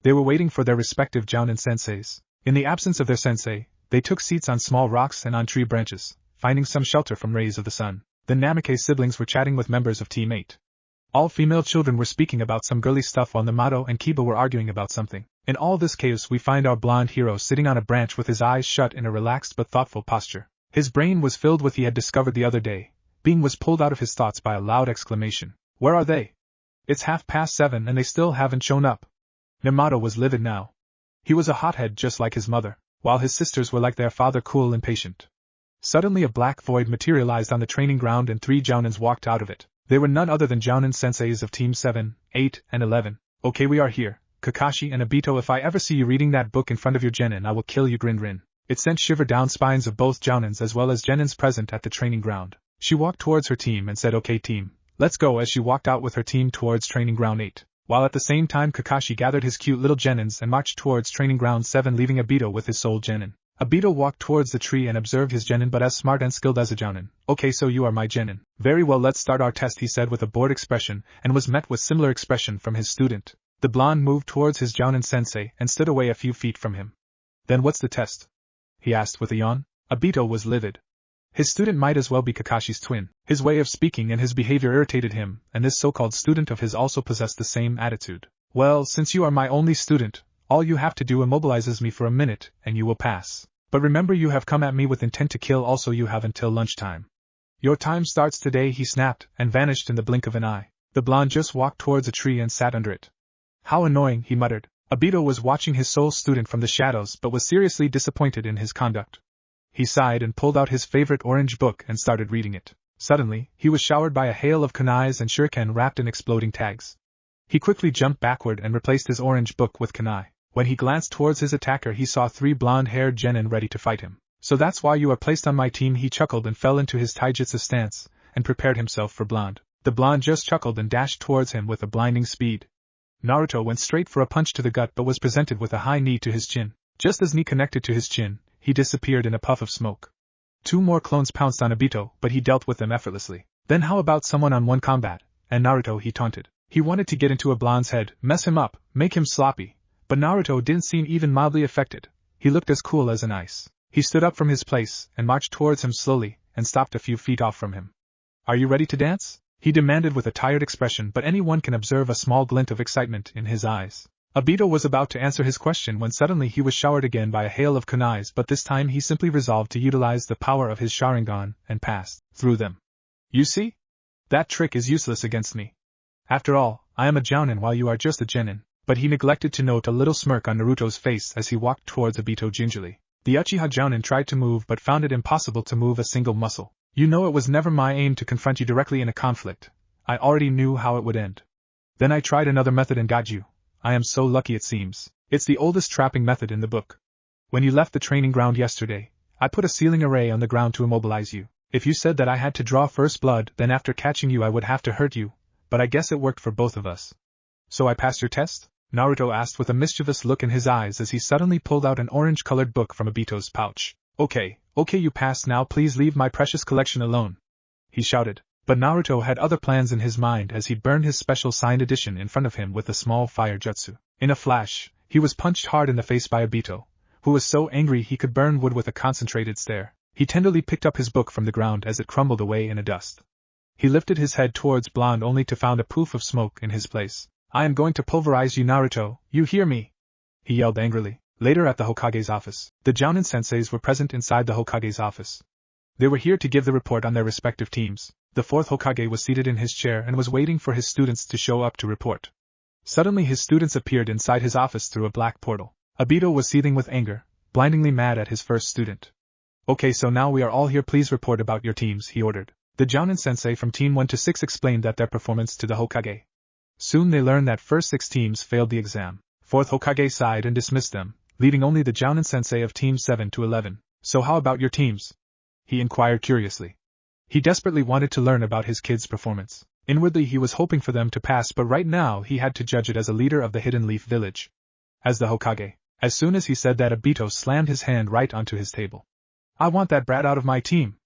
They were waiting for their respective Jounin senseis. In the absence of their sensei, they took seats on small rocks and on tree branches, finding some shelter from rays of the sun. The Namikaze siblings were chatting with members of Team 8. All female children were speaking about some girly stuff while Namato and Kiba were arguing about something. In all this chaos we find our blonde hero sitting on a branch with his eyes shut in a relaxed but thoughtful posture. His brain was filled with he had discovered the other day. Being was pulled out of his thoughts by a loud exclamation. Where are they? It's 7:30 and they still haven't shown up. Namato was livid now. He was a hothead just like his mother, while his sisters were like their father, cool and patient. Suddenly a black void materialized on the training ground and 3 Jounins walked out of it. They were none other than Jounin senseis of Team 7, 8, and 11. Okay, we are here, Kakashi and Obito. If I ever see you reading that book in front of your genin, I will kill you. Grin Rin. It sent shiver down spines of both Jounins as well as genins present at the training ground. She walked towards her team and said, okay team, let's go, as she walked out with her team towards training ground 8. While at the same time Kakashi gathered his cute little genins and marched towards training ground 7, leaving Obito with his sole genin. Obito walked towards the tree and observed his genin, but as smart and skilled as a Jounin. Okay, so you are my genin. Very well, let's start our test, he said with a bored expression, and was met with similar expression from his student. The blonde moved towards his Jounin sensei and stood away a few feet from him. Then what's the test? He asked with a yawn. Obito was livid. His student might as well be Kakashi's twin. His way of speaking and his behavior irritated him, and this so-called student of his also possessed the same attitude. Well, since you are my only student, all you have to do immobilizes me for a minute, and you will pass. But remember, you have come at me with intent to kill, also you have until lunchtime. Your time starts today, he snapped, and vanished in the blink of an eye. The blonde just walked towards a tree and sat under it. How annoying, he muttered. Obito was watching his sole student from the shadows but was seriously disappointed in his conduct. He sighed and pulled out his favorite orange book and started reading it. Suddenly, he was showered by a hail of kunais and shuriken wrapped in exploding tags. He quickly jumped backward and replaced his orange book with kunai. When he glanced towards his attacker, he saw 3 blonde-haired genin ready to fight him. So that's why you are placed on my team, he chuckled and fell into his taijutsu stance, and prepared himself for blonde. The blonde just chuckled and dashed towards him with a blinding speed. Naruto went straight for a punch to the gut but was presented with a high knee to his chin. Just as knee connected to his chin, he disappeared in a puff of smoke. 2 more clones pounced on Obito, but he dealt with them effortlessly. Then how about someone on one combat? And Naruto, he taunted. He wanted to get into a blonde's head, mess him up, make him sloppy. But Naruto didn't seem even mildly affected. He looked as cool as an ice. He stood up from his place and marched towards him slowly, and stopped a few feet off from him. Are you ready to dance? He demanded with a tired expression, but anyone can observe a small glint of excitement in his eyes. Obito was about to answer his question when suddenly he was showered again by a hail of kunais, but this time he simply resolved to utilize the power of his Sharingan and passed through them. You see? That trick is useless against me. After all, I am a Jounin while you are just a genin. But he neglected to note a little smirk on Naruto's face as he walked towards Obito gingerly. The Uchiha Jounin tried to move but found it impossible to move a single muscle. You know, it was never my aim to confront you directly in a conflict. I already knew how it would end. Then I tried another method and got you. I am so lucky it seems. It's the oldest trapping method in the book. When you left the training ground yesterday, I put a sealing array on the ground to immobilize you. If you said that I had to draw first blood, then after catching you I would have to hurt you, but I guess it worked for both of us. So I passed your test? Naruto asked with a mischievous look in his eyes as he suddenly pulled out an orange-colored book from Obito's pouch. Okay, you passed, now please leave my precious collection alone, he shouted. But Naruto had other plans in his mind as he burned his special signed edition in front of him with a small fire jutsu. In a flash, he was punched hard in the face by Obito, who was so angry he could burn wood with a concentrated stare. He tenderly picked up his book from the ground as it crumbled away in a dust. He lifted his head towards Blonde only to find a poof of smoke in his place. I am going to pulverize you, Naruto, you hear me? He yelled angrily. Later at the Hokage's office, the Jounin senseis were present inside the Hokage's office. They were here to give the report on their respective teams. The fourth Hokage was seated in his chair and was waiting for his students to show up to report. Suddenly his students appeared inside his office through a black portal. Obito was seething with anger, blindingly mad at his first student. Okay, so now we are all here, please report about your teams, he ordered. The Jounin sensei from Team 1 to 6 explained that their performance to the Hokage. Soon they learned that first 6 teams failed the exam. Fourth Hokage sighed and dismissed them, leaving only the Jounin sensei of Team 7 to 11. So how about your teams? He inquired curiously. He desperately wanted to learn about his kids' performance. Inwardly he was hoping for them to pass, but right now he had to judge it as a leader of the Hidden Leaf Village. As the Hokage. As soon as he said that, Obito slammed his hand right onto his table. I want that brat out of my team.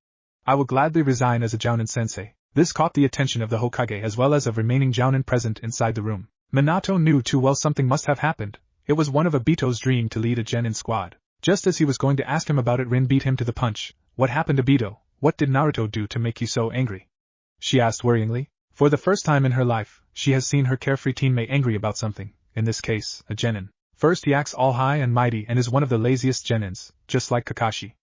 I will gladly resign as a Jounin sensei. This caught the attention of the Hokage as well as of remaining Jounin present inside the room. Minato knew too well something must have happened. It was one of Obito's dream to lead a genin squad. Just as he was going to ask him about it, Rin beat him to the punch. What happened, Obito? What did Naruto do to make you so angry? She asked worryingly. For the first time in her life, she has seen her carefree teammate angry about something, in this case, a genin. First he acts all high and mighty and is one of the laziest genins, just like Kakashi.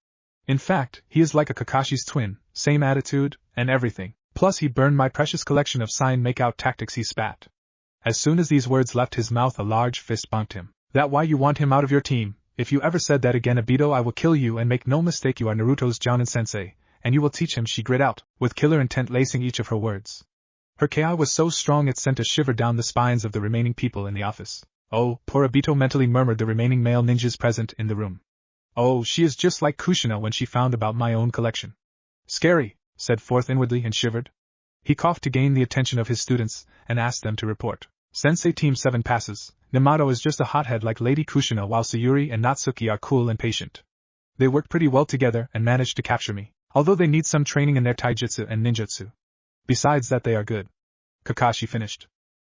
In fact, he is like a Kakashi's twin, same attitude, and everything. Plus he burned my precious collection of sign make-out tactics, he spat. As soon as these words left his mouth, a large fist bumped him. That why you want him out of your team? If you ever said that again, Obito, I will kill you, and make no mistake, you are Naruto's Jounin sensei, and you will teach him, she grit out, with killer intent lacing each of her words. Her ki was so strong it sent a shiver down the spines of the remaining people in the office. Oh, poor Obito, mentally murmured the remaining male ninjas present in the room. Oh, she is just like Kushina when she found about my own collection. Scary, said Fourth inwardly and shivered. He coughed to gain the attention of his students, and asked them to report. Sensei Team 7 passes. Namato is just a hothead like Lady Kushina, while Sayuri and Natsuki are cool and patient. They work pretty well together and managed to capture me, although they need some training in their taijutsu and ninjutsu. Besides that, they are good. Kakashi finished.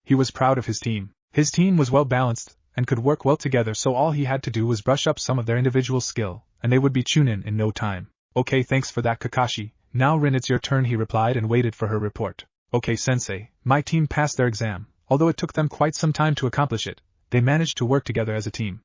He was proud of his team. His team was well balanced, and could work well together, so all he had to do was brush up some of their individual skill, and they would be Chunin in no time. Okay, thanks for that, Kakashi. Now Rin, it's your turn, he replied and waited for her report. Okay, sensei, my team passed their exam. Although it took them quite some time to accomplish it, they managed to work together as a team.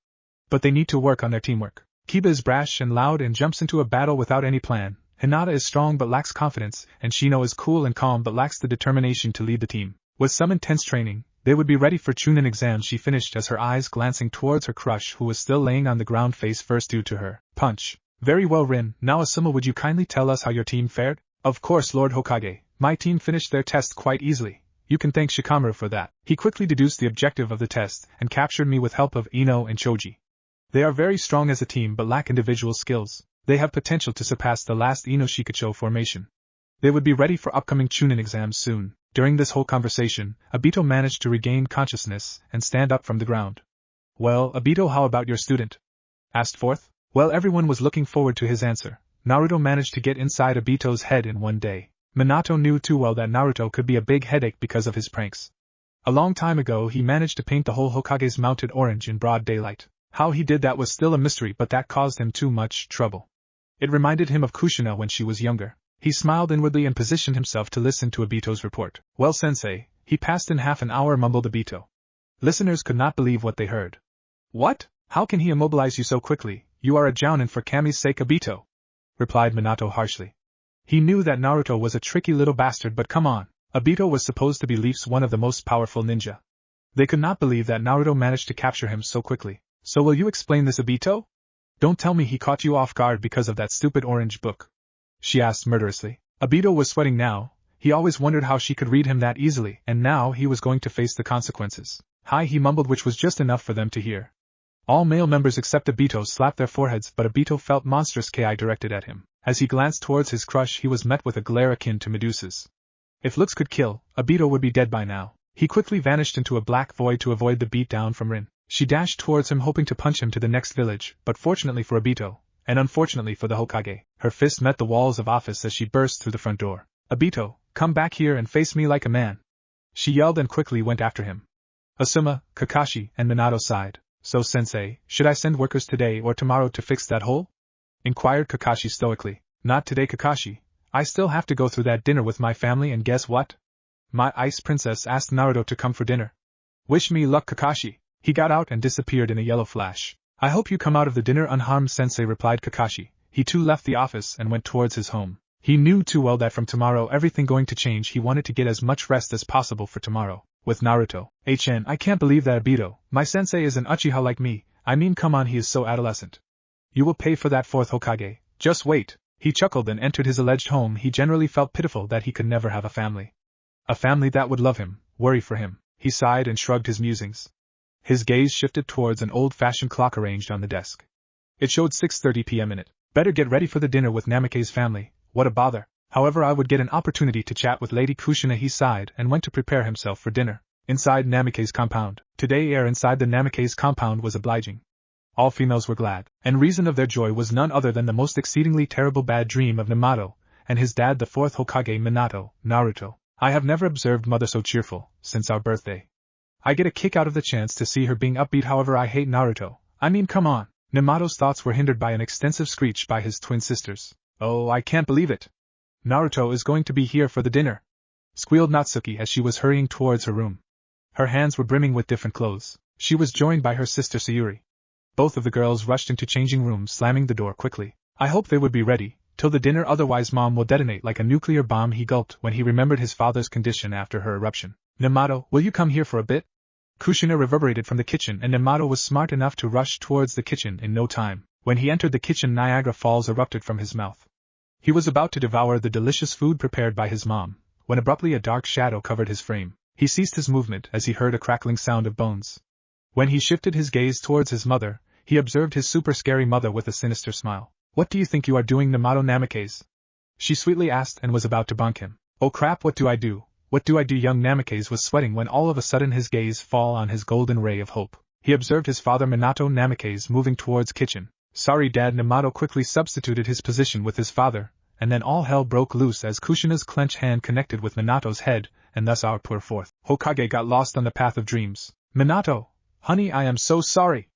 But they need to work on their teamwork. Kiba is brash and loud and jumps into a battle without any plan. Hinata is strong but lacks confidence, and Shino is cool and calm but lacks the determination to lead the team. With some intense training, they would be ready for Chunin exams, she finished as her eyes glancing towards her crush, who was still laying on the ground face first due to her punch. Very well, Rin. Now Asuma, would you kindly tell us how your team fared? Of course, Lord Hokage. My team finished their test quite easily. You can thank Shikamaru for that. He quickly deduced the objective of the test and captured me with help of Ino and Choji. They are very strong as a team but lack individual skills. They have potential to surpass the last Ino Shikacho formation. They would be ready for upcoming Chunin exams soon. During this whole conversation, Obito managed to regain consciousness and stand up from the ground. Well, Obito, how about your student? Asked Fourth. Well, everyone was looking forward to his answer. Naruto managed to get inside Obito's head in one day. Minato knew too well that Naruto could be a big headache because of his pranks. A long time ago he managed to paint the whole Hokage's mounted orange in broad daylight. How he did that was still a mystery, but that caused him too much trouble. It reminded him of Kushina when she was younger. He smiled inwardly and positioned himself to listen to Obito's report. Well, sensei, he passed in half an hour, mumbled Obito. Listeners could not believe what they heard. What? How can he immobilize you so quickly? You are a jounin for Kami's sake, Obito, replied Minato harshly. He knew that Naruto was a tricky little bastard, but come on. Obito was supposed to be Leaf's one of the most powerful ninja. They could not believe that Naruto managed to capture him so quickly. So will you explain this, Obito? Don't tell me he caught you off guard because of that stupid orange book. She asked murderously. Obito was sweating now. He always wondered how she could read him that easily, and now he was going to face the consequences. Hi, he mumbled, which was just enough for them to hear. All male members except Obito slapped their foreheads, but Obito felt monstrous ki directed at him. As he glanced towards his crush, he was met with a glare akin to Medusa's. If looks could kill, Obito would be dead by now. He quickly vanished into a black void to avoid the beatdown from Rin. She dashed towards him, hoping to punch him to the next village, but fortunately for Obito, and unfortunately for the Hokage, her fist met the walls of office as she burst through the front door. Obito, come back here and face me like a man. She yelled and quickly went after him. Asuma, Kakashi, and Minato sighed. So sensei, should I send workers today or tomorrow to fix that hole? Inquired Kakashi stoically. Not today, Kakashi. I still have to go through that dinner with my family, and guess what? My ice princess asked Naruto to come for dinner. Wish me luck, Kakashi. He got out and disappeared in a yellow flash. I hope you come out of the dinner unharmed, sensei, replied Kakashi. He too left the office and went towards his home. He knew too well that from tomorrow everything going to change. He wanted to get as much rest as possible for tomorrow. With Naruto. I can't believe that Obito, my sensei, is an Uchiha like me. I mean, come on, he is so adolescent. You will pay for that, fourth Hokage. Just wait. He chuckled and entered his alleged home. He generally felt pitiful that he could never have a family. A family that would love him, worry for him. He sighed and shrugged his musings. His gaze shifted towards an old-fashioned clock arranged on the desk. It showed 6:30 p.m. in it. Better get ready for the dinner with Namikaze's family. What a bother. However, I would get an opportunity to chat with Lady Kushina. He sighed and went to prepare himself for dinner. Inside Namikaze's compound. Today air inside the Namikaze compound was obliging. All females were glad, and reason of their joy was none other than the most exceedingly terrible bad dream of Namato, and his dad, the fourth Hokage Minato, Naruto. I have never observed mother so cheerful, since our birthday. I get a kick out of the chance to see her being upbeat. However, I hate Naruto. I mean, come on. Namato's thoughts were hindered by an extensive screech by his twin sisters. Oh, I can't believe it. Naruto is going to be here for the dinner, squealed Natsuki as she was hurrying towards her room. Her hands were brimming with different clothes. She was joined by her sister Sayuri. Both of the girls rushed into changing rooms, slamming the door quickly. I hope they would be ready till the dinner, otherwise mom will detonate like a nuclear bomb. He gulped when he remembered his father's condition after her eruption. Namato, will you come here for a bit? Kushina reverberated from the kitchen, and Namato was smart enough to rush towards the kitchen in no time. When he entered the kitchen, Niagara Falls erupted from his mouth. He was about to devour the delicious food prepared by his mom, when abruptly a dark shadow covered his frame. He ceased his movement as he heard a crackling sound of bones. When he shifted his gaze towards his mother, he observed his super scary mother with a sinister smile. What do you think you are doing, Namato Namikaze? She sweetly asked and was about to bonk him. Oh crap, what do I do? What do I do? Young Namikaze was sweating when all of a sudden his gaze fell on his golden ray of hope. He observed his father Minato Namikaze moving towards kitchen. Sorry Dad. Namato quickly substituted his position with his father, and then all hell broke loose as Kushina's clenched hand connected with Minato's head, and thus our poor fourth Hokage got lost on the path of dreams. Minato! Honey, I am so sorry!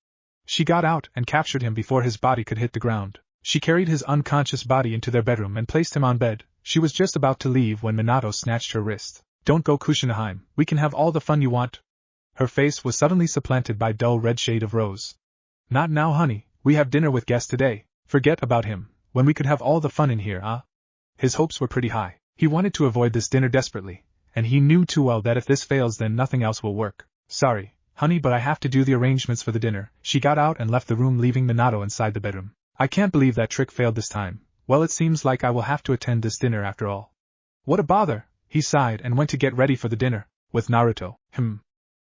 She got out and captured him before his body could hit the ground. She carried his unconscious body into their bedroom and placed him on bed. She was just about to leave when Minato snatched her wrist. Don't go, Kushina-heim, we can have all the fun you want. Her face was suddenly supplanted by dull red shade of rose. Not now, honey, we have dinner with guests today. Forget about him, when we could have all the fun in here, ah? His hopes were pretty high. He wanted to avoid this dinner desperately, and he knew too well that if this fails then nothing else will work. Sorry, honey, but I have to do the arrangements for the dinner. She got out and left the room, leaving Minato inside the bedroom. I can't believe that trick failed this time. Well, it seems like I will have to attend this dinner after all. What a bother! He sighed and went to get ready for the dinner, with Naruto.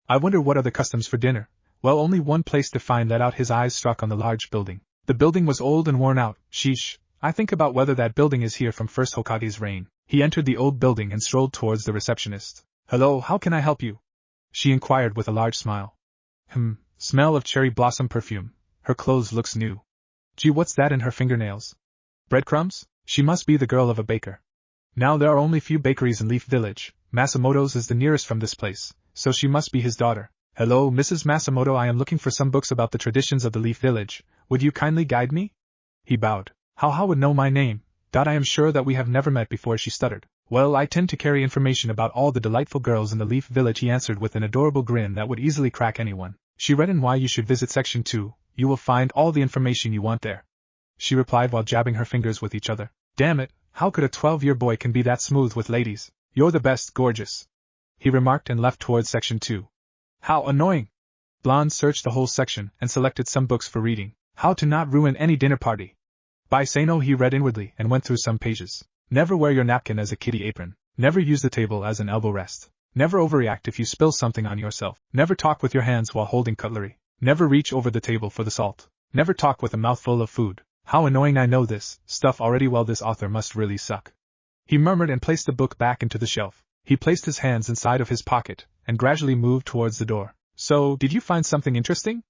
I wonder what are the customs for dinner? Well, only one place to find that out. His eyes struck on the large building. The building was old and worn out. Sheesh, I think about whether that building is here from first Hokage's reign. He entered the old building and strolled towards the receptionist. Hello, how can I help you? She inquired with a large smile. Smell of cherry blossom perfume. Her clothes looks new. Gee, what's that in her fingernails? Breadcrumbs? She must be the girl of a baker. Now there are only few bakeries in Leaf Village. Masamoto's is the nearest from this place, so she must be his daughter. Hello, Mrs. Masamoto, I am looking for some books about the traditions of the Leaf Village. Would you kindly guide me? He bowed. How would know my name? I am sure that we have never met before, she stuttered. Well, I tend to carry information about all the delightful girls in the Leaf Village, he answered with an adorable grin that would easily crack anyone. She read in why you should visit Section 2, you will find all the information you want there. She replied while jabbing her fingers with each other. Damn it, how could a 12-year boy can be that smooth with ladies? You're the best, gorgeous. He remarked and left towards Section 2. How annoying! Blonde searched the whole section and selected some books for reading. How to Not Ruin Any Dinner Party. By Sano. He read inwardly and went through some pages. Never wear your napkin as a kiddie apron. Never use the table as an elbow rest. Never overreact if you spill something on yourself. Never talk with your hands while holding cutlery. Never reach over the table for the salt. Never talk with a mouthful of food. How annoying. I know this stuff already. Well, this author must really suck. He murmured and placed the book back into the shelf. He placed his hands inside of his pocket and gradually moved towards the door. So, did you find something interesting?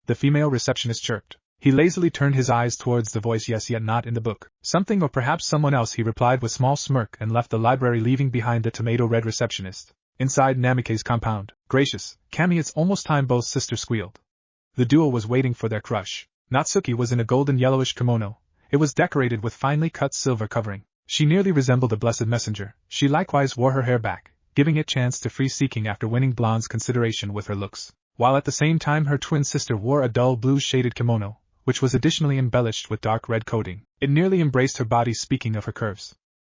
The female receptionist chirped. He lazily turned his eyes towards the voice. Yes, yet not in the book. Something or perhaps someone else, he replied with small smirk and left the library, leaving behind the tomato-red receptionist. Inside Namikaze's compound. Gracious, Kami, it's almost time, both sisters squealed. The duo was waiting for their crush. Natsuki was in a golden yellowish kimono. It was decorated with finely cut silver covering. She nearly resembled a blessed messenger. She likewise wore her hair back, giving it chance to free seeking after winning Blonde's consideration with her looks, while at the same time her twin sister wore a dull blue shaded kimono, which was additionally embellished with dark red coating. It nearly embraced her body. Speaking of her curves,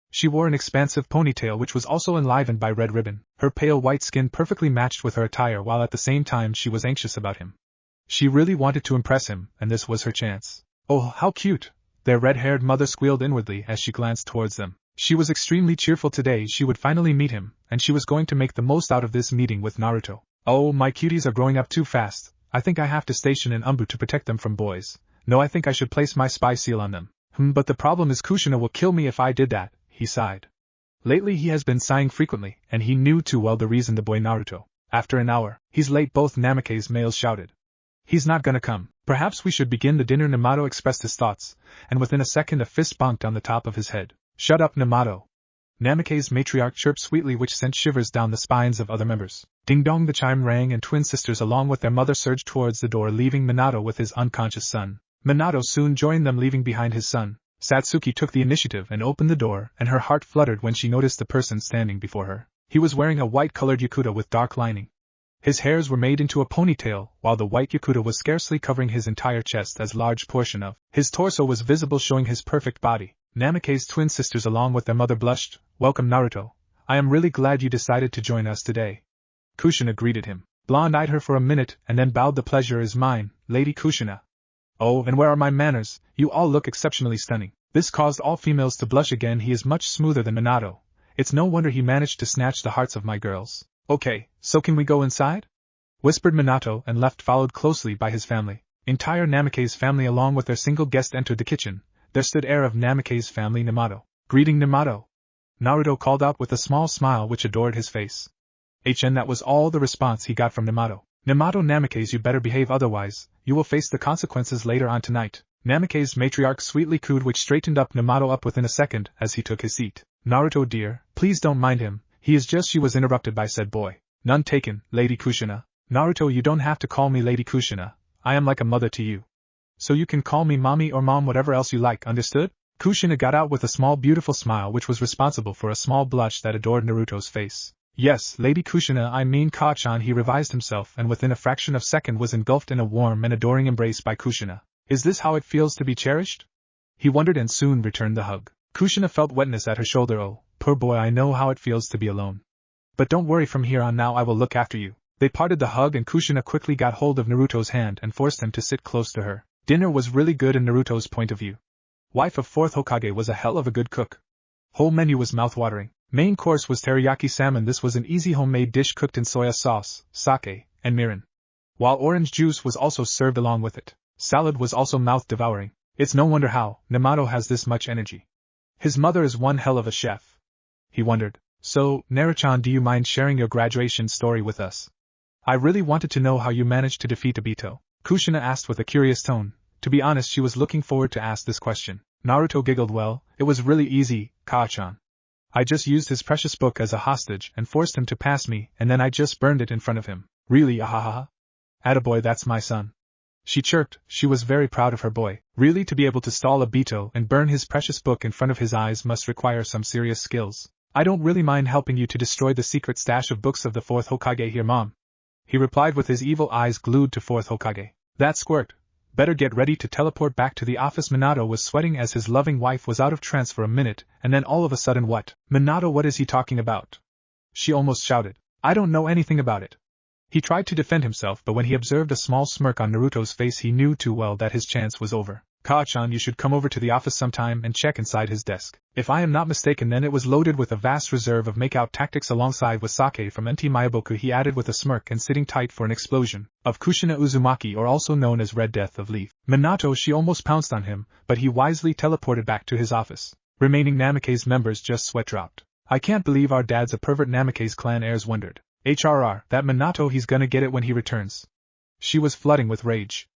she wore an expansive ponytail which was also enlivened by red ribbon. Her pale white skin perfectly matched with her attire, while at the same time she was anxious about him. She really wanted to impress him, and this was her chance. Oh, how cute! Their red-haired mother squealed inwardly as she glanced towards them. She was extremely cheerful today. She would finally meet him, and she was going to make the most out of this meeting with Naruto. Oh, my cuties are growing up too fast. I think I have to station an Umbu to protect them from boys. No, I think I should place my spy seal on them. But the problem is Kushina will kill me if I did that, he sighed. Lately he has been sighing frequently, and he knew too well the reason. The boy Naruto. After an hour, he's late, both Namikaze males shouted. He's not gonna come. Perhaps we should begin the dinner. Namato expressed his thoughts, and within a second a fist bonked on the top of his head. Shut up, Namato. Namikaze's matriarch chirped sweetly, which sent shivers down the spines of other members. Ding dong, the chime rang, and twin sisters along with their mother surged towards the door, leaving Minato with his unconscious son. Minato soon joined them, leaving behind his son. Satsuki took the initiative and opened the door, and her heart fluttered when she noticed the person standing before her. He was wearing a white-colored yukata with dark lining. His hairs were made into a ponytail, while the white yukata was scarcely covering his entire chest, as large portion of his torso was visible, showing his perfect body. Namikaze's twin sisters along with their mother blushed. Welcome, Naruto. I am really glad you decided to join us today. Kushina greeted him. Blonde eyed her for a minute and then bowed. The pleasure is mine, Lady Kushina. Oh, and where are my manners? You all look exceptionally stunning. This caused all females to blush again. He is much smoother than Minato. It's no wonder he managed to snatch the hearts of my girls. Okay, so can we go inside? Whispered Minato and left, followed closely by his family. Entire Namikaze family along with their single guest entered the kitchen. There stood heir of Namikaze family, Namato. Greeting, Namato. Naruto called out with a small smile which adored his face. And that was all the response he got from Namato. Namato, Namikaze, you better behave, otherwise you will face the consequences later on tonight. Namikaze's matriarch sweetly cooed, which straightened up Namato up within a second as he took his seat. Naruto dear, please don't mind him, he is just— She was interrupted by said boy. None taken, Lady Kushina. Naruto, you don't have to call me Lady Kushina, I am like a mother to you. So you can call me mommy or mom, whatever else you like, understood? Kushina got out with a small beautiful smile which was responsible for a small blush that adored Naruto's face. Yes, Lady Kushina, I mean Ka-chan. He revised himself and within a fraction of a second was engulfed in a warm and adoring embrace by Kushina. Is this how it feels to be cherished? He wondered and soon returned the hug. Kushina felt wetness at her shoulder. Oh, poor boy, I know how it feels to be alone. But don't worry, from here on now I will look after you. They parted the hug and Kushina quickly got hold of Naruto's hand and forced him to sit close to her. Dinner was really good in Naruto's point of view. Wife of 4th Hokage was a hell of a good cook. Whole menu was mouth-watering. Main course was teriyaki salmon. This was an easy homemade dish cooked in soya sauce, sake, and mirin. While orange juice was also served along with it. Salad was also mouth-devouring. It's no wonder how Namato has this much energy. His mother is one hell of a chef. He wondered. So, Naruto-chan, do you mind sharing your graduation story with us? I really wanted to know how you managed to defeat Obito. Kushina asked with a curious tone. To be honest, she was looking forward to ask this question. Naruto giggled. Well, it was really easy, Ka-chan. I just used his precious book as a hostage and forced him to pass me, and then I just burned it in front of him. Really, ahaha. Attaboy, that's my son. She chirped. She was very proud of her boy. Really, to be able to stall Obito and burn his precious book in front of his eyes must require some serious skills. I don't really mind helping you to destroy the secret stash of books of the 4th Hokage here, Mom. He replied with his evil eyes glued to 4th Hokage. That squirt. Better get ready to teleport back to the office. Minato was sweating as his loving wife was out of trance for a minute, and then all of a sudden, what? Minato, what is he talking about? She almost shouted. I don't know anything about it. He tried to defend himself, but when he observed a small smirk on Naruto's face he knew too well that his chance was over. Ka-chan, you should come over to the office sometime and check inside his desk. If I am not mistaken, then it was loaded with a vast reserve of make-out tactics alongside with sake from NT Mayaboku, he added with a smirk and sitting tight for an explosion of Kushina Uzumaki, or also known as Red Death of Leaf. Minato, she almost pounced on him, but he wisely teleported back to his office. Remaining Namikaze members just sweat dropped. I can't believe our dad's a pervert, Namikaze clan heirs wondered. HRR, that Minato, he's gonna get it when he returns. She was flooding with rage.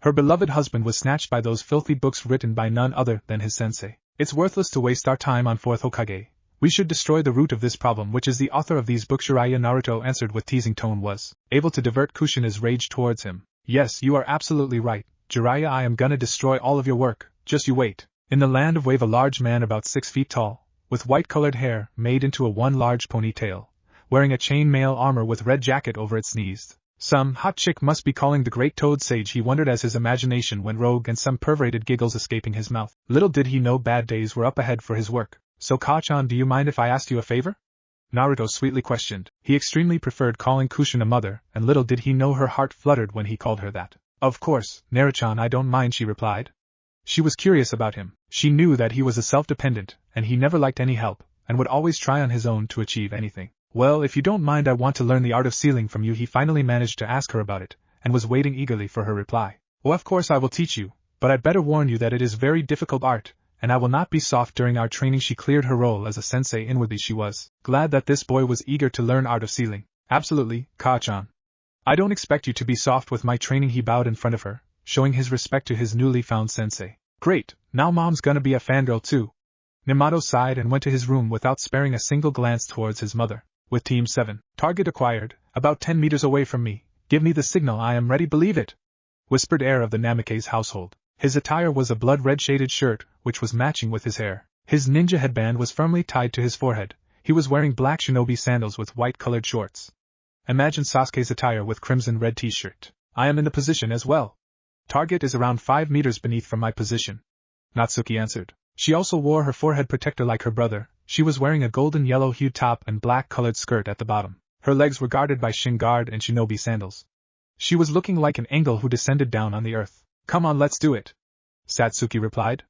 Her beloved husband was snatched by those filthy books written by none other than his sensei. It's worthless to waste our time on 4th Hokage. We should destroy the root of this problem, which is the author of these books. Jiraiya, Naruto answered with teasing tone, was able to divert Kushina's rage towards him. Yes, you are absolutely right, Jiraiya, I am gonna destroy all of your work, just you wait. In the land of Wave, a large man about 6 feet tall, with white-colored hair made into a one large ponytail, wearing a chain-mail armor with red jacket over its knees. Some hot chick must be calling the great Toad Sage, he wondered as his imagination went rogue and some perverated giggles escaping his mouth. Little did he know bad days were up ahead for his work. So Ka-chan, do you mind if I asked you a favor? Naruto sweetly questioned. He extremely preferred calling Kushina mother, and little did he know her heart fluttered when he called her that. Of course, Naruto-chan, I don't mind, she replied. She was curious about him. She knew that he was a self-dependent, and he never liked any help, and would always try on his own to achieve anything. Well, if you don't mind, I want to learn the art of sealing from you. He finally managed to ask her about it, and was waiting eagerly for her reply. Oh, of course I will teach you, but I'd better warn you that it is very difficult art, and I will not be soft during our training. She cleared her role as a sensei. Inwardly she was glad that this boy was eager to learn art of sealing. Absolutely, Ka-chan. I don't expect you to be soft with my training. He bowed in front of her, showing his respect to his newly found sensei. Great, now mom's gonna be a fangirl too. Nemato sighed and went to his room without sparing a single glance towards his mother. With Team 7, target acquired, about 10 meters away from me. Give me the signal, I am ready, believe it, whispered heir of the Namikaze household. His attire was a blood-red shaded shirt, which was matching with his hair. His ninja headband was firmly tied to his forehead. He was wearing black shinobi sandals with white-colored shorts. Imagine Sasuke's attire with crimson-red t-shirt. I am in the position as well. Target is around 5 meters beneath from my position, Natsuki answered. She also wore her forehead protector like her brother. She was wearing a golden yellow-hued top and black-colored skirt at the bottom. Her legs were guarded by shin guard and shinobi sandals. She was looking like an angel who descended down on the earth. Come on, let's do it, Satsuki replied.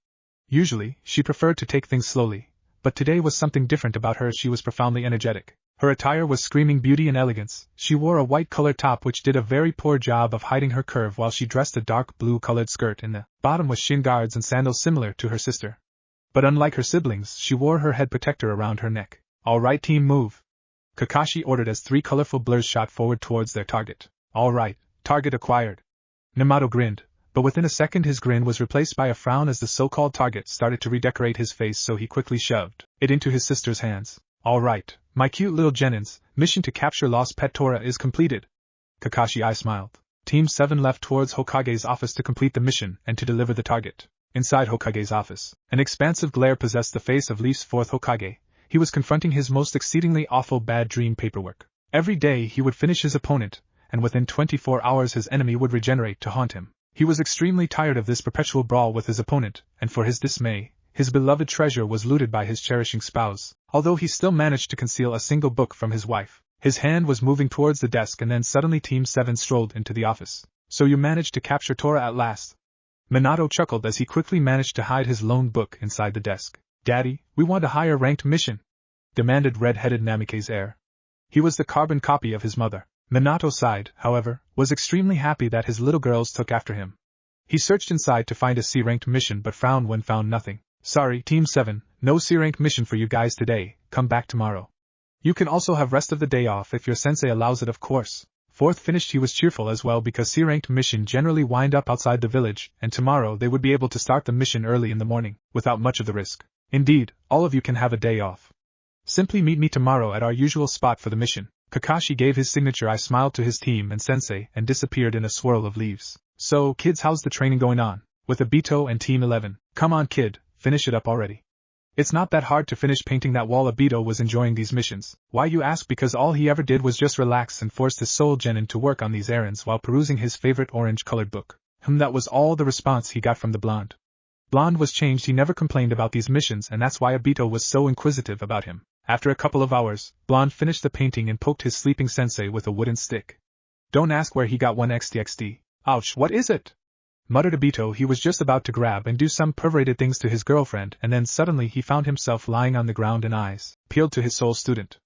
Usually, she preferred to take things slowly, but today was something different about her. She was profoundly energetic. Her attire was screaming beauty and elegance. She wore a white-colored top which did a very poor job of hiding her curve, while she dressed a dark blue-colored skirt in the bottom with shin guards and sandals similar to her sister. But unlike her siblings, she wore her head protector around her neck. All right, team, move, Kakashi ordered as 3 colorful blurs shot forward towards their target. All right, target acquired. Nemato grinned, but within a second his grin was replaced by a frown as the so-called target started to redecorate his face, so he quickly shoved it into his sister's hands. All right, my cute little Genins, mission to capture lost pet Torah is completed. Kakashi I smiled. Team 7 left towards Hokage's office to complete the mission and to deliver the target. Inside Hokage's office, an expansive glare possessed the face of Leaf's 4th Hokage. He was confronting his most exceedingly awful bad dream paperwork. Every day he would finish his opponent, and within 24 hours his enemy would regenerate to haunt him. He was extremely tired of this perpetual brawl with his opponent, and for his dismay, his beloved treasure was looted by his cherishing spouse, although he still managed to conceal a single book from his wife. His hand was moving towards the desk, and then suddenly Team 7 strolled into the office. So you managed to capture Torah at last? Minato chuckled as he quickly managed to hide his lone book inside the desk. Daddy, we want a higher ranked mission, demanded red-headed Namikaze heir. He was the carbon copy of his mother. Minato sighed, however, was extremely happy that his little girls took after him. He searched inside to find a C-ranked mission but frowned when found nothing. Sorry, Team 7, no C-ranked mission for you guys today, come back tomorrow. You can also have rest of the day off if your sensei allows it, of course. 4th finished. He was cheerful as well because C-ranked mission generally wind up outside the village, and tomorrow they would be able to start the mission early in the morning, without much of the risk. Indeed, all of you can have a day off. Simply meet me tomorrow at our usual spot for the mission. Kakashi gave his signature I smiled to his team and sensei and disappeared in a swirl of leaves. So, kids, how's the training going on? With Obito and Team 11. Come on, kid, finish it up already. It's not that hard to finish painting that wall. Obito was enjoying these missions. Why, you ask? Because all he ever did was just relax and forced his soul genin to work on these errands while perusing his favorite orange-colored book. That was all the response he got from the blonde. Blonde was changed. He never complained about these missions, and that's why Obito was so inquisitive about him. After a couple of hours, Blonde finished the painting and poked his sleeping sensei with a wooden stick. Don't ask where he got 1xdxd. Ouch, what is it? Muttered Obito. He was just about to grab and do some perverted things to his girlfriend, and then suddenly he found himself lying on the ground and eyes peeled to his soul student.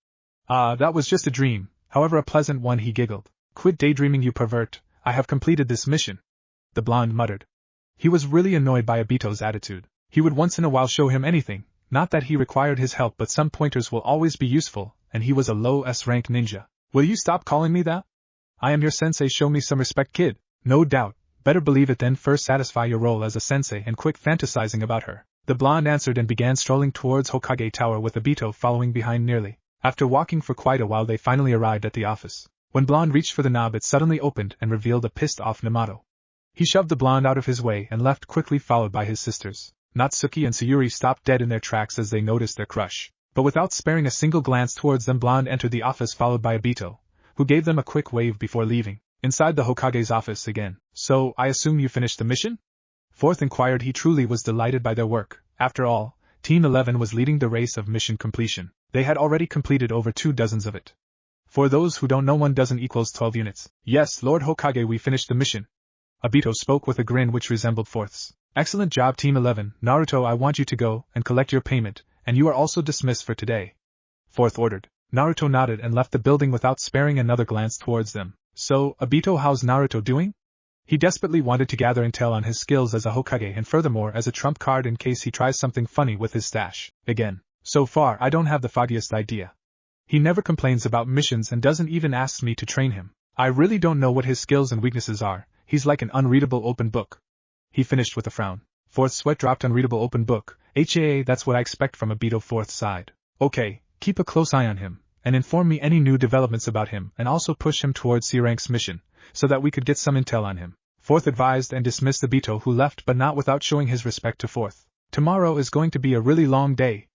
That was just a dream, however a pleasant one, he giggled. Quit daydreaming, you pervert, I have completed this mission. The blonde muttered. He was really annoyed by Obito's attitude. He would once in a while show him anything, not that he required his help, but some pointers will always be useful, and he was a low S-rank ninja. Will you stop calling me that? I am your sensei, show me some respect, kid. No doubt, better believe it, then first satisfy your role as a sensei and quit fantasizing about her. The blonde answered and began strolling towards Hokage Tower with Obito following behind nearly. After walking for quite a while they finally arrived at the office. When Blonde reached for the knob it suddenly opened and revealed a pissed-off Namato. He shoved the blonde out of his way and left quickly, followed by his sisters. Natsuki and Sayuri stopped dead in their tracks as they noticed their crush. But without sparing a single glance towards them, Blonde entered the office followed by Obito, who gave them a quick wave before leaving. Inside the Hokage's office again. So, I assume you finished the mission? Fourth inquired. He truly was delighted by their work. After all, Team 11 was leading the race of mission completion. They had already completed over 2 dozens of it. For those who don't know, 1 dozen equals 12 units. Yes, Lord Hokage, we finished the mission. Obito spoke with a grin which resembled Fourth's. Excellent job, Team 11. Naruto, I want you to go and collect your payment, and you are also dismissed for today. Fourth ordered. Naruto nodded and left the building without sparing another glance towards them. So, Obito, how's Naruto doing? He desperately wanted to gather intel on his skills as a Hokage and furthermore as a trump card in case he tries something funny with his stash. Again. So far, I don't have the foggiest idea. He never complains about missions and doesn't even ask me to train him. I really don't know what his skills and weaknesses are. He's like an unreadable open book. He finished with a frown. Fourth sweat dropped. Unreadable open book. That's what I expect from Obito. Fourth sighed. Okay, keep a close eye on him, and inform me any new developments about him, and also push him towards C-Rank's mission, so that we could get some intel on him. Fourth advised and dismissed Obito, who left but not without showing his respect to Fourth. Tomorrow is going to be a really long day.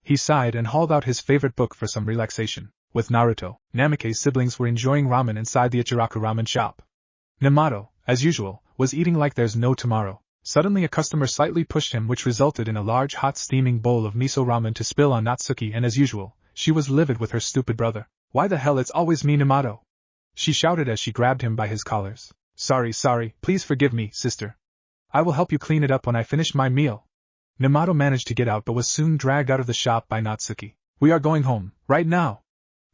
He sighed and hauled out his favorite book for some relaxation. With Naruto, Namikaze's siblings were enjoying ramen inside the Ichiraku ramen shop. Namato, as usual, was eating like there's no tomorrow. Suddenly a customer slightly pushed him, which resulted in a large hot steaming bowl of miso ramen to spill on Natsuki, and as usual, she was livid with her stupid brother. Why the hell it's always me, Namato? She shouted as she grabbed him by his collars. Sorry, please forgive me, sister. I will help you clean it up when I finish my meal. Namato managed to get out but was soon dragged out of the shop by Natsuki. We are going home, right now.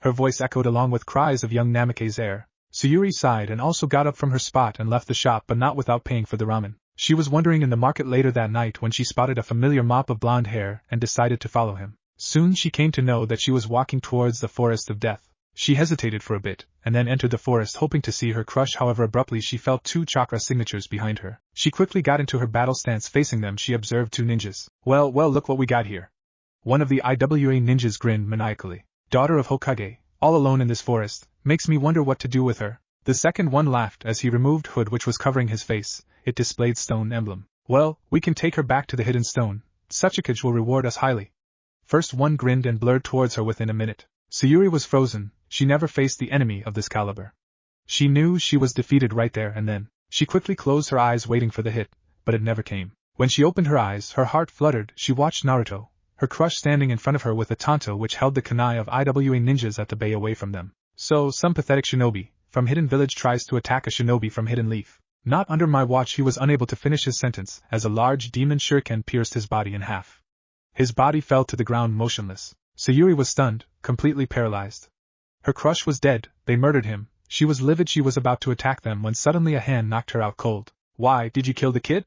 Her voice echoed along with cries of young Namikaze air. Sayuri sighed and also got up from her spot and left the shop, but not without paying for the ramen. She was wandering in the market later that night when she spotted a familiar mop of blonde hair and decided to follow him. Soon she came to know that she was walking towards the forest of death. She hesitated for a bit, and then entered the forest hoping to see her crush. However, abruptly she felt 2 chakra signatures behind her. She quickly got into her battle stance. Facing them she observed 2 ninjas. Well, look what we got here. One of the IWA ninjas grinned maniacally. Daughter of Hokage, all alone in this forest, makes me wonder what to do with her. The second one laughed as he removed hood which was covering his face. It displayed stone emblem. Well, we can take her back to the hidden stone. Such a catch will reward us highly. First one grinned and blurred towards her within a minute. Sayuri was frozen. She never faced the enemy of this caliber. She knew she was defeated right there and then. She quickly closed her eyes waiting for the hit, but it never came. When she opened her eyes, her heart fluttered. She watched Naruto, her crush, standing in front of her with a tanto which held the kunai of IWA ninjas at the bay away from them. So, some pathetic shinobi from Hidden Village tries to attack a shinobi from Hidden Leaf. Not under my watch. He was unable to finish his sentence as a large demon shuriken pierced his body in half. His body fell to the ground motionless. Sayuri was stunned, completely paralyzed. Her crush was dead. They murdered him. She was livid. She was about to attack them when suddenly a hand knocked her out cold. Why, did you kill the kid?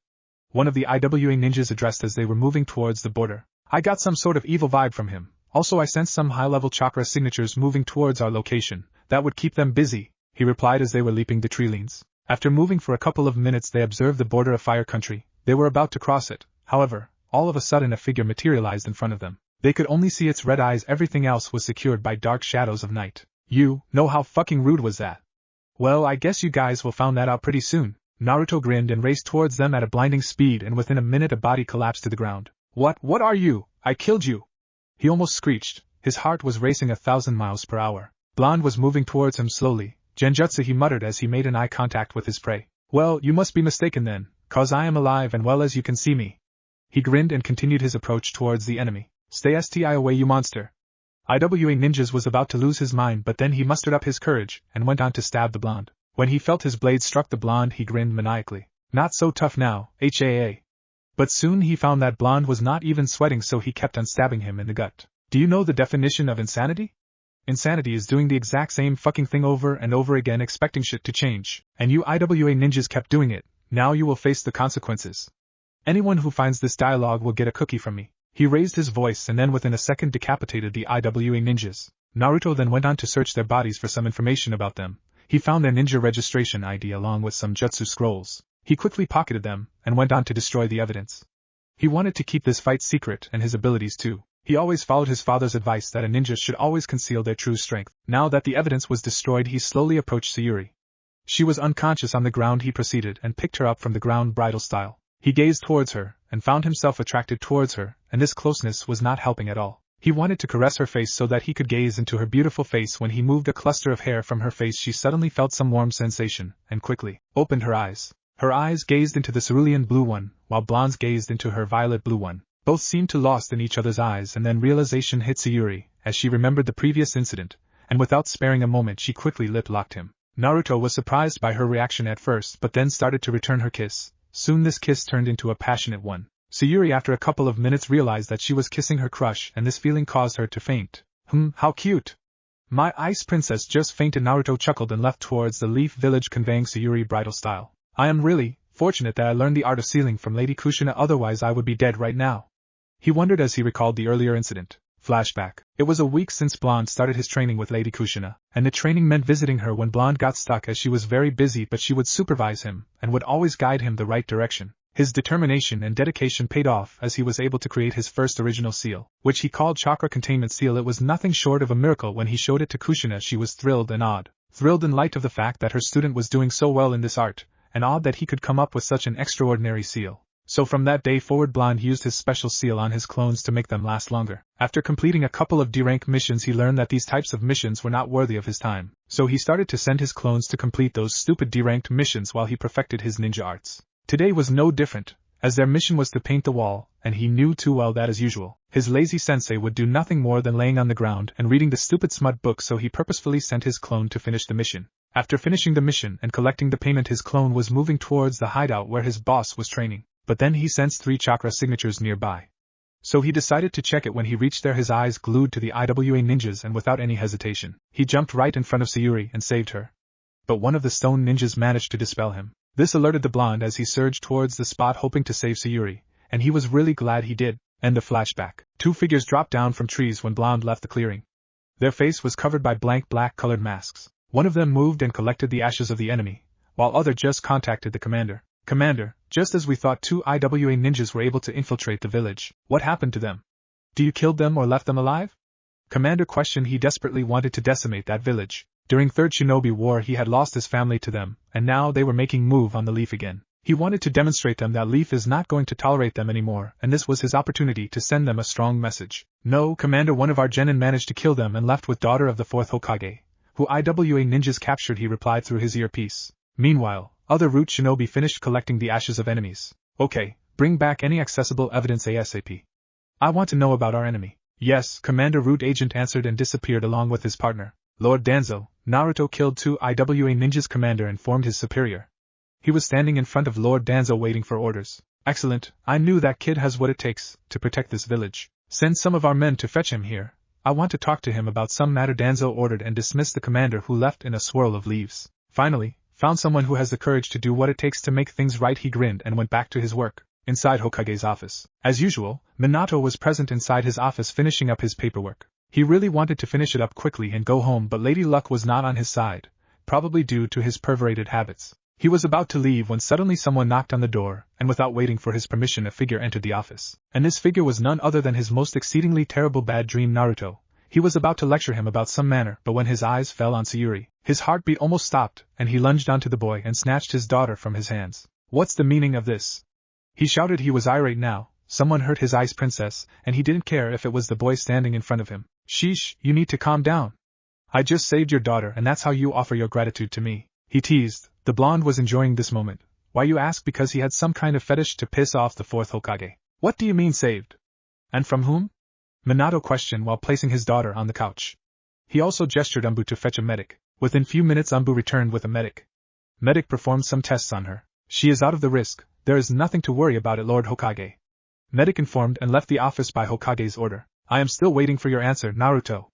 One of the IWA ninjas addressed as they were moving towards the border. I got some sort of evil vibe from him. Also I sensed some high-level chakra signatures moving towards our location. That would keep them busy, he replied as they were leaping the tree lanes. After moving for a couple of minutes they observed the border of Fire Country. They were about to cross it. However, all of a sudden a figure materialized in front of them. They could only see its red eyes. Everything else was secured by dark shadows of night. You know how fucking rude was that? Well, I guess you guys will find that out pretty soon. Naruto grinned and raced towards them at a blinding speed, and within a minute a body collapsed to the ground. What are you? I killed you! He almost screeched. His heart was racing 1,000 miles per hour. Blonde was moving towards him slowly. Genjutsu, he muttered as he made an eye contact with his prey. Well, you must be mistaken then, cause I am alive and well as you can see me. He grinned and continued his approach towards the enemy. Stay STI away, you monster. IWA ninjas was about to lose his mind, but then he mustered up his courage and went on to stab the blonde. When he felt his blade struck the blonde, he grinned maniacally. Not so tough now, HAA. But soon he found that blonde was not even sweating, so he kept on stabbing him in the gut. Do you know the definition of insanity? Insanity is doing the exact same fucking thing over and over again, expecting shit to change. And you IWA ninjas kept doing it. Now you will face the consequences. Anyone who finds this dialogue will get a cookie from me. He raised his voice and then within a second decapitated the IWA ninjas. Naruto then went on to search their bodies for some information about them. He found their ninja registration ID along with some jutsu scrolls. He quickly pocketed them and went on to destroy the evidence. He wanted to keep this fight secret and his abilities too. He always followed his father's advice that a ninja should always conceal their true strength. Now that the evidence was destroyed, he slowly approached Sayuri. She was unconscious on the ground. He proceeded and picked her up from the ground bridal style. He gazed towards her and found himself attracted towards her, and this closeness was not helping at all. He wanted to caress her face so that he could gaze into her beautiful face. When he moved a cluster of hair from her face, she suddenly felt some warm sensation and quickly opened her eyes. Her eyes gazed into the cerulean blue one, while Blonde's gazed into her violet blue one. Both seemed to lost in each other's eyes, and then realization hit Sayuri, as she remembered the previous incident, and without sparing a moment she quickly lip-locked him. Naruto was surprised by her reaction at first, but then started to return her kiss. Soon this kiss turned into a passionate one. Sayuri after a couple of minutes realized that she was kissing her crush, and this feeling caused her to faint. How cute! My ice princess just fainted. Naruto chuckled and left towards the Leaf Village, conveying Sayuri bridal style. I am really fortunate that I learned the art of sealing from Lady Kushina, otherwise I would be dead right now. He wondered as he recalled the earlier incident. Flashback. It was a week since Blonde started his training with Lady Kushina, and the training meant visiting her when Blonde got stuck, as she was very busy, but she would supervise him and would always guide him the right direction. His determination and dedication paid off as he was able to create his first original seal, which he called Chakra Containment Seal. It was nothing short of a miracle. When he showed it to Kushina, she was thrilled and awed. Thrilled in light of the fact that her student was doing so well in this art, and awed that he could come up with such an extraordinary seal. So from that day forward, Blonde used his special seal on his clones to make them last longer. After completing a couple of D-rank missions, he learned that these types of missions were not worthy of his time, so he started to send his clones to complete those stupid D-ranked missions while he perfected his ninja arts. Today was no different, as their mission was to paint the wall, and he knew too well that as usual, his lazy sensei would do nothing more than laying on the ground and reading the stupid smut book, so he purposefully sent his clone to finish the mission. After finishing the mission and collecting the payment, his clone was moving towards the hideout where his boss was training. But then he sensed 3 chakra signatures nearby. So he decided to check it. When he reached there, his eyes glued to the IWA ninjas, and without any hesitation, he jumped right in front of Sayuri and saved her. But one of the stone ninjas managed to dispel him. This alerted the Blonde as he surged towards the spot hoping to save Sayuri, and he was really glad he did. End of flashback. 2 figures dropped down from trees when Blonde left the clearing. Their face was covered by blank black-colored masks. One of them moved and collected the ashes of the enemy, while other just contacted the commander. Commander, just as we thought, 2 IWA ninjas were able to infiltrate the village. What happened to them? Do you kill them or left them alive? Commander questioned. He desperately wanted to decimate that village. During Third Shinobi War he had lost his family to them, and now they were making move on the Leaf again. He wanted to demonstrate them that Leaf is not going to tolerate them anymore, and this was his opportunity to send them a strong message. No, Commander, one of our genin managed to kill them and left with daughter of the 4th Hokage, who IWA ninjas captured, he replied through his earpiece. Meanwhile, other root shinobi finished collecting the ashes of enemies. Okay, bring back any accessible evidence ASAP. I want to know about our enemy. Yes, Commander. Root agent answered and disappeared along with his partner. Lord Danzo, Naruto killed 2 IWA ninjas, Commander informed his superior. He was standing in front of Lord Danzo waiting for orders. Excellent, I knew that kid has what it takes to protect this village. Send some of our men to fetch him here. I want to talk to him about some matter. Danzo ordered and dismissed the commander, who left in a swirl of leaves. Finally, found someone who has the courage to do what it takes to make things right. He grinned and went back to his work. Inside Hokage's office, as usual, Minato was present inside his office finishing up his paperwork. He really wanted to finish it up quickly and go home, but Lady Luck was not on his side, probably due to his perverted habits. He was about to leave when suddenly someone knocked on the door, and without waiting for his permission a figure entered the office. And this figure was none other than his most exceedingly terrible bad dream, Naruto. He was about to lecture him about some manner, but when his eyes fell on Sayuri, his heartbeat almost stopped, and he lunged onto the boy and snatched his daughter from his hands. What's the meaning of this? He shouted. He was irate now. Someone hurt his ice princess, and he didn't care if it was the boy standing in front of him. Sheesh, you need to calm down. I just saved your daughter, and that's how you offer your gratitude to me, he teased. The blonde was enjoying this moment. Why, you ask? Because he had some kind of fetish to piss off the 4th Hokage. What do you mean saved? And from whom? Minato questioned while placing his daughter on the couch. He also gestured Umbu to fetch a medic. Within few minutes Umbu returned with a medic. Medic performed some tests on her. She is out of the risk, there is nothing to worry about it, Lord Hokage. Medic informed and left the office by Hokage's order. I am still waiting for your answer, Naruto.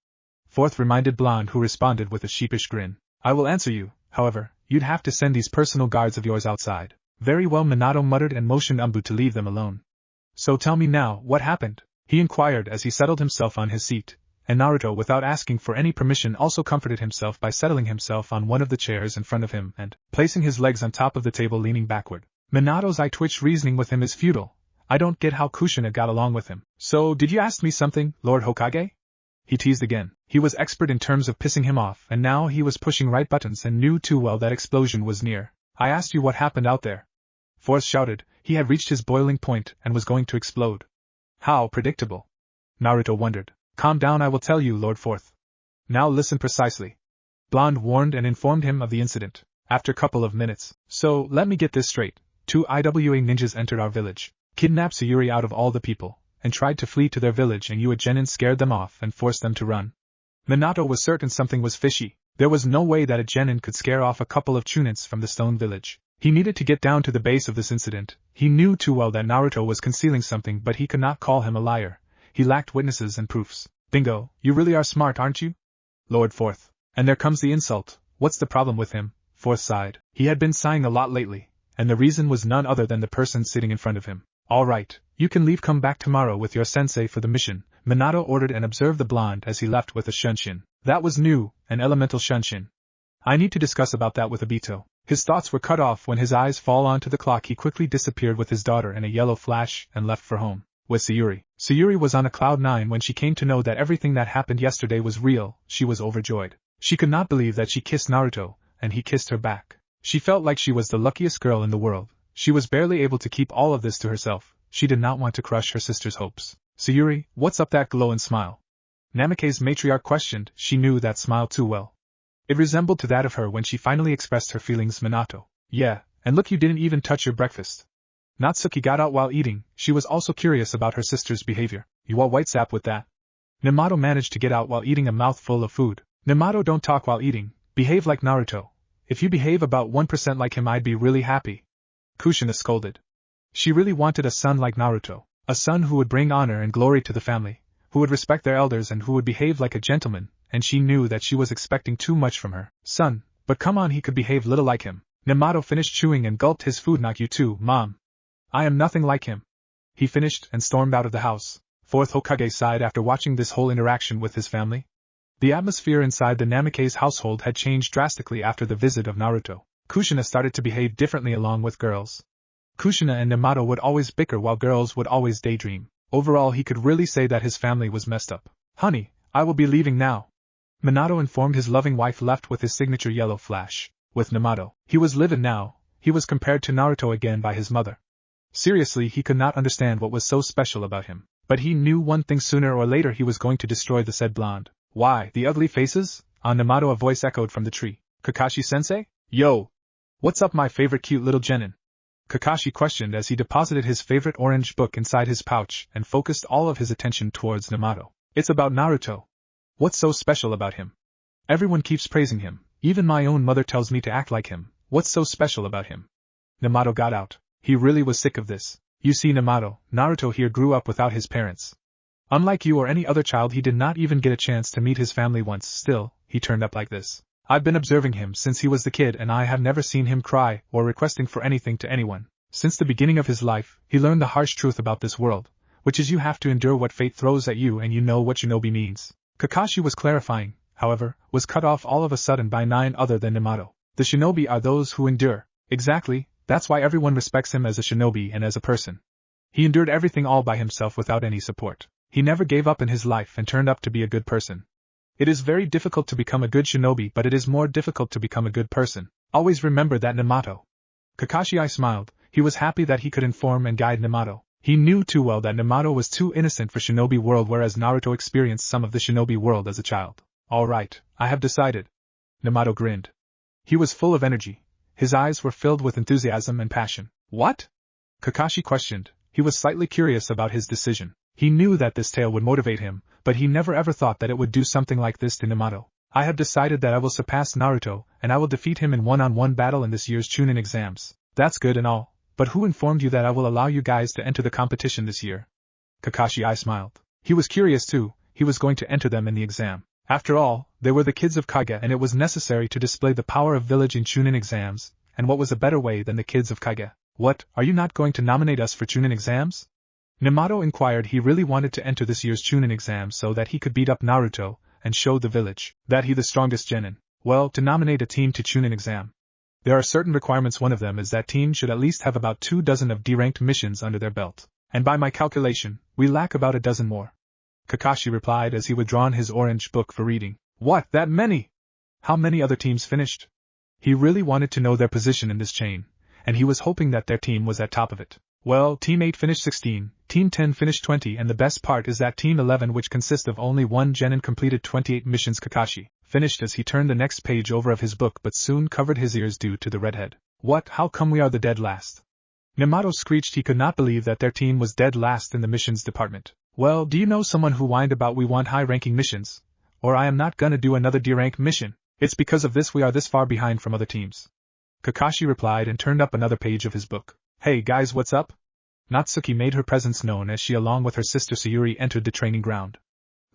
Fourth reminded Blonde, who responded with a sheepish grin. I will answer you, however, you'd have to send these personal guards of yours outside. Very well, Minato muttered and motioned Umbu to leave them alone. So tell me now, what happened? He inquired as he settled himself on his seat, and Naruto, without asking for any permission, also comforted himself by settling himself on one of the chairs in front of him and placing his legs on top of the table, leaning backward. Minato's eye twitched. Reasoning with him is futile. I don't get how Kushina got along with him. So, did you ask me something, Lord Hokage? He teased again. He was expert in terms of pissing him off, and now he was pushing right buttons and knew too well that explosion was near. I asked you what happened out there. Force shouted. He had reached his boiling point and was going to explode. How predictable. Naruto wondered. Calm down, I will tell you, Lord Fourth. Now listen precisely. Blonde warned and informed him of the incident. After a couple of minutes. So, let me get this straight. 2 IWA ninjas entered our village, kidnapped Sayuri out of all the people, and tried to flee to their village, and you a genin scared them off and forced them to run. Minato was certain something was fishy. There was no way that a genin could scare off a couple of chunins from the stone village. He needed to get down to the base of this incident. He knew too well that Naruto was concealing something, but he could not call him a liar. He lacked witnesses and proofs. Bingo, you really are smart, aren't you? Lord Fourth. And there comes the insult. What's the problem with him? Fourth sighed. He had been sighing a lot lately, and the reason was none other than the person sitting in front of him. All right, you can leave. Come back tomorrow with your sensei for the mission, Minato ordered, and observed the blonde as he left with a shunshin. That was new, an elemental shunshin. I need to discuss about that with Obito. His thoughts were cut off when his eyes fall onto the clock. He quickly disappeared with his daughter in a yellow flash and left for home. With Sayuri. Sayuri was on a cloud 9 when she came to know that everything that happened yesterday was real. She was overjoyed. She could not believe that she kissed Naruto, and he kissed her back. She felt like she was the luckiest girl in the world. She was barely able to keep all of this to herself. She did not want to crush her sister's hopes. Sayuri, what's up that glow and smile? Namikaze matriarch questioned. She knew that smile too well. It resembled to that of her when she finally expressed her feelings. Minato. Yeah, and look, you didn't even touch your breakfast. Natsuki got out while eating. She was also curious about her sister's behavior. You all white sap with that. Namato managed to get out while eating a mouthful of food. Namato, don't talk while eating. Behave like Naruto. If you behave about 1% like him, I'd be really happy. Kushina scolded. She really wanted a son like Naruto. A son who would bring honor and glory to the family, who would respect their elders and who would behave like a gentleman, and she knew that she was expecting too much from her son, but come on, he could behave little like him. Namato finished chewing and gulped his food. Not you too, Mom. I am nothing like him. He finished and stormed out of the house. Fourth Hokage sighed after watching this whole interaction with his family. The atmosphere inside the Namikaze household had changed drastically after the visit of Naruto. Kushina started to behave differently along with girls. Kushina and Namato would always bicker while girls would always daydream. Overall, he could really say that his family was messed up. Honey, I will be leaving now. Minato informed his loving wife, left with his signature yellow flash. With Namato, he was livid now. He was compared to Naruto again by his mother. Seriously, he could not understand what was so special about him. But he knew one thing: sooner or later he was going to destroy the said blonde. Why, the ugly faces? On Namato, a voice echoed from the tree. Kakashi-sensei? Yo! What's up, my favorite cute little genin? Kakashi questioned as he deposited his favorite orange book inside his pouch and focused all of his attention towards Namato. It's about Naruto. What's so special about him? Everyone keeps praising him. Even my own mother tells me to act like him. What's so special about him? Namato got out. He really was sick of this. You see, Namato, Naruto here grew up without his parents. Unlike you or any other child, he did not even get a chance to meet his family once. Still, he turned up like this. I've been observing him since he was the kid, and I have never seen him cry or requesting for anything to anyone. Since the beginning of his life, he learned the harsh truth about this world, which is you have to endure what fate throws at you, and you know what shinobi means. Kakashi was clarifying, however, was cut off all of a sudden by none other than Namato. The shinobi are those who endure. Exactly, that's why everyone respects him as a shinobi and as a person. He endured everything all by himself without any support. He never gave up in his life and turned up to be a good person. It is very difficult to become a good shinobi, but it is more difficult to become a good person. Always remember that, Namato. Kakashi smiled. He was happy that he could inform and guide Namato. He knew too well that Namato was too innocent for shinobi world, whereas Naruto experienced some of the shinobi world as a child. All right, I have decided. Namato grinned. He was full of energy. His eyes were filled with enthusiasm and passion. What? Kakashi questioned. He was slightly curious about his decision. He knew that this tale would motivate him, but he never ever thought that it would do something like this to Namato. I have decided that I will surpass Naruto, and I will defeat him in one-on-one battle in this year's Chunin exams. That's good and all, but who informed you that I will allow you guys to enter the competition this year? Kakashi smiled. He was curious too, he was going to enter them in the exam. After all, they were the kids of Kage and it was necessary to display the power of village in Chunin exams, and what was a better way than the kids of Kage? What, are you not going to nominate us for Chunin exams? Namato inquired. He really wanted to enter this year's Chunin exam so that he could beat up Naruto, and show the village that he the strongest genin. Well, to nominate a team to Chunin exam, there are certain requirements. One of them is that team should at least have about 24 of D-ranked missions under their belt, and by my calculation, we lack about a dozen more. Kakashi replied as he withdrawn his orange book for reading. What, that many? How many other teams finished? He really wanted to know their position in this chain, and he was hoping that their team was at top of it. Well, Team 8 finished 16, Team 10 finished 20, and the best part is that Team 11, which consists of only one genin, completed 28 missions. Kakashi finished as he turned the next page over of his book but soon covered his ears due to the redhead. What, how come we are the dead last? Namato screeched. He could not believe that their team was dead last in the missions department. Well, do you know someone who whined about we want high-ranking missions? Or I am not gonna do another D-rank mission. It's because of this we are this far behind from other teams. Kakashi replied and turned up another page of his book. Hey guys, what's up? Natsuki made her presence known as she along with her sister Sayuri entered the training ground.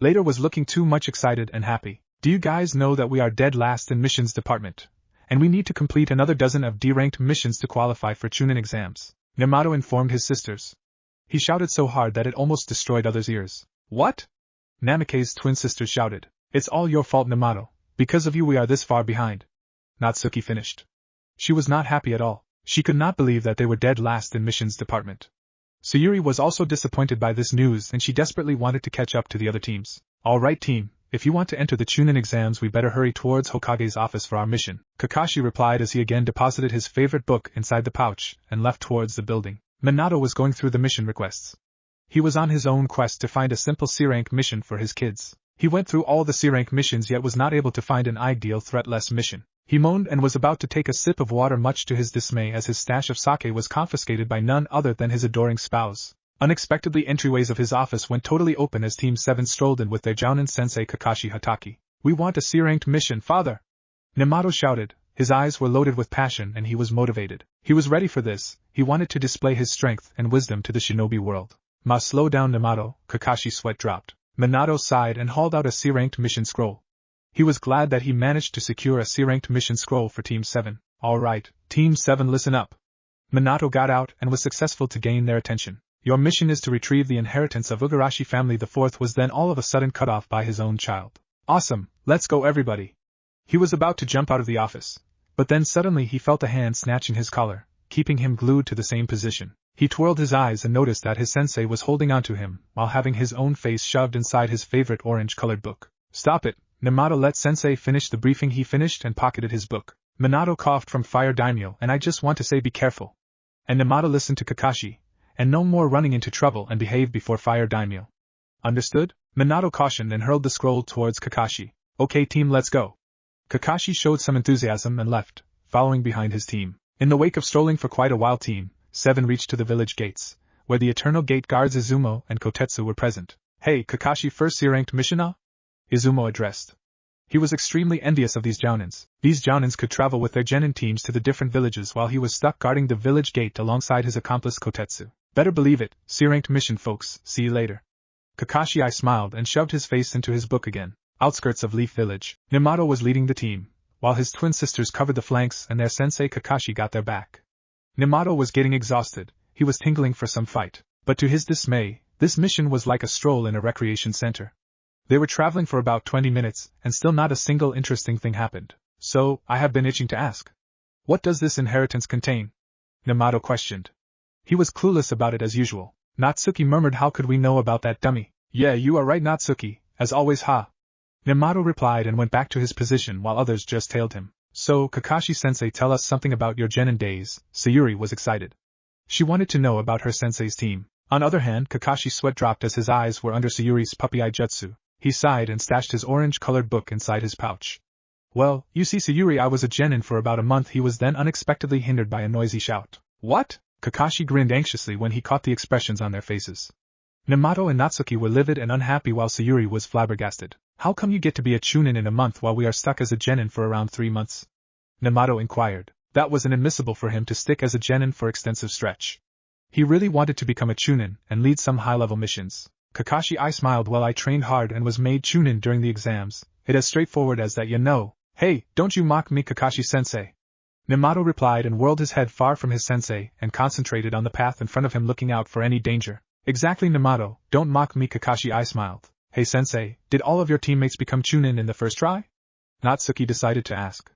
Later was looking too much excited and happy. Do you guys know that we are dead last in missions department? And we need to complete another dozen of D-ranked missions to qualify for Chunin exams, Namato informed his sisters. He shouted so hard that it almost destroyed others' ears. What? Namikaze's twin sister shouted. It's all your fault, Namato. Because of you we are this far behind. Natsuki finished. She was not happy at all. She could not believe that they were dead last in missions department. Sayuri was also disappointed by this news and she desperately wanted to catch up to the other teams. Alright team, if you want to enter the Chunin exams we better hurry towards Hokage's office for our mission, Kakashi replied as he again deposited his favorite book inside the pouch and left towards the building. Minato was going through the mission requests. He was on his own quest to find a simple C-rank mission for his kids. He went through all the C-rank missions yet was not able to find an ideal threat-less mission. He moaned and was about to take a sip of water much to his dismay as his stash of sake was confiscated by none other than his adoring spouse. Unexpectedly, entryways of his office went totally open as Team 7 strolled in with their Jounin sensei Kakashi Hatake. We want a C-ranked mission, father! Namato shouted. His eyes were loaded with passion and he was motivated. He was ready for this. He wanted to display his strength and wisdom to the shinobi world. Slow down, Namato. Kakashi's sweat dropped. Minato sighed and hauled out a C-ranked mission scroll. He was glad that he managed to secure a C-ranked mission scroll for Team 7. Alright, Team 7, listen up. Minato got out and was successful to gain their attention. Your mission is to retrieve the inheritance of Ugarashi family. The fourth was then all of a sudden cut off by his own child. Awesome, let's go everybody. He was about to jump out of the office, but then suddenly he felt a hand snatching his collar, keeping him glued to the same position. He twirled his eyes and noticed that his sensei was holding onto him while having his own face shoved inside his favorite orange-colored book. Stop it. Namato let sensei finish the briefing. He finished and pocketed his book. Minato coughed from Fire Daimyo, and I just want to say be careful. And Namato listened to Kakashi, and no more running into trouble and behave before Fire Daimyo. Understood? Minato cautioned and hurled the scroll towards Kakashi. Okay team, let's go. Kakashi showed some enthusiasm and left, following behind his team. In the wake of strolling for quite a while, Team 7 reached to the village gates, where the eternal gate guards Izumo and Kotetsu were present. Hey, Kakashi, first C-ranked mission? Izumo addressed. He was extremely envious of these Jounins. These Jounins could travel with their genin teams to the different villages while he was stuck guarding the village gate alongside his accomplice Kotetsu. Better believe it, C-ranked mission folks, see you later. Kakashi smiled and shoved his face into his book again. Outskirts of Leaf Village, Namato was leading the team, while his twin sisters covered the flanks and their sensei Kakashi got their back. Namato was getting exhausted, he was tingling for some fight, but to his dismay, this mission was like a stroll in a recreation center. They were traveling for about 20 minutes, and still not a single interesting thing happened. So, I have been itching to ask. What does this inheritance contain? Namato questioned. He was clueless about it as usual. Natsuki murmured, how could we know about that dummy? Yeah, you are right, Natsuki, as always, ha. Namato replied and went back to his position while others just tailed him. So, Kakashi-sensei, tell us something about your genin days. Sayuri was excited. She wanted to know about her sensei's team. On the other hand, Kakashi's sweat dropped as his eyes were under Sayuri's puppy eye jutsu. He sighed and stashed his orange-colored book inside his pouch. Well, you see, Sayuri, I was a genin for about a month. He was then unexpectedly hindered by a noisy shout. What? Kakashi grinned anxiously when he caught the expressions on their faces. Namato and Natsuki were livid and unhappy while Sayuri was flabbergasted. How come you get to be a chunin in a month while we are stuck as a genin for around 3 months? Namato inquired. That was inadmissible for him to stick as a genin for extensive stretch. He really wanted to become a chunin and lead some high-level missions. Kakashi, I smiled. Well, I trained hard and was made chunin during the exams. It as straightforward as that, you know. Hey, don't you mock me, Kakashi-sensei. Namato replied and whirled his head far from his sensei and concentrated on the path in front of him, looking out for any danger. Exactly, Namato, don't mock me, Kakashi, I smiled. Hey sensei, did all of your teammates become chunin in the first try? Natsuki decided to ask.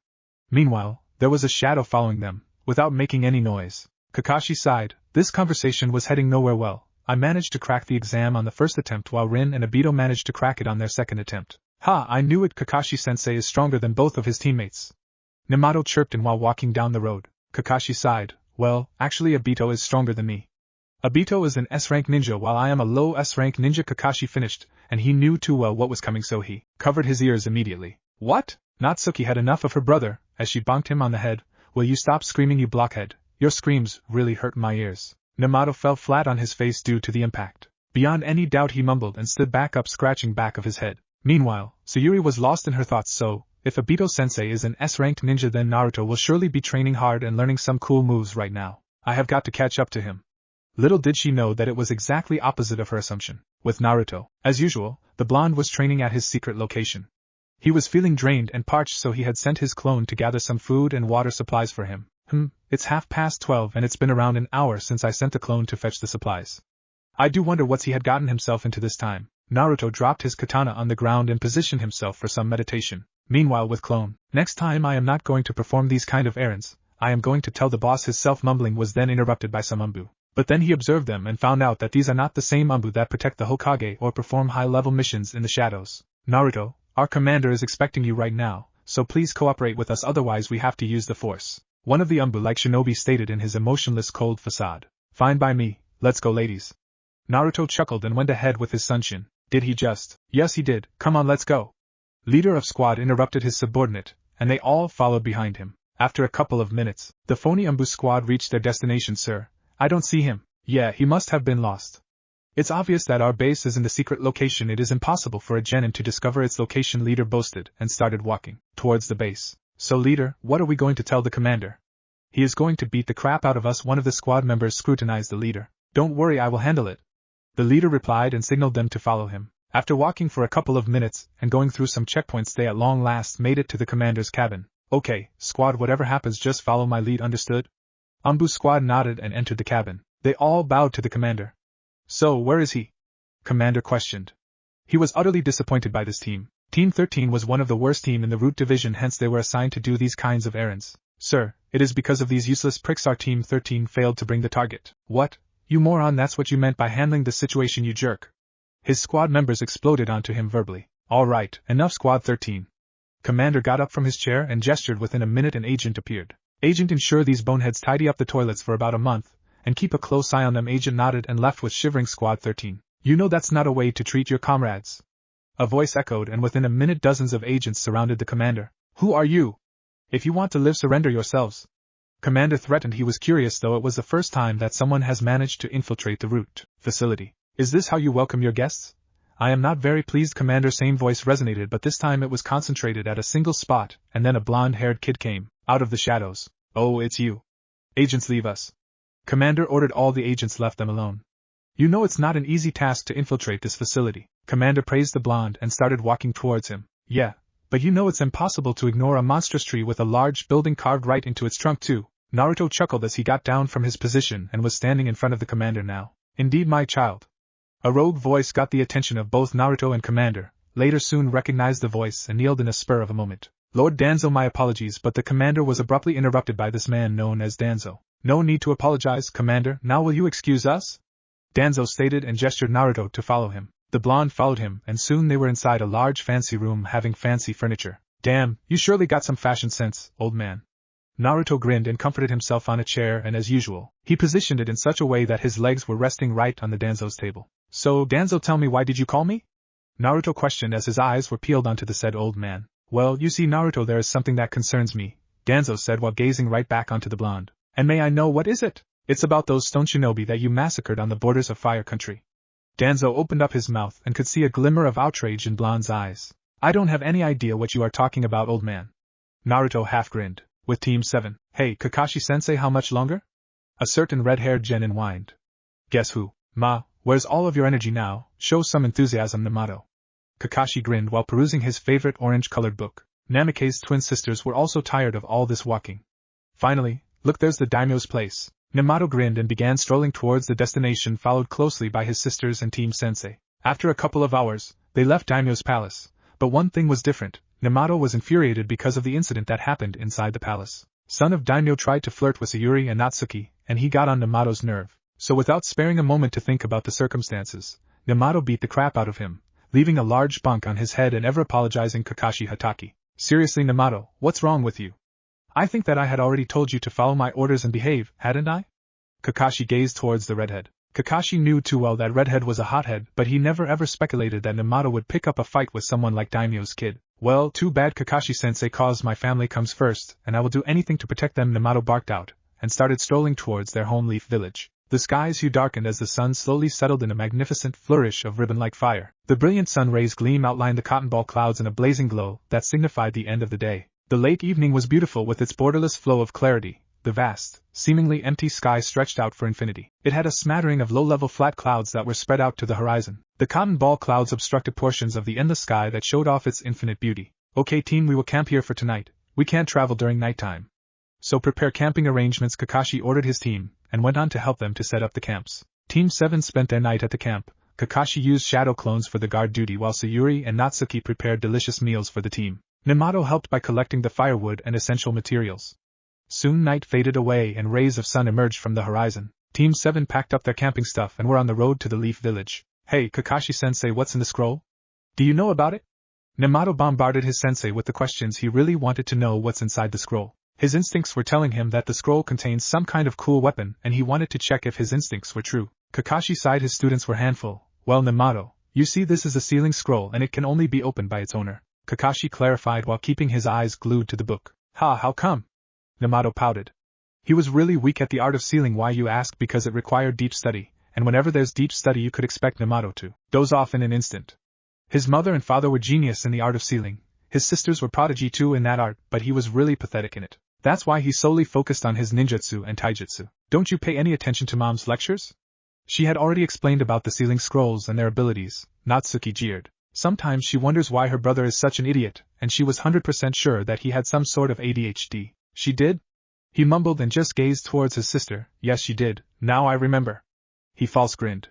Meanwhile, there was a shadow following them, without making any noise. Kakashi sighed. This conversation was heading nowhere well. I managed to crack the exam on the first attempt while Rin and Obito managed to crack it on their second attempt. Ha, I knew it, Kakashi-sensei is stronger than both of his teammates. Namato chirped in while walking down the road. Kakashi sighed. Well, actually Obito is stronger than me. Obito is an S-rank ninja while I am a low S-rank ninja, Kakashi finished, and he knew too well what was coming, so he covered his ears immediately. What? Natsuki had enough of her brother, as she bonked him on the head. Will you stop screaming, you blockhead? Your screams really hurt my ears. Namato fell flat on his face due to the impact. Beyond any doubt he mumbled and stood back up, scratching back of his head. Meanwhile, Sayuri was lost in her thoughts. So, if Obito-sensei is an S-ranked ninja, then Naruto will surely be training hard and learning some cool moves right now. I have got to catch up to him. Little did she know that it was exactly opposite of her assumption. With Naruto, as usual, the blonde was training at his secret location. He was feeling drained and parched, so he had sent his clone to gather some food and water supplies for him. It's 12:30 and it's been around an hour since I sent the clone to fetch the supplies. I do wonder what he had gotten himself into this time. Naruto dropped his katana on the ground and positioned himself for some meditation. Meanwhile with clone, next time I am not going to perform these kind of errands, I am going to tell the boss. His self-mumbling was then interrupted by some Umbu. But then he observed them and found out that these are not the same Umbu that protect the Hokage or perform high-level missions in the shadows. Naruto, our commander is expecting you right now, so please cooperate with us, otherwise we have to use the force. One of the Umbu like shinobi stated in his emotionless cold facade. Fine by me, let's go ladies. Naruto chuckled and went ahead with his Sunshin. Did he just? Yes he did, come on let's go. Leader of squad interrupted his subordinate, and they all followed behind him. After a couple of minutes, the phony Umbu squad reached their destination. Sir, I don't see him. Yeah, he must have been lost. It's obvious that our base is in the secret location. It is impossible for a genin to discover its location, leader boasted, and started walking towards the base. So leader, what are we going to tell the commander? He is going to beat the crap out of us. One of the squad members scrutinized the leader. Don't worry, I will handle it. The leader replied and signaled them to follow him. After walking for a couple of minutes and going through some checkpoints, they at long last made it to the commander's cabin. Okay, squad, whatever happens just follow my lead, understood? Umbu squad nodded and entered the cabin. They all bowed to the commander. So, where is he? Commander questioned. He was utterly disappointed by this team. Team 13 was one of the worst team in the Root Division, hence they were assigned to do these kinds of errands. Sir, it is because of these useless pricks our Team 13 failed to bring the target. What? You moron, that's what you meant by handling the situation, you jerk. His squad members exploded onto him verbally. Alright, enough squad 13. Commander got up from his chair and gestured. Within a minute an agent appeared. Agent, ensure these boneheads tidy up the toilets for about a month, and keep a close eye on them. Agent nodded and left with shivering squad 13. You know that's not a way to treat your comrades. A voice echoed, and within a minute dozens of agents surrounded the commander. Who are you? If you want to live, surrender yourselves. Commander threatened. He was curious, though it was the first time that someone has managed to infiltrate the Root facility. Is this how you welcome your guests? I am not very pleased, Commander. Same voice resonated, but this time it was concentrated at a single spot, and then a blonde-haired kid came out of the shadows. Oh, it's you. Agents, leave us. Commander ordered. All the agents left them alone. You know it's not an easy task to infiltrate this facility. Commander praised the blonde and started walking towards him. Yeah, but you know it's impossible to ignore a monstrous tree with a large building carved right into its trunk too. Naruto chuckled as he got down from his position and was standing in front of the commander now. Indeed, my child. A rogue voice got the attention of both Naruto and Commander. Later soon recognized the voice and kneeled in a spur of a moment. Lord Danzo, my apologies, but the commander was abruptly interrupted by this man known as Danzo. No need to apologize, Commander. Now will you excuse us? Danzo stated and gestured Naruto to follow him. The blonde followed him, and soon they were inside a large fancy room having fancy furniture. Damn, you surely got some fashion sense, old man. Naruto grinned and comforted himself on a chair, and as usual, he positioned it in such a way that his legs were resting right on the Danzo's table. So, Danzo, tell me, why did you call me? Naruto questioned as his eyes were peeled onto the said old man. Well, you see, Naruto, there is something that concerns me, Danzo said while gazing right back onto the blonde. And may I know what is it? It's about those stone shinobi that you massacred on the borders of Fire Country. Danzo opened up his mouth and could see a glimmer of outrage in Blonde's eyes. I don't have any idea what you are talking about, old man. Naruto half grinned, with Team 7. Hey, Kakashi-sensei, how much longer? A certain red-haired genin whined. Guess who? Ma, where's all of your energy now? Show some enthusiasm, Namato. Kakashi grinned while perusing his favorite orange-colored book. Namikaze's twin sisters were also tired of all this walking. Finally, look, there's the daimyo's place. Namato grinned and began strolling towards the destination, followed closely by his sisters and Team Sensei. After a couple of hours, they left daimyo's palace. But one thing was different. Namato was infuriated because of the incident that happened inside the palace. Son of daimyo tried to flirt with Sayuri and Natsuki, and he got on Namato's nerve. So without sparing a moment to think about the circumstances, Namato beat the crap out of him, leaving a large bump on his head and ever apologizing Kakashi Hatake. Seriously, Namato, what's wrong with you? I think that I had already told you to follow my orders and behave, hadn't I? Kakashi gazed towards the redhead. Kakashi knew too well that redhead was a hothead, but he never ever speculated that Namato would pick up a fight with someone like daimyo's kid. Well, too bad, Kakashi-sensei, cause my family comes first, and I will do anything to protect them, Namato barked out, and started strolling towards their home leaf village. The sky's hue darkened as the sun slowly settled in a magnificent flourish of ribbon-like fire. The brilliant sun rays gleam outlined the cotton ball clouds in a blazing glow that signified the end of the day. The late evening was beautiful with its borderless flow of clarity. The vast, seemingly empty sky stretched out for infinity. It had a smattering of low-level flat clouds that were spread out to the horizon. The cotton ball clouds obstructed portions of the endless sky that showed off its infinite beauty. Okay team, we will camp here for tonight. We can't travel during nighttime. So prepare camping arrangements, Kakashi ordered his team, and went on to help them to set up the camps. Team 7 spent their night at the camp. Kakashi used shadow clones for the guard duty while Sayuri and Natsuki prepared delicious meals for the team. Namato helped by collecting the firewood and essential materials. Soon night faded away and rays of sun emerged from the horizon. Team 7 packed up their camping stuff and were on the road to the Leaf Village. Hey, Kakashi-sensei, what's in the scroll? Do you know about it? Namato bombarded his sensei with the questions. He really wanted to know what's inside the scroll. His instincts were telling him that the scroll contained some kind of cool weapon, and he wanted to check if his instincts were true. Kakashi sighed. His students were handful. Well, Namato, you see, this is a sealing scroll and it can only be opened by its owner. Kakashi clarified while keeping his eyes glued to the book. Ha, how come? Namato pouted. He was really weak at the art of sealing. Why, you ask? Because it required deep study, and whenever there's deep study you could expect Namato to doze off in an instant. His mother and father were genius in the art of sealing. His sisters were prodigy too in that art, but he was really pathetic in it. That's why he solely focused on his ninjutsu and taijutsu. Don't you pay any attention to Mom's lectures? She had already explained about the sealing scrolls and their abilities. Natsuki jeered. Sometimes she wonders why her brother is such an idiot, and she was 100% sure that he had some sort of ADHD. She did? He mumbled and just gazed towards his sister. Yes, she did. Now I remember. He false grinned.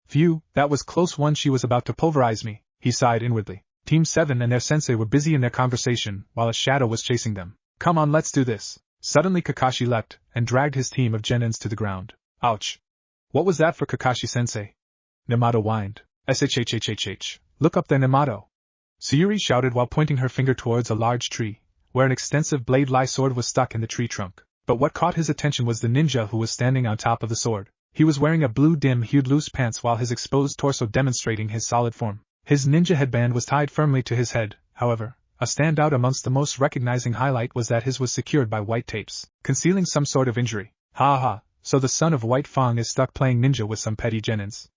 Phew, that was close one. She was about to pulverize me. He sighed inwardly. Team 7 and their sensei were busy in their conversation while a shadow was chasing them. Come on, let's do this. Suddenly Kakashi leapt and dragged his team of genins to the ground. Ouch. What was that for, Kakashi-sensei? Namato whined. Shhhhhh. Look up there, Namato. Sayuri shouted while pointing her finger towards a large tree, where an extensive blade-like sword was stuck in the tree trunk. But what caught his attention was the ninja who was standing on top of the sword. He was wearing a blue dim-hued loose pants while his exposed torso demonstrating his solid form. His ninja headband was tied firmly to his head. However, a standout amongst the most recognizing highlight was that his was secured by white tapes, concealing some sort of injury. Ha ha, so the son of White Fang is stuck playing ninja with some petty genins.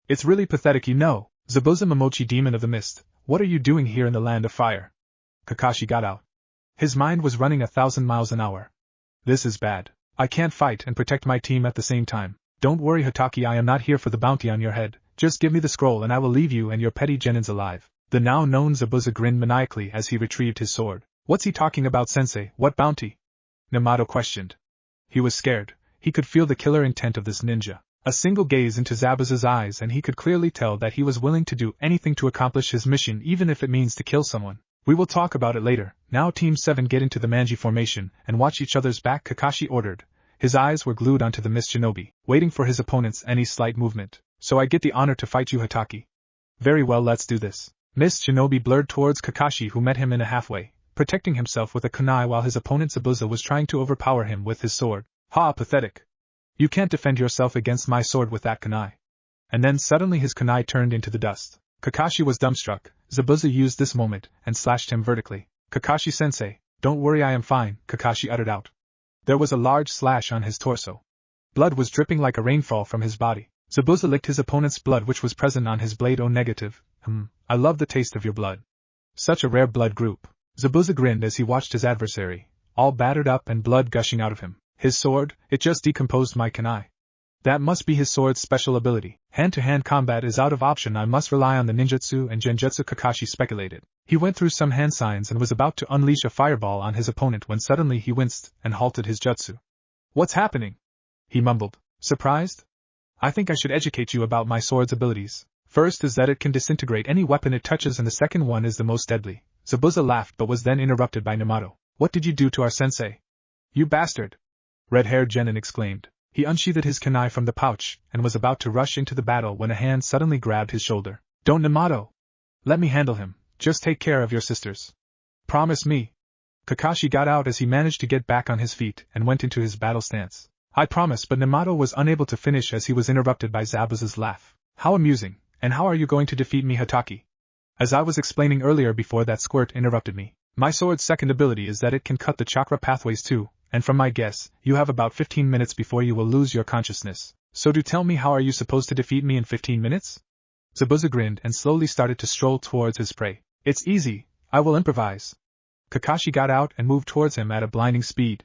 It's really pathetic, you know. Zabuza Momochi, demon of the mist, what are you doing here in the land of fire? Kakashi got out. His mind was running 1,000 miles an hour. This is bad. I can't fight and protect my team at the same time. Don't worry, Hatake, I am not here for the bounty on your head. Just give me the scroll and I will leave you and your petty genins alive. The now known Zabuza grinned maniacally as he retrieved his sword. What's he talking about, sensei? What bounty? Namato questioned. He was scared. He could feel the killer intent of this ninja. A single gaze into Zabuza's eyes and he could clearly tell that he was willing to do anything to accomplish his mission, even if it means to kill someone. We will talk about it later. Now Team 7 get into the Manji formation and watch each other's back, Kakashi ordered. His eyes were glued onto the Mist Shinobi, waiting for his opponent's any slight movement. So I get the honor to fight you, Hatake. Very well, let's do this. Mist Shinobi blurred towards Kakashi, who met him in a halfway, protecting himself with a kunai while his opponent Zabuza was trying to overpower him with his sword. Ha, pathetic. You can't defend yourself against my sword with that kunai. And then suddenly his kunai turned into the dust. Kakashi was dumbstruck. Zabuza used this moment and slashed him vertically. Kakashi-sensei, don't worry, I am fine, Kakashi uttered out. There was a large slash on his torso. Blood was dripping like a rainfall from his body. Zabuza licked his opponent's blood which was present on his blade. Oh, negative. I love the taste of your blood. Such a rare blood group. Zabuza grinned as he watched his adversary, all battered up and blood gushing out of him. His sword, it just decomposed my kunai. That must be his sword's special ability. Hand-to-hand combat is out of option. I must rely on the ninjutsu and genjutsu, Kakashi speculated. He went through some hand signs and was about to unleash a fireball on his opponent when suddenly he winced and halted his jutsu. What's happening? He mumbled. Surprised? I think I should educate you about my sword's abilities. First is that it can disintegrate any weapon it touches, and the second one is the most deadly. Zabuza laughed but was then interrupted by Namato. What did you do to our sensei? You bastard! Red-haired genin exclaimed. He unsheathed his kunai from the pouch and was about to rush into the battle when a hand suddenly grabbed his shoulder. Don't, Namato! Let me handle him. Just take care of your sisters. Promise me. Kakashi got out as he managed to get back on his feet and went into his battle stance. I promise, but Namato was unable to finish as he was interrupted by Zabuza's laugh. How amusing, and how are you going to defeat me, Hatake? As I was explaining earlier before that squirt interrupted me, my sword's second ability is that it can cut the chakra pathways too, and from my guess, you have about 15 minutes before you will lose your consciousness. So do tell me, how are you supposed to defeat me in 15 minutes? Zabuza grinned and slowly started to stroll towards his prey. It's easy, I will improvise. Kakashi got out and moved towards him at a blinding speed.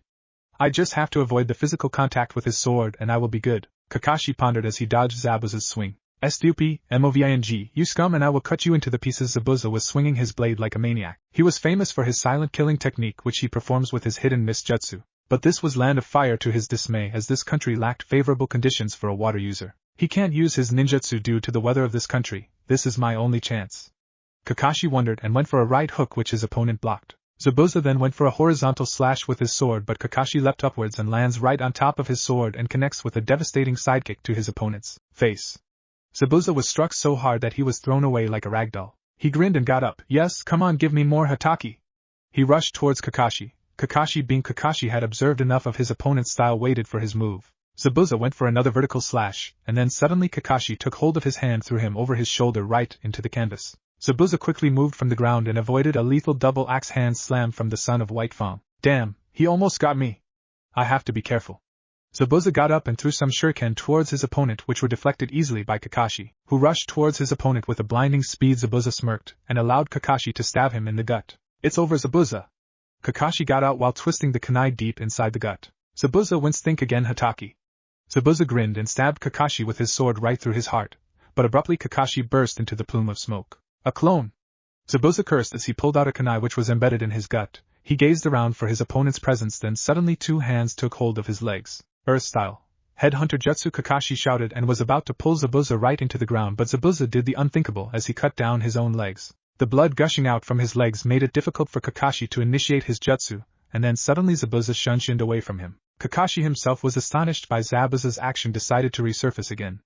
I just have to avoid the physical contact with his sword and I will be good, Kakashi pondered as he dodged Zabuza's swing. Stupid, moving, you scum, and I will cut you into the pieces. Zabuza was swinging his blade like a maniac. He was famous for his silent killing technique which he performs with his hidden mist jutsu. But this was Land of Fire to his dismay, as this country lacked favorable conditions for a water user. He can't use his ninjutsu due to the weather of this country. This is my only chance. Kakashi wondered and went for a right hook which his opponent blocked. Zabuza then went for a horizontal slash with his sword, but Kakashi leapt upwards and lands right on top of his sword and connects with a devastating sidekick to his opponent's face. Zabuza was struck so hard that he was thrown away like a ragdoll. He grinned and got up. Yes, come on, give me more, Hatake. He rushed towards Kakashi. Kakashi, being Kakashi, had observed enough of his opponent's style, waited for his move. Zabuza went for another vertical slash, and then suddenly Kakashi took hold of his hand, threw him over his shoulder right into the canvas. Zabuza quickly moved from the ground and avoided a lethal double axe hand slam from the son of White Fang. Damn, he almost got me. I have to be careful. Zabuza got up and threw some shuriken towards his opponent, which were deflected easily by Kakashi, who rushed towards his opponent with a blinding speed. Zabuza smirked and allowed Kakashi to stab him in the gut. It's over, Zabuza. Kakashi got out while twisting the kunai deep inside the gut. Zabuza winced. Think again, Hatake. Zabuza grinned and stabbed Kakashi with his sword right through his heart, but abruptly Kakashi burst into the plume of smoke. A clone! Zabuza cursed as he pulled out a kunai which was embedded in his gut. He gazed around for his opponent's presence, then suddenly two hands took hold of his legs. Earth style. Headhunter Jutsu, Kakashi shouted and was about to pull Zabuza right into the ground, but Zabuza did the unthinkable as he cut down his own legs. The blood gushing out from his legs made it difficult for Kakashi to initiate his jutsu, and then suddenly Zabuza shunshined away from him. Kakashi himself was astonished by Zabuza's action, decided to resurface again.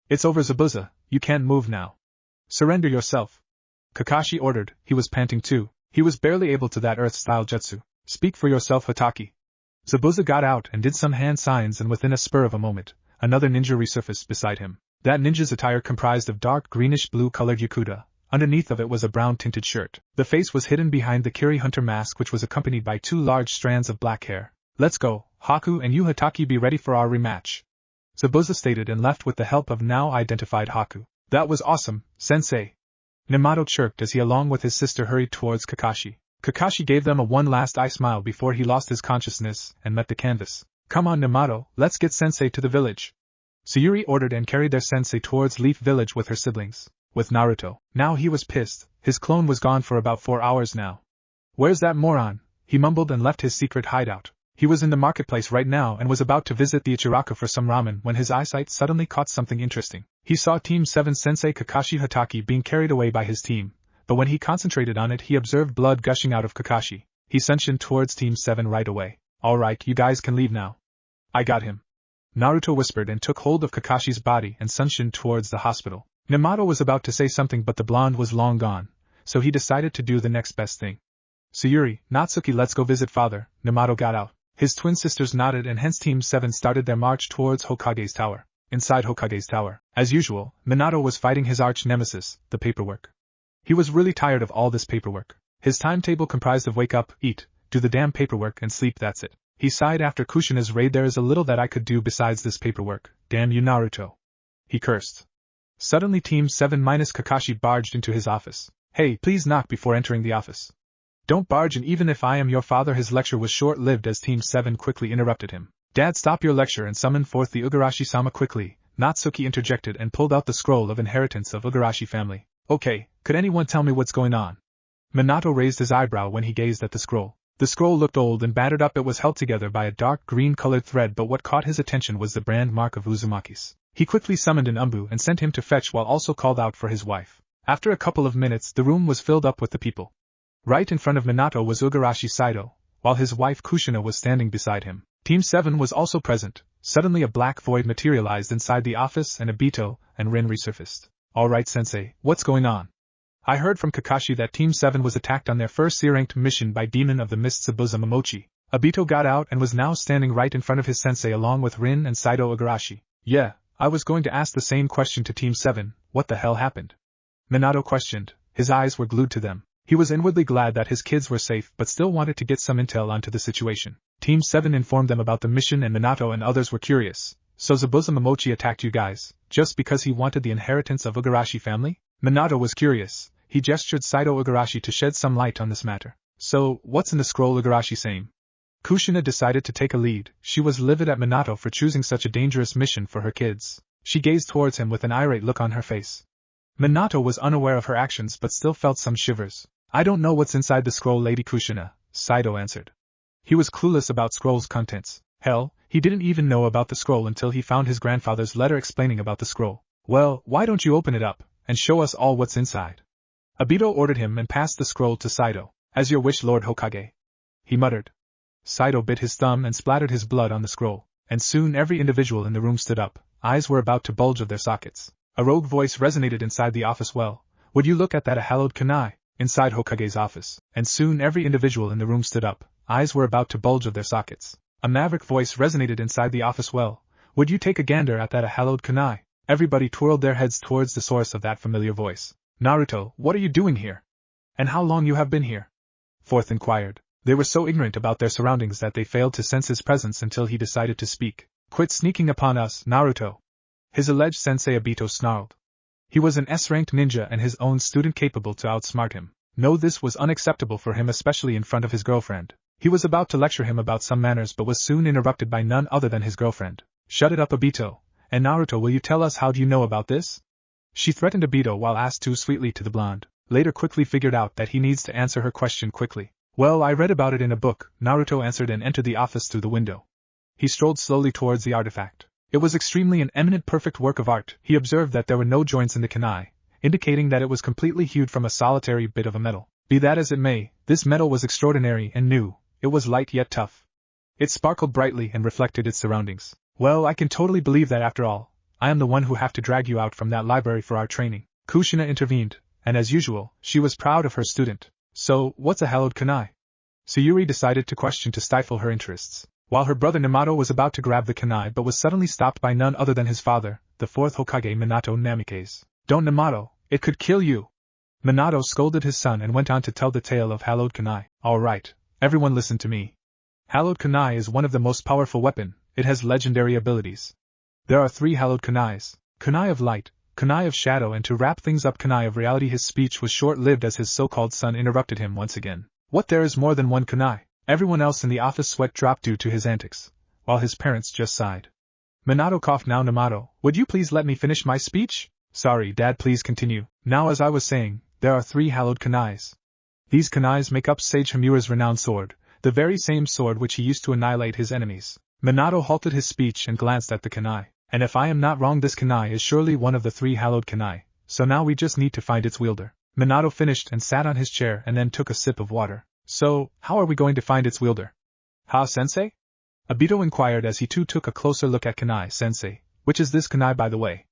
It's over, Zabuza, you can't move now. Surrender yourself. Kakashi ordered. He was panting too. He was barely able to that earth-style jutsu. Speak for yourself, Hatake. Zabuza got out and did some hand signs, and within a spur of a moment, another ninja resurfaced beside him. That ninja's attire comprised of dark greenish-blue-colored yakuta. Underneath of it was a brown-tinted shirt. The face was hidden behind the Kiri hunter mask, which was accompanied by two large strands of black hair. Let's go, Haku, and you, Hatake, be ready for our rematch. Zabuza stated and left with the help of now identified Haku. That was awesome, sensei. Namato chirped as he along with his sister hurried towards Kakashi. Kakashi gave them a one last eye smile before he lost his consciousness and met the canvas. Come on, Namato, let's get sensei to the village. Suri ordered and carried their sensei towards Leaf Village with her siblings. With Naruto. Now he was pissed. His clone was gone for about 4 hours now. Where's that moron? He mumbled and left his secret hideout. He was in the marketplace right now and was about to visit the Ichiraku for some ramen when his eyesight suddenly caught something interesting. He saw Team 7 Sensei Kakashi Hatake being carried away by his team, but when he concentrated on it he observed blood gushing out of Kakashi. He sunshined towards Team 7 right away. Alright, you guys can leave now. I got him. Naruto whispered and took hold of Kakashi's body and sunshined towards the hospital. Namato was about to say something, but the blonde was long gone, so he decided to do the next best thing. Sayuri, Natsuki, let's go visit father. Namato got out. His twin sisters nodded and hence Team 7 started their march towards Hokage's tower. Inside Hokage's tower, as usual, Minato was fighting his arch-nemesis, the paperwork. He was really tired of all this paperwork. His timetable comprised of wake up, eat, do the damn paperwork and sleep, that's it. He sighed after Kushina's raid. There is a little that I could do besides this paperwork. Damn you, Naruto. He cursed. Suddenly Team 7 minus Kakashi barged into his office. Hey, please knock before entering the office. Don't barge in even if I am your father. His lecture was short-lived as Team 7 quickly interrupted him. Dad, stop your lecture and summon forth the Igarashi-sama quickly. Natsuki interjected and pulled out the scroll of inheritance of Igarashi family. Okay, could anyone tell me what's going on? Minato raised his eyebrow when he gazed at the scroll. The scroll looked old and battered up. It was held together by a dark green-colored thread, but what caught his attention was the brand mark of Uzumaki's. He quickly summoned an Umbu and sent him to fetch while also called out for his wife. After a couple of minutes the room was filled up with the people. Right in front of Minato was Igarashi Saido, while his wife Kushina was standing beside him. Team 7 was also present. Suddenly a black void materialized inside the office and Obito and Rin resurfaced. Alright sensei, what's going on? I heard from Kakashi that Team 7 was attacked on their first C-ranked mission by Demon of the Mist Zabuza Momochi. Obito got out and was now standing right in front of his sensei along with Rin and Saido Igarashi. Yeah, I was going to ask the same question to Team 7, what the hell happened? Minato questioned, his eyes were glued to them. He was inwardly glad that his kids were safe but still wanted to get some intel onto the situation. Team 7 informed them about the mission and Minato and others were curious. So Zabuza Momochi attacked you guys, just because he wanted the inheritance of Igarashi family? Minato was curious. He gestured Saido Igarashi to shed some light on this matter. So, what's in the scroll Igarashi saying? Kushina decided to take a lead. She was livid at Minato for choosing such a dangerous mission for her kids. She gazed towards him with an irate look on her face. Minato was unaware of her actions but still felt some shivers. I don't know what's inside the scroll, Lady Kushina, Saido answered. He was clueless about scroll's contents. Hell, he didn't even know about the scroll until he found his grandfather's letter explaining about the scroll. Well, why don't you open it up and show us all what's inside? Obito ordered him and passed the scroll to Saido. As your wish, Lord Hokage, he muttered. Saido bit his thumb and splattered his blood on the scroll, and soon every individual in the room stood up. Eyes were about to bulge of their sockets. A rogue voice resonated inside the office. Well, would you look at that, a hallowed Kana? Inside Hokage's office, and soon every individual in the room stood up. Eyes were about to bulge of their sockets. A maverick voice resonated inside the office. Well, would you take a gander at that, a hallowed Kana? Everybody twirled their heads towards the source of that familiar voice. Naruto, what are you doing here? And how long you have been here? Fourth inquired. They were so ignorant about their surroundings that they failed to sense his presence until he decided to speak. Quit sneaking upon us, Naruto. His alleged sensei Obito snarled. He was an S-ranked ninja and his own student capable to outsmart him. No, this was unacceptable for him, especially in front of his girlfriend. He was about to lecture him about some manners but was soon interrupted by none other than his girlfriend. Shut it up, Obito. And Naruto, will you tell us how do you know about this? She threatened Obito while asked too sweetly to the blonde. Later quickly figured out that he needs to answer her question quickly. Well, I read about it in a book, Naruto answered and entered the office through the window. He strolled slowly towards the artifact. It was extremely an eminent perfect work of art. He observed that there were no joints in the kunai, indicating that it was completely hewed from a solitary bit of a metal. Be that as it may, this metal was extraordinary and new. It was light yet tough. It sparkled brightly and reflected its surroundings. Well, I can totally believe that after all, I am the one who have to drag you out from that library for our training. Kushina intervened, and as usual, she was proud of her student. So, what's a hallowed kunai? Sayuri decided to question to stifle her interests, while her brother Namato was about to grab the kunai but was suddenly stopped by none other than his father, the fourth Hokage Minato Namikaze. Don't, Namato, it could kill you. Minato scolded his son and went on to tell the tale of hallowed kunai. Alright, everyone listen to me. Hallowed kunai is one of the most powerful weapon. It has legendary abilities. There are 3 hallowed kunais, kunai of light, kunai of shadow, and to wrap things up, kunai of reality. His speech was short-lived as his so-called son interrupted him once again. What, there is more than one kunai? Everyone else in the office sweat dropped due to his antics, while his parents just sighed. Minato coughed. Now, Namato, would you please let me finish my speech? Sorry, Dad, please continue. Now, as I was saying, there are 3 hallowed kunais. These kunais make up Sage Hamura's renowned sword, the very same sword which he used to annihilate his enemies. Minato halted his speech and glanced at the kunai. And if I am not wrong, this kunai is surely one of the 3 hallowed kunai, so now we just need to find its wielder. Minato finished and sat on his chair and then took a sip of water. So, how are we going to find its wielder? Ha-sensei? Obito inquired as he too took a closer look at kunai-sensei. Which is this kunai, by the way?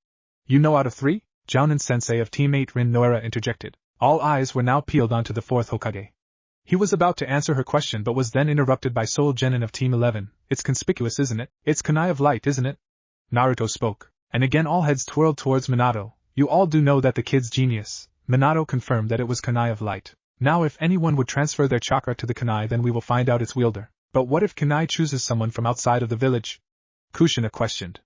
You know out of 3? Jounin-sensei of Team 8 Rin Noera interjected. All eyes were now peeled onto the 4th Hokage. He was about to answer her question but was then interrupted by Soul Genin of Team 11. It's conspicuous, isn't it? It's kunai of light, isn't it? Naruto spoke, and again all heads twirled towards Minato. You all do know that the kid's genius. Minato confirmed that it was kunai of light. Now if anyone would transfer their chakra to the kunai, then we will find out its wielder. But what if kunai chooses someone from outside of the village? Kushina questioned.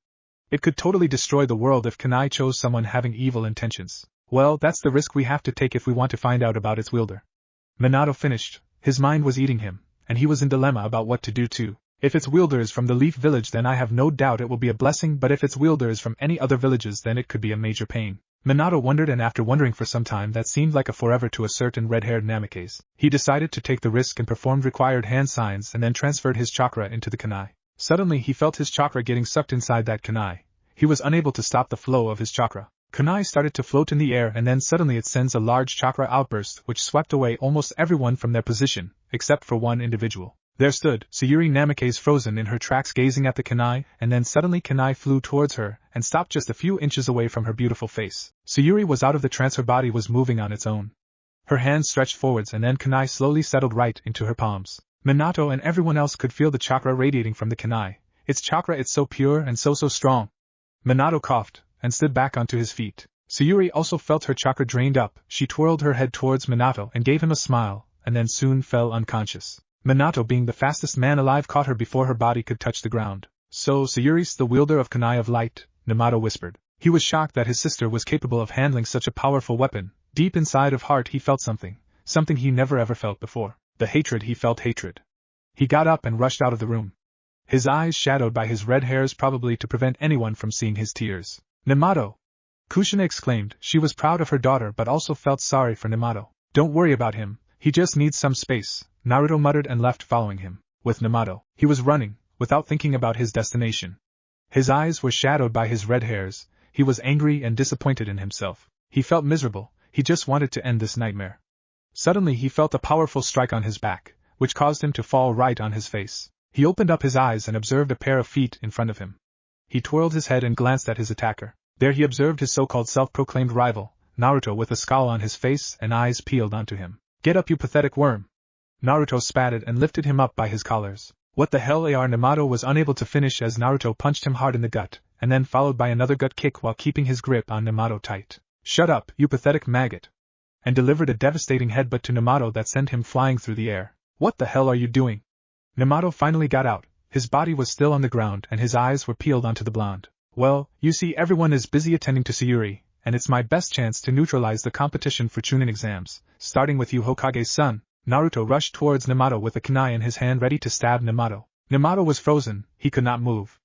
It could totally destroy the world if kunai chose someone having evil intentions. Well, that's the risk we have to take if we want to find out about its wielder. Minato finished. His mind was eating him, and he was in dilemma about what to do too. If its wielder is from the Leaf Village, then I have no doubt it will be a blessing, but if its wielder is from any other villages, then it could be a major pain. Minato wondered, and after wondering for some time that seemed like a forever to a certain red-haired Namikaze, he decided to take the risk and performed required hand signs and then transferred his chakra into the kunai. Suddenly he felt his chakra getting sucked inside that kunai. He was unable to stop the flow of his chakra. Kunai started to float in the air, and then suddenly it sends a large chakra outburst which swept away almost everyone from their position, except for one individual. There stood Suri Namikaze, frozen in her tracks, gazing at the kunai, and then suddenly kunai flew towards her and stopped just a few inches away from her beautiful face. Suri was out of the trance, her body was moving on its own. Her hands stretched forwards and then kunai slowly settled right into her palms. Minato and everyone else could feel the chakra radiating from the kunai. Its chakra, it's so pure and so strong. Minato coughed and stood back onto his feet. Suri also felt her chakra drained up. She twirled her head towards Minato and gave him a smile, and then soon fell unconscious. Minato, being the fastest man alive, caught her before her body could touch the ground. So, Sayuri's the wielder of kunai of light, Minato whispered. He was shocked that his sister was capable of handling such a powerful weapon. Deep inside of heart he felt something he never ever felt before. The hatred, he felt hatred. He got up and rushed out of the room. His eyes shadowed by his red hairs, probably to prevent anyone from seeing his tears. Namato! Kushina exclaimed. She was proud of her daughter but also felt sorry for Namato. Don't worry about him, he just needs some space, Naruto muttered and left, following him. With Namato, he was running, without thinking about his destination. His eyes were shadowed by his red hairs. He was angry and disappointed in himself. He felt miserable. He just wanted to end this nightmare. Suddenly he felt a powerful strike on his back, which caused him to fall right on his face. He opened up his eyes and observed a pair of feet in front of him. He twirled his head and glanced at his attacker. There he observed his so-called self-proclaimed rival, Naruto, with a scowl on his face and eyes peeled onto him. Get up, you pathetic worm! Naruto spatted and lifted him up by his collars. What the hell are? Namato was unable to finish as Naruto punched him hard in the gut, and then followed by another gut kick while keeping his grip on Namato tight. Shut up, you pathetic maggot! And delivered a devastating headbutt to Namato that sent him flying through the air. What the hell are you doing? Namato finally got out. His body was still on the ground and his eyes were peeled onto the blonde. Well, you see, everyone is busy attending to Sayuri, and it's my best chance to neutralize the competition for Chunin exams, starting with you, Hokage's son. Naruto rushed towards Namato with a kunai in his hand, ready to stab Namato. Namato was frozen, he could not move.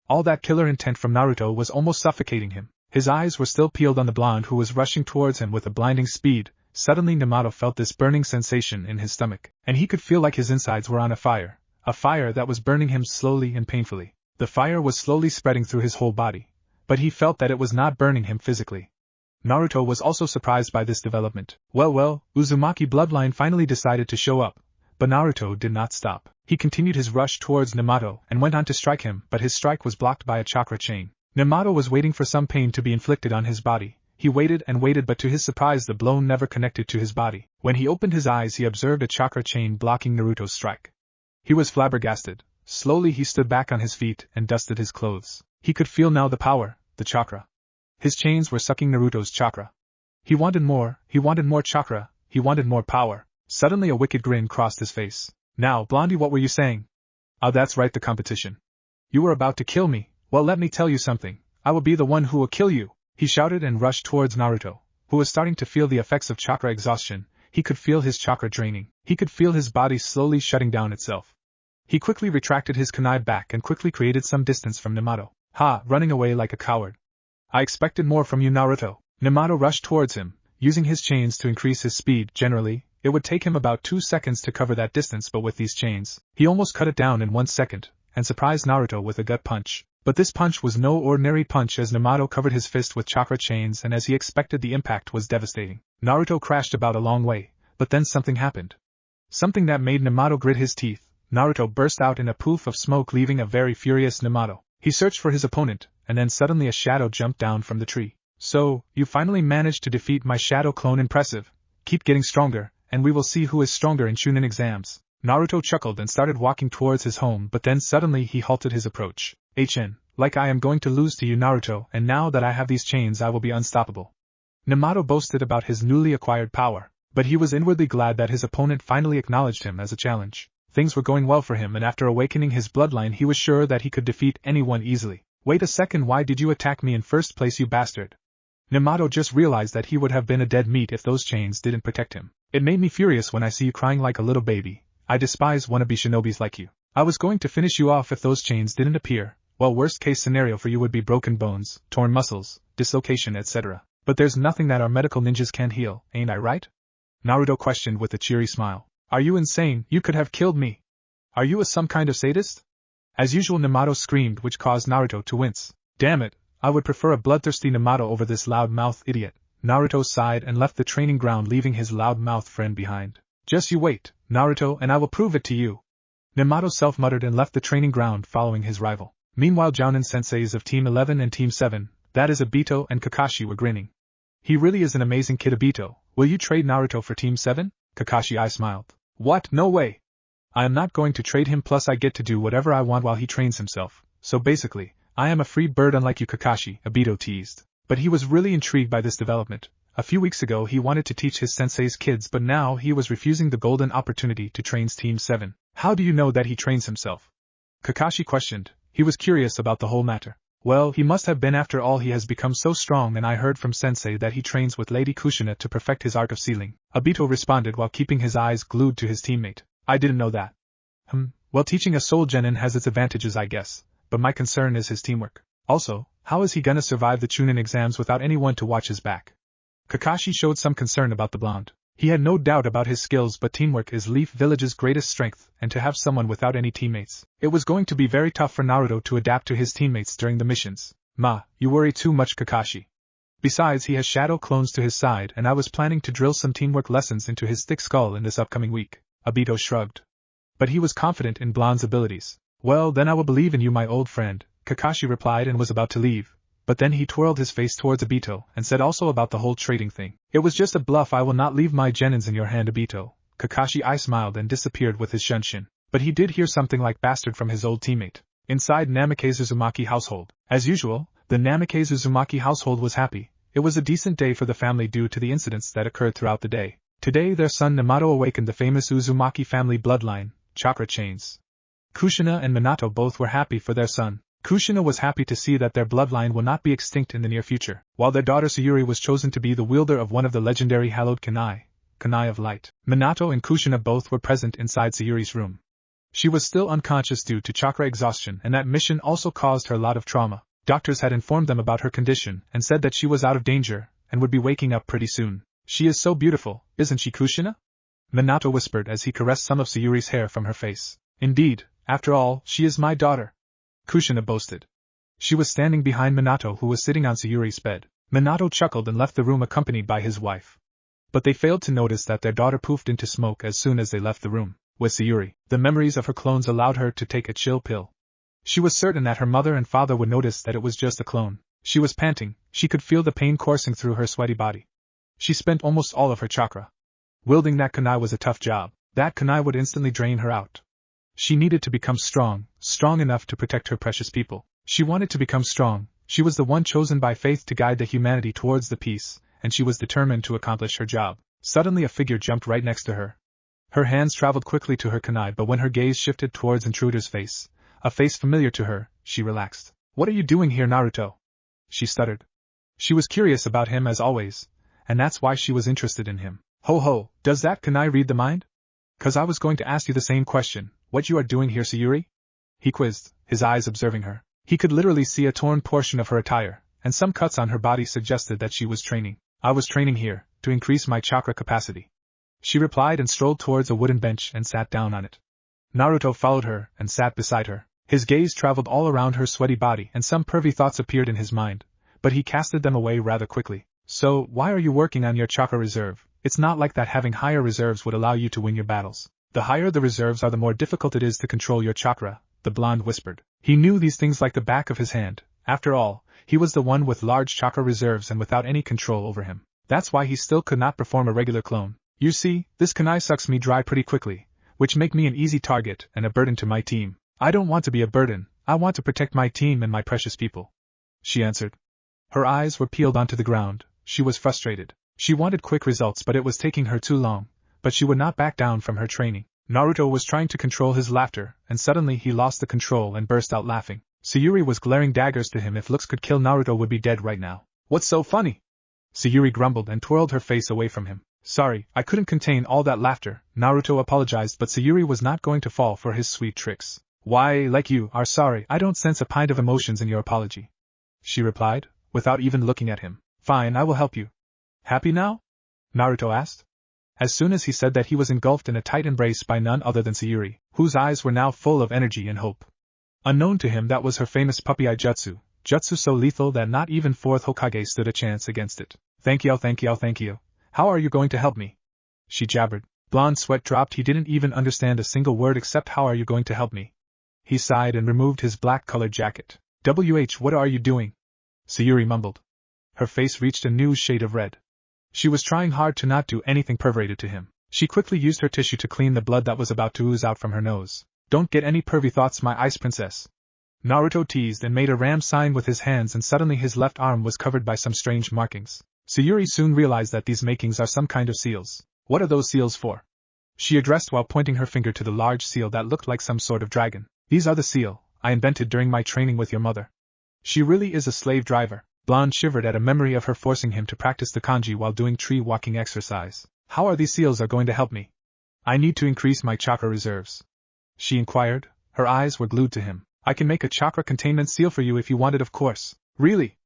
All that killer intent from Naruto was almost suffocating him. His eyes were still peeled on the blonde who was rushing towards him with a blinding speed. Suddenly Namato felt this burning sensation in his stomach, and he could feel like his insides were on a fire that was burning him slowly and painfully. The fire was slowly spreading through his whole body, but he felt that it was not burning him physically. Naruto was also surprised by this development. Well, Uzumaki bloodline finally decided to show up, but Naruto did not stop. He continued his rush towards Namato and went on to strike him, but his strike was blocked by a chakra chain. Namato was waiting for some pain to be inflicted on his body. He waited and waited, but to his surprise the blow never connected to his body. When he opened his eyes he observed a chakra chain blocking Naruto's strike. He was flabbergasted. Slowly he stood back on his feet and dusted his clothes. He could feel now the power, the chakra. His chains were sucking Naruto's chakra. He wanted more chakra, he wanted more power. Suddenly a wicked grin crossed his face. Now, Blondie, what were you saying? Oh, that's right, the competition. You were about to kill me. Well, let me tell you something. I will be the one who will kill you. He shouted and rushed towards Naruto, who was starting to feel the effects of chakra exhaustion. He could feel his chakra draining. He could feel his body slowly shutting down itself. He quickly retracted his kunai back and quickly created some distance from Namato. Running away like a coward. I expected more from you, Naruto. Namato rushed towards him, using his chains to increase his speed. Generally, it would take him about 2 seconds to cover that distance, but with these chains, he almost cut it down in 1 second, and surprised Naruto with a gut punch. But this punch was no ordinary punch, as Namato covered his fist with chakra chains, and as he expected, the impact was devastating. Naruto crashed about a long way, but then something happened. Something that made Namato grit his teeth. Naruto burst out in a poof of smoke, leaving a very furious Namato. He searched for his opponent, and then suddenly a shadow jumped down from the tree. So, you finally managed to defeat my shadow clone. Impressive. Keep getting stronger, and we will see who is stronger in Chunin exams. Naruto chuckled and started walking towards his home, but then suddenly he halted his approach. Like I am going to lose to you, Naruto, and now that I have these chains I will be unstoppable. Namato boasted about his newly acquired power, but he was inwardly glad that his opponent finally acknowledged him as a challenge. Things were going well for him, and after awakening his bloodline he was sure that he could defeat anyone easily. Wait a second, why did you attack me in first place, you bastard? Namato just realized that he would have been a dead meat if those chains didn't protect him. It made me furious when I see you crying like a little baby. I despise wannabe shinobis like you. I was going to finish you off if those chains didn't appear. Well, worst case scenario for you would be broken bones, torn muscles, dislocation, etc. But there's nothing that our medical ninjas can't heal, ain't I right? Naruto questioned with a cheery smile. Are you insane? You could have killed me. Are you some kind of sadist? As usual, Namato screamed, which caused Naruto to wince. Damn it, I would prefer a bloodthirsty Namato over this loud-mouthed idiot. Naruto sighed and left the training ground, leaving his loud-mouthed friend behind. Just you wait, Naruto, and I will prove it to you. Namato self-muttered and left the training ground following his rival. Meanwhile, Jounin senseis of Team 11 and Team 7, that is Obito and Kakashi, were grinning. He really is an amazing kid. Obito, will you trade Naruto for Team 7? Kakashi smiled. What? No way. I am not going to trade him, plus I get to do whatever I want while he trains himself. So basically, I am a free bird unlike you, Kakashi, Obito teased. But he was really intrigued by this development. A few weeks ago he wanted to teach his sensei's kids, but now he was refusing the golden opportunity to train Team 7. How do you know that he trains himself? Kakashi questioned. He was curious about the whole matter. Well, he must have been. After all, he has become so strong, and I heard from Sensei that he trains with Lady Kushina to perfect his art of sealing. Obito responded while keeping his eyes glued to his teammate. I didn't know that. Well, teaching a soul genin has its advantages, I guess, but my concern is his teamwork. Also, how is he gonna survive the Chunin exams without anyone to watch his back? Kakashi showed some concern about the blonde. He had no doubt about his skills, but teamwork is Leaf Village's greatest strength, and to have someone without any teammates, it was going to be very tough for Naruto to adapt to his teammates during the missions. You worry too much, Kakashi. Besides, he has shadow clones to his side, and I was planning to drill some teamwork lessons into his thick skull in this upcoming week. Obito shrugged. But he was confident in Blonde's abilities. Well, then I will believe in you, my old friend, Kakashi replied and was about to leave. But then he twirled his face towards Obito and said also about the whole trading thing. It was just a bluff. I will not leave my genins in your hand, Obito. Kakashi smiled and disappeared with his shunshin. But he did hear something like bastard from his old teammate. Inside Namikaze Uzumaki household. As usual, the Namikaze Uzumaki household was happy. It was a decent day for the family due to the incidents that occurred throughout the day. Today their son Namato awakened the famous Uzumaki family bloodline, chakra chains. Kushina and Minato both were happy for their son. Kushina was happy to see that their bloodline will not be extinct in the near future, while their daughter Sayuri was chosen to be the wielder of one of the legendary Hallowed Kana, Kanai of Light. Minato and Kushina both were present inside Sayuri's room. She was still unconscious due to chakra exhaustion, and that mission also caused her a lot of trauma. Doctors had informed them about her condition and said that she was out of danger and would be waking up pretty soon. She is so beautiful, isn't she, Kushina? Minato whispered as he caressed some of Sayuri's hair from her face. Indeed, after all, she is my daughter, Kushina boasted. She was standing behind Minato, who was sitting on Sayuri's bed. Minato chuckled and left the room accompanied by his wife. But they failed to notice that their daughter poofed into smoke as soon as they left the room. With Sayuri, the memories of her clones allowed her to take a chill pill. She was certain that her mother and father would notice that it was just a clone. She was panting. She could feel the pain coursing through her sweaty body. She spent almost all of her chakra. Wielding that kunai was a tough job. That kunai would instantly drain her out. She needed to become strong enough to protect her precious people. She wanted to become strong. She was the one chosen by faith to guide the humanity towards the peace, and she was determined to accomplish her job. Suddenly a figure jumped right next to her. Her hands traveled quickly to her kunai, but when her gaze shifted towards intruder's face, a face familiar to her, she relaxed. What are you doing here, Naruto? She stuttered. She was curious about him as always, and that's why she was interested in him. Ho, does that kunai read the mind? 'Cause I was going to ask you the same question. What you are doing here, Sayuri? He quizzed, his eyes observing her. He could literally see a torn portion of her attire, and some cuts on her body suggested that she was training. I was training here, to increase my chakra capacity, she replied and strolled towards a wooden bench and sat down on it. Naruto followed her and sat beside her. His gaze traveled all around her sweaty body and some pervy thoughts appeared in his mind, but he casted them away rather quickly. So, why are you working on your chakra reserve? It's not like that having higher reserves would allow you to win your battles. The higher the reserves are, the more difficult it is to control your chakra, the blonde whispered. He knew these things like the back of his hand. After all, he was the one with large chakra reserves and without any control over him. That's why he still could not perform a regular clone. You see, this kunai sucks me dry pretty quickly, which make me an easy target and a burden to my team. I don't want to be a burden, I want to protect my team and my precious people, she answered. Her eyes were peeled onto the ground. She was frustrated. She wanted quick results, but it was taking her too long. But she would not back down from her training. Naruto was trying to control his laughter, and suddenly he lost the control and burst out laughing. Sayuri was glaring daggers to him. If looks could kill, Naruto would be dead right now. What's so funny? Sayuri grumbled and twirled her face away from him. Sorry, I couldn't contain all that laughter, Naruto apologized, but Sayuri was not going to fall for his sweet tricks. Why, like you are sorry, I don't sense a pint of emotions in your apology, she replied, without even looking at him. Fine, I will help you. Happy now? Naruto asked. As soon as he said that, he was engulfed in a tight embrace by none other than Sayuri, whose eyes were now full of energy and hope. Unknown to him, that was her famous puppy eye jutsu, jutsu so lethal that not even 4th Hokage stood a chance against it. Thank you, thank you, thank you. How are you going to help me? She jabbered. Blonde sweat dropped. He didn't even understand a single word except how are you going to help me? He sighed and removed his black-colored jacket. What are you doing? Sayuri mumbled. Her face reached a new shade of red. She was trying hard to not do anything perverted to him. She quickly used her tissue to clean the blood that was about to ooze out from her nose. Don't get any pervy thoughts, my ice princess. Naruto teased and made a ram sign with his hands, and suddenly his left arm was covered by some strange markings. Sayuri soon realized that these markings are some kind of seals. What are those seals for? She addressed while pointing her finger to the large seal that looked like some sort of dragon. These are the seal I invented during my training with your mother. She really is a slave driver. Blonde shivered at a memory of her forcing him to practice the kanji while doing tree walking exercise. How are these seals going to help me? I need to increase my chakra reserves, she inquired. Her eyes were glued to him. I can make a chakra containment seal for you if you want it, of course. Really?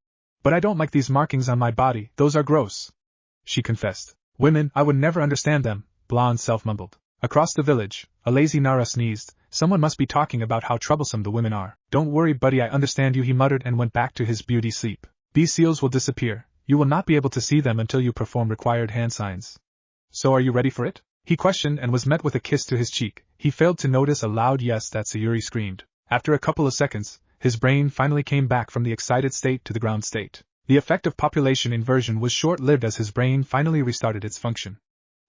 But I don't like these markings on my body, those are gross, she confessed. Women, I would never understand them, Blonde self-mumbled. Across the village, a lazy Nara sneezed. Someone must be talking about how troublesome the women are. Don't worry, buddy, I understand you, he muttered and went back to his beauty sleep. These seals will disappear. You will not be able to see them until you perform required hand signs. So are you ready for it? He questioned and was met with a kiss to his cheek. He failed to notice a loud yes that Sayuri screamed. After a couple of seconds, his brain finally came back from the excited state to the ground state. The effect of population inversion was short-lived as his brain finally restarted its function.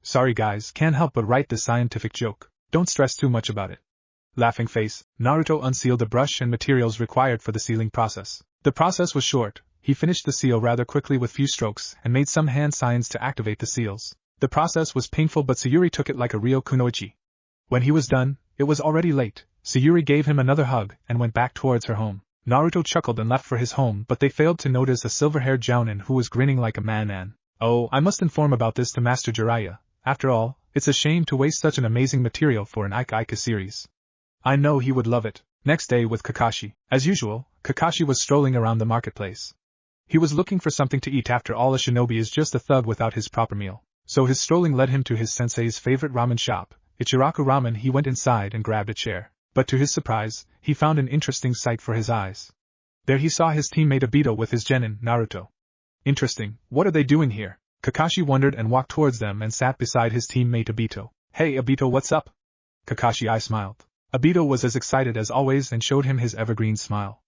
Sorry guys, can't help but write this scientific joke. Don't stress too much about it. Laughing face, Naruto unsealed the brush and materials required for the sealing process. The process was short. He finished the seal rather quickly with few strokes and made some hand signs to activate the seals. The process was painful, but Sayuri took it like a real kunoichi. When he was done, it was already late. Sayuri gave him another hug and went back towards her home. Naruto chuckled and left for his home, but they failed to notice a silver-haired jounin who was grinning like a man. Oh, I must inform about this to Master Jiraiya. After all, it's a shame to waste such an amazing material for an Ika series. I know he would love it. Next day with Kakashi. As usual, Kakashi was strolling around the marketplace. He was looking for something to eat. After all, a shinobi is just a thug without his proper meal. So his strolling led him to his sensei's favorite ramen shop, Ichiraku Ramen. He went inside and grabbed a chair. But to his surprise, he found an interesting sight for his eyes. There he saw his teammate Obito with his genin, Naruto. Interesting, what are they doing here? Kakashi wondered and walked towards them and sat beside his teammate Obito. Hey Obito, what's up? Kakashi smiled. Obito was as excited as always and showed him his evergreen smile.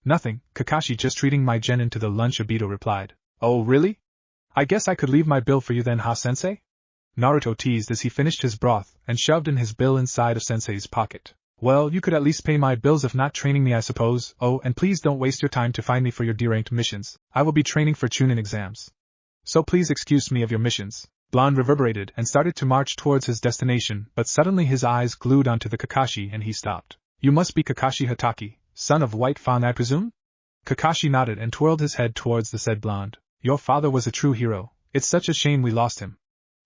Nothing, Kakashi, just treating my genin to the lunch, Obito replied. Oh really? I guess I could leave my bill for you then, huh sensei? Naruto teased as he finished his broth and shoved in his bill inside of sensei's pocket. Well, you could at least pay my bills if not training me, I suppose. Oh, and please don't waste your time to find me for your D-ranked missions. I will be training for Chunin exams. So please excuse me of your missions. Blonde reverberated and started to march towards his destination, but suddenly his eyes glued onto the Kakashi and he stopped. You must be Kakashi Hatake, son of White Fawn, I presume? Kakashi nodded and twirled his head towards the said blonde. Your father was a true hero. It's such a shame we lost him.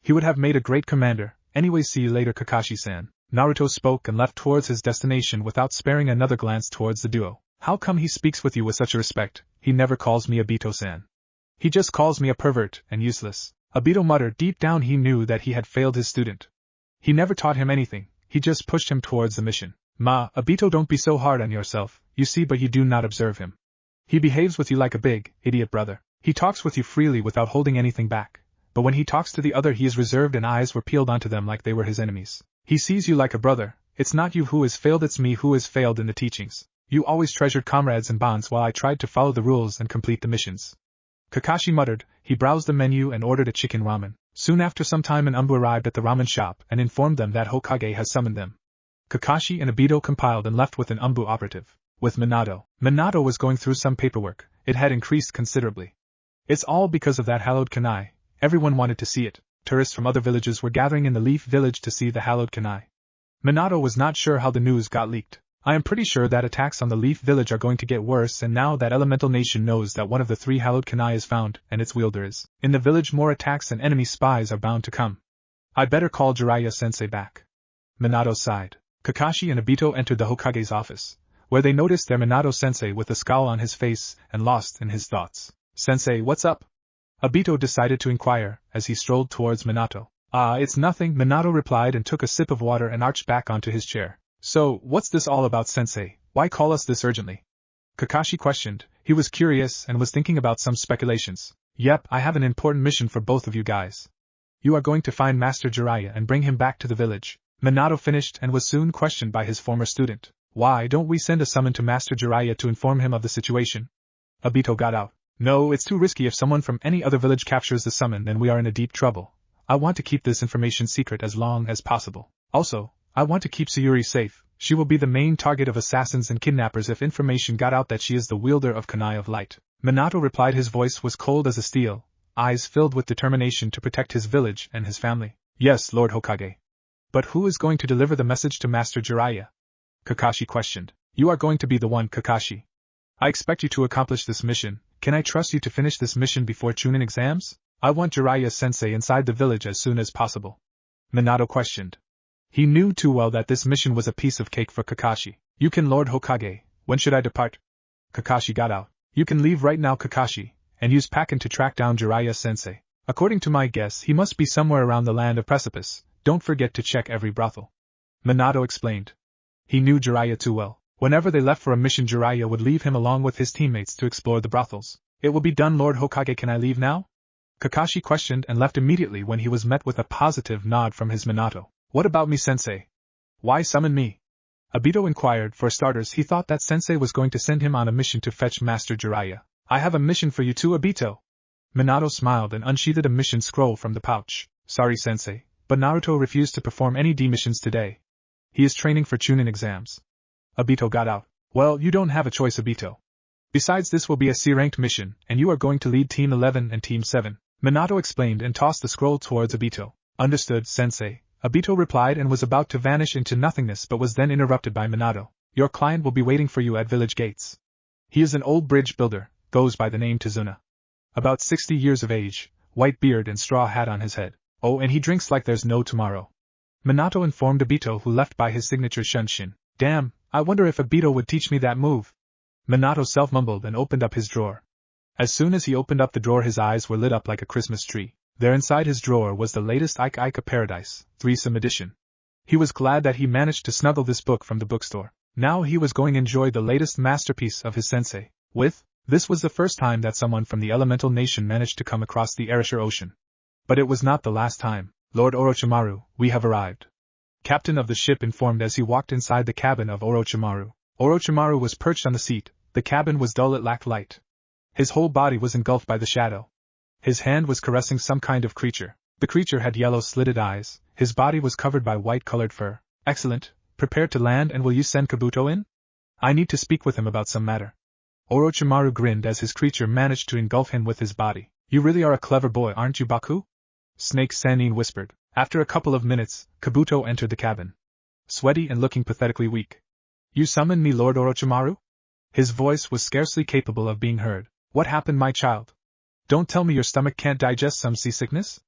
He would have made a great commander. Anyway, see you later, Kakashi-san. Naruto spoke and left towards his destination without sparing another glance towards the duo. How come he speaks with you with such a respect? He never calls me Obito-san. He just calls me a pervert and useless. Obito muttered. Deep down he knew that he had failed his student. He never taught him anything, he just pushed him towards the mission. Obito, don't be so hard on yourself, you see, but you do not observe him. He behaves with you like a big, idiot brother. He talks with you freely without holding anything back. But when he talks to the other he is reserved and eyes were peeled onto them like they were his enemies. He sees you like a brother. It's not you who has failed, it's me who has failed in the teachings. You always treasured comrades and bonds while I tried to follow the rules and complete the missions. Kakashi muttered. He browsed the menu and ordered a chicken ramen. Soon after some time an Umbu arrived at the ramen shop and informed them that Hokage has summoned them. Kakashi and Obito compiled and left with an Umbu operative. With Minato. Minato was going through some paperwork. It had increased considerably. It's all because of that Hallowed Kana. Everyone wanted to see it. Tourists from other villages were gathering in the Leaf Village to see the Hallowed Kana. Minato was not sure how the news got leaked. I am pretty sure that attacks on the Leaf Village are going to get worse, and now that Elemental Nation knows that one of the 3 Hallowed Kana is found, and its wielder is in the village, more attacks and enemy spies are bound to come. I'd better call Jiraiya-sensei back. Minato sighed. Kakashi and Obito entered the Hokage's office, where they noticed their Minato-sensei with a scowl on his face and lost in his thoughts. Sensei, what's up? Obito decided to inquire, as he strolled towards Minato. It's nothing, Minato replied and took a sip of water and arched back onto his chair. So, what's this all about, sensei? Why call us this urgently? Kakashi questioned. He was curious and was thinking about some speculations. Yep, I have an important mission for both of you guys. You are going to find Master Jiraiya and bring him back to the village. Minato finished and was soon questioned by his former student. Why don't we send a summon to Master Jiraiya to inform him of the situation? Obito got out. No, it's too risky. If someone from any other village captures the summon, then we are in a deep trouble. I want to keep this information secret as long as possible. Also, I want to keep Sayuri safe. She will be the main target of assassins and kidnappers if information got out that she is the wielder of Kanai of Light. Minato replied. His voice was cold as a steel, eyes filled with determination to protect his village and his family. Yes, Lord Hokage. But who is going to deliver the message to Master Jiraiya? Kakashi questioned. You are going to be the one, Kakashi. I expect you to accomplish this mission. Can I trust you to finish this mission before Chunin exams? I want Jiraiya-sensei inside the village as soon as possible. Minato questioned. He knew too well that this mission was a piece of cake for Kakashi. You can, Lord Hokage. When should I depart? Kakashi got out. You can leave right now, Kakashi, and use Pakken to track down Jiraiya-sensei. According to my guess, he must be somewhere around the land of Precipice. Don't forget to check every brothel. Minato explained. He knew Jiraiya too well. Whenever they left for a mission, Jiraiya would leave him along with his teammates to explore the brothels. It will be done, Lord Hokage. Can I leave now? Kakashi questioned and left immediately when he was met with a positive nod from his Minato. What about me, sensei? Why summon me? Obito inquired. For starters, he thought that sensei was going to send him on a mission to fetch Master Jiraiya. I have a mission for you too, Obito. Minato smiled and unsheathed a mission scroll from the pouch. Sorry, sensei, but Naruto refused to perform any D missions today. He is training for Chunin exams. Obito got out. Well, you don't have a choice, Obito. Besides, this will be a C-ranked mission, and you are going to lead Team 11 and Team 7. Minato explained and tossed the scroll towards Obito. Understood, sensei. Obito replied and was about to vanish into nothingness, but was then interrupted by Minato. Your client will be waiting for you at village gates. He is an old bridge builder, goes by the name Tazuna. About 60 years of age, white beard and straw hat on his head. Oh, and he drinks like there's no tomorrow. Minato informed Obito, who left by his signature Shunshin. Damn, I wonder if Obito would teach me that move. Minato self-mumbled and opened up his drawer. As soon as he opened up the drawer, his eyes were lit up like a Christmas tree. There inside his drawer was the latest Ike Ike Paradise, 3-some edition. He was glad that he managed to smuggle this book from the bookstore. Now he was going to enjoy the latest masterpiece of his sensei. This was the first time that someone from the Elemental Nation managed to come across the Arisher Ocean. But it was not the last time. Lord Orochimaru, we have arrived. Captain of the ship informed as he walked inside the cabin of Orochimaru. Orochimaru was perched on the seat. The cabin was dull, it lacked light. His whole body was engulfed by the shadow. His hand was caressing some kind of creature. The creature had yellow slitted eyes. His body was covered by white-colored fur. Excellent. Prepared to land, and will you send Kabuto in? I need to speak with him about some matter. Orochimaru grinned as his creature managed to engulf him with his body. You really are a clever boy, aren't you, Baku? Snake Sannin whispered. After a couple of minutes, Kabuto entered the cabin. Sweaty and looking pathetically weak. You summoned me, Lord Orochimaru? His voice was scarcely capable of being heard. What happened, my child? Don't tell me your stomach can't digest some seasickness?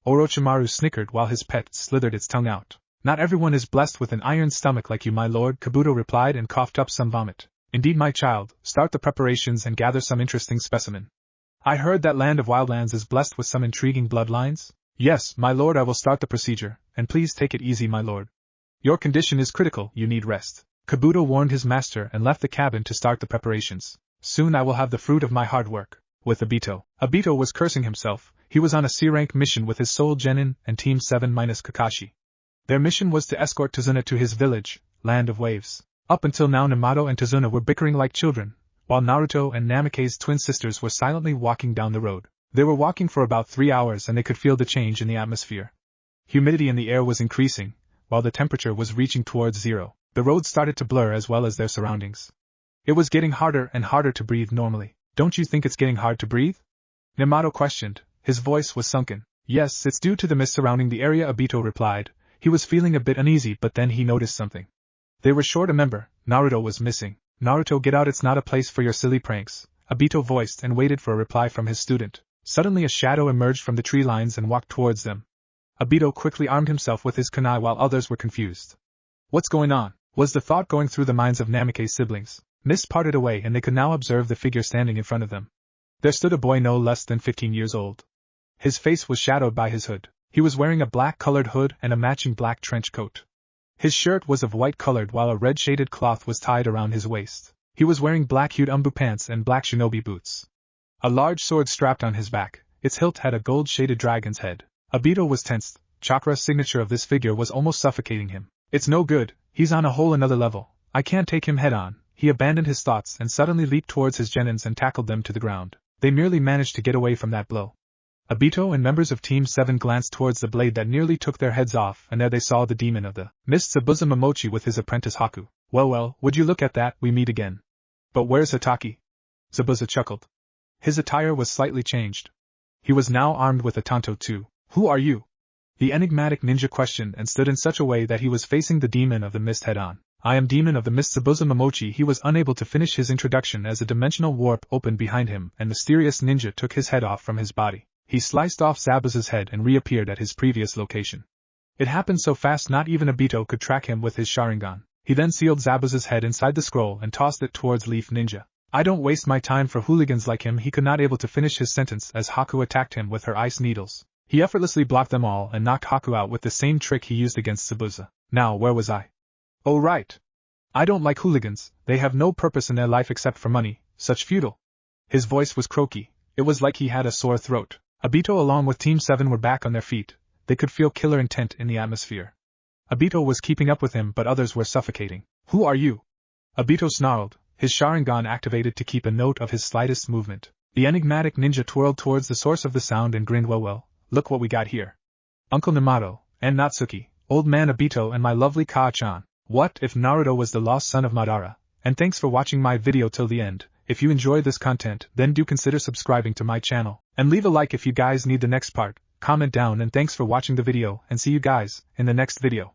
Orochimaru snickered while his pet slithered its tongue out. Not everyone is blessed with an iron stomach like you, my lord, Kabuto replied and coughed up some vomit. Indeed, my child, start the preparations and gather some interesting specimen. I heard that land of wildlands is blessed with some intriguing bloodlines? Yes, my lord, I will start the procedure, and please take it easy, my lord. Your condition is critical, you need rest. Kabuto warned his master and left the cabin to start the preparations. Soon I will have the fruit of my hard work. With Obito. Obito was cursing himself. He was on a C-rank mission with his soul Genin and Team 7 minus Kakashi. Their mission was to escort Tazuna to his village, Land of Waves. Up until now, Namato and Tazuna were bickering like children, while Naruto and Namikaze's twin sisters were silently walking down the road. They were walking for about 3 hours and they could feel the change in the atmosphere. Humidity in the air was increasing, while the temperature was reaching towards zero. The road started to blur as well as their surroundings. It was getting harder and harder to breathe normally. Don't you think it's getting hard to breathe? Namato questioned. His voice was sunken. Yes, it's due to the mist surrounding the area, Obito replied. He was feeling a bit uneasy, but then he noticed something. They were short a member, Naruto was missing. Naruto, get out, it's not a place for your silly pranks, Obito voiced and waited for a reply from his student. Suddenly a shadow emerged from the tree lines and walked towards them. Obito quickly armed himself with his kunai while others were confused. What's going on? Was the thought going through the minds of Namikaze siblings. Mist parted away and they could now observe the figure standing in front of them. There stood a boy no less than 15 years old. His face was shadowed by his hood. He was wearing a black-colored hood and a matching black trench coat. His shirt was of white-colored while a red-shaded cloth was tied around his waist. He was wearing black-hued umbu pants and black shinobi boots. A large sword strapped on his back, its hilt had a gold-shaded dragon's head. Obito was tensed. Chakra signature of this figure was almost suffocating him. It's no good, he's on a whole another level. I can't take him head-on. He abandoned his thoughts and suddenly leaped towards his genins and tackled them to the ground. They merely managed to get away from that blow. Obito and members of Team 7 glanced towards the blade that nearly took their heads off, and there they saw the demon of the mist, Zabuza Momochi, with his apprentice Haku. Well, would you look at that, we meet again. But where's Hataki? Zabuza chuckled. His attire was slightly changed. He was now armed with a tanto too. Who are you? The enigmatic ninja questioned and stood in such a way that he was facing the demon of the mist head-on. I am demon of the mist, Zabuza Momochi. He was unable to finish his introduction as a dimensional warp opened behind him and mysterious ninja took his head off from his body. He sliced off Zabuza's head and reappeared at his previous location. It happened so fast not even Obito could track him with his Sharingan. He then sealed Zabuza's head inside the scroll and tossed it towards Leaf Ninja. I don't waste my time for hooligans like him. He could not able to finish his sentence as Haku attacked him with her ice needles. He effortlessly blocked them all and knocked Haku out with the same trick he used against Zabuza. Now where was I? Oh right. I don't like hooligans, they have no purpose in their life except for money, such futile. His voice was croaky. It was like he had a sore throat. Obito along with Team 7 were back on their feet. They could feel killer intent in the atmosphere. Obito was keeping up with him but others were suffocating. Who are you? Obito snarled, his Sharingan activated to keep a note of his slightest movement. The enigmatic ninja twirled towards the source of the sound and grinned. Well, look what we got here. Uncle Namato, and Natsuki, old man Obito and my lovely Kaa-chan. What if Naruto was the lost son of Madara? And thanks for watching my video till the end. If you enjoy this content, then do consider subscribing to my channel. And leave a like if you guys need the next part. Comment down and thanks for watching the video and see you guys in the next video.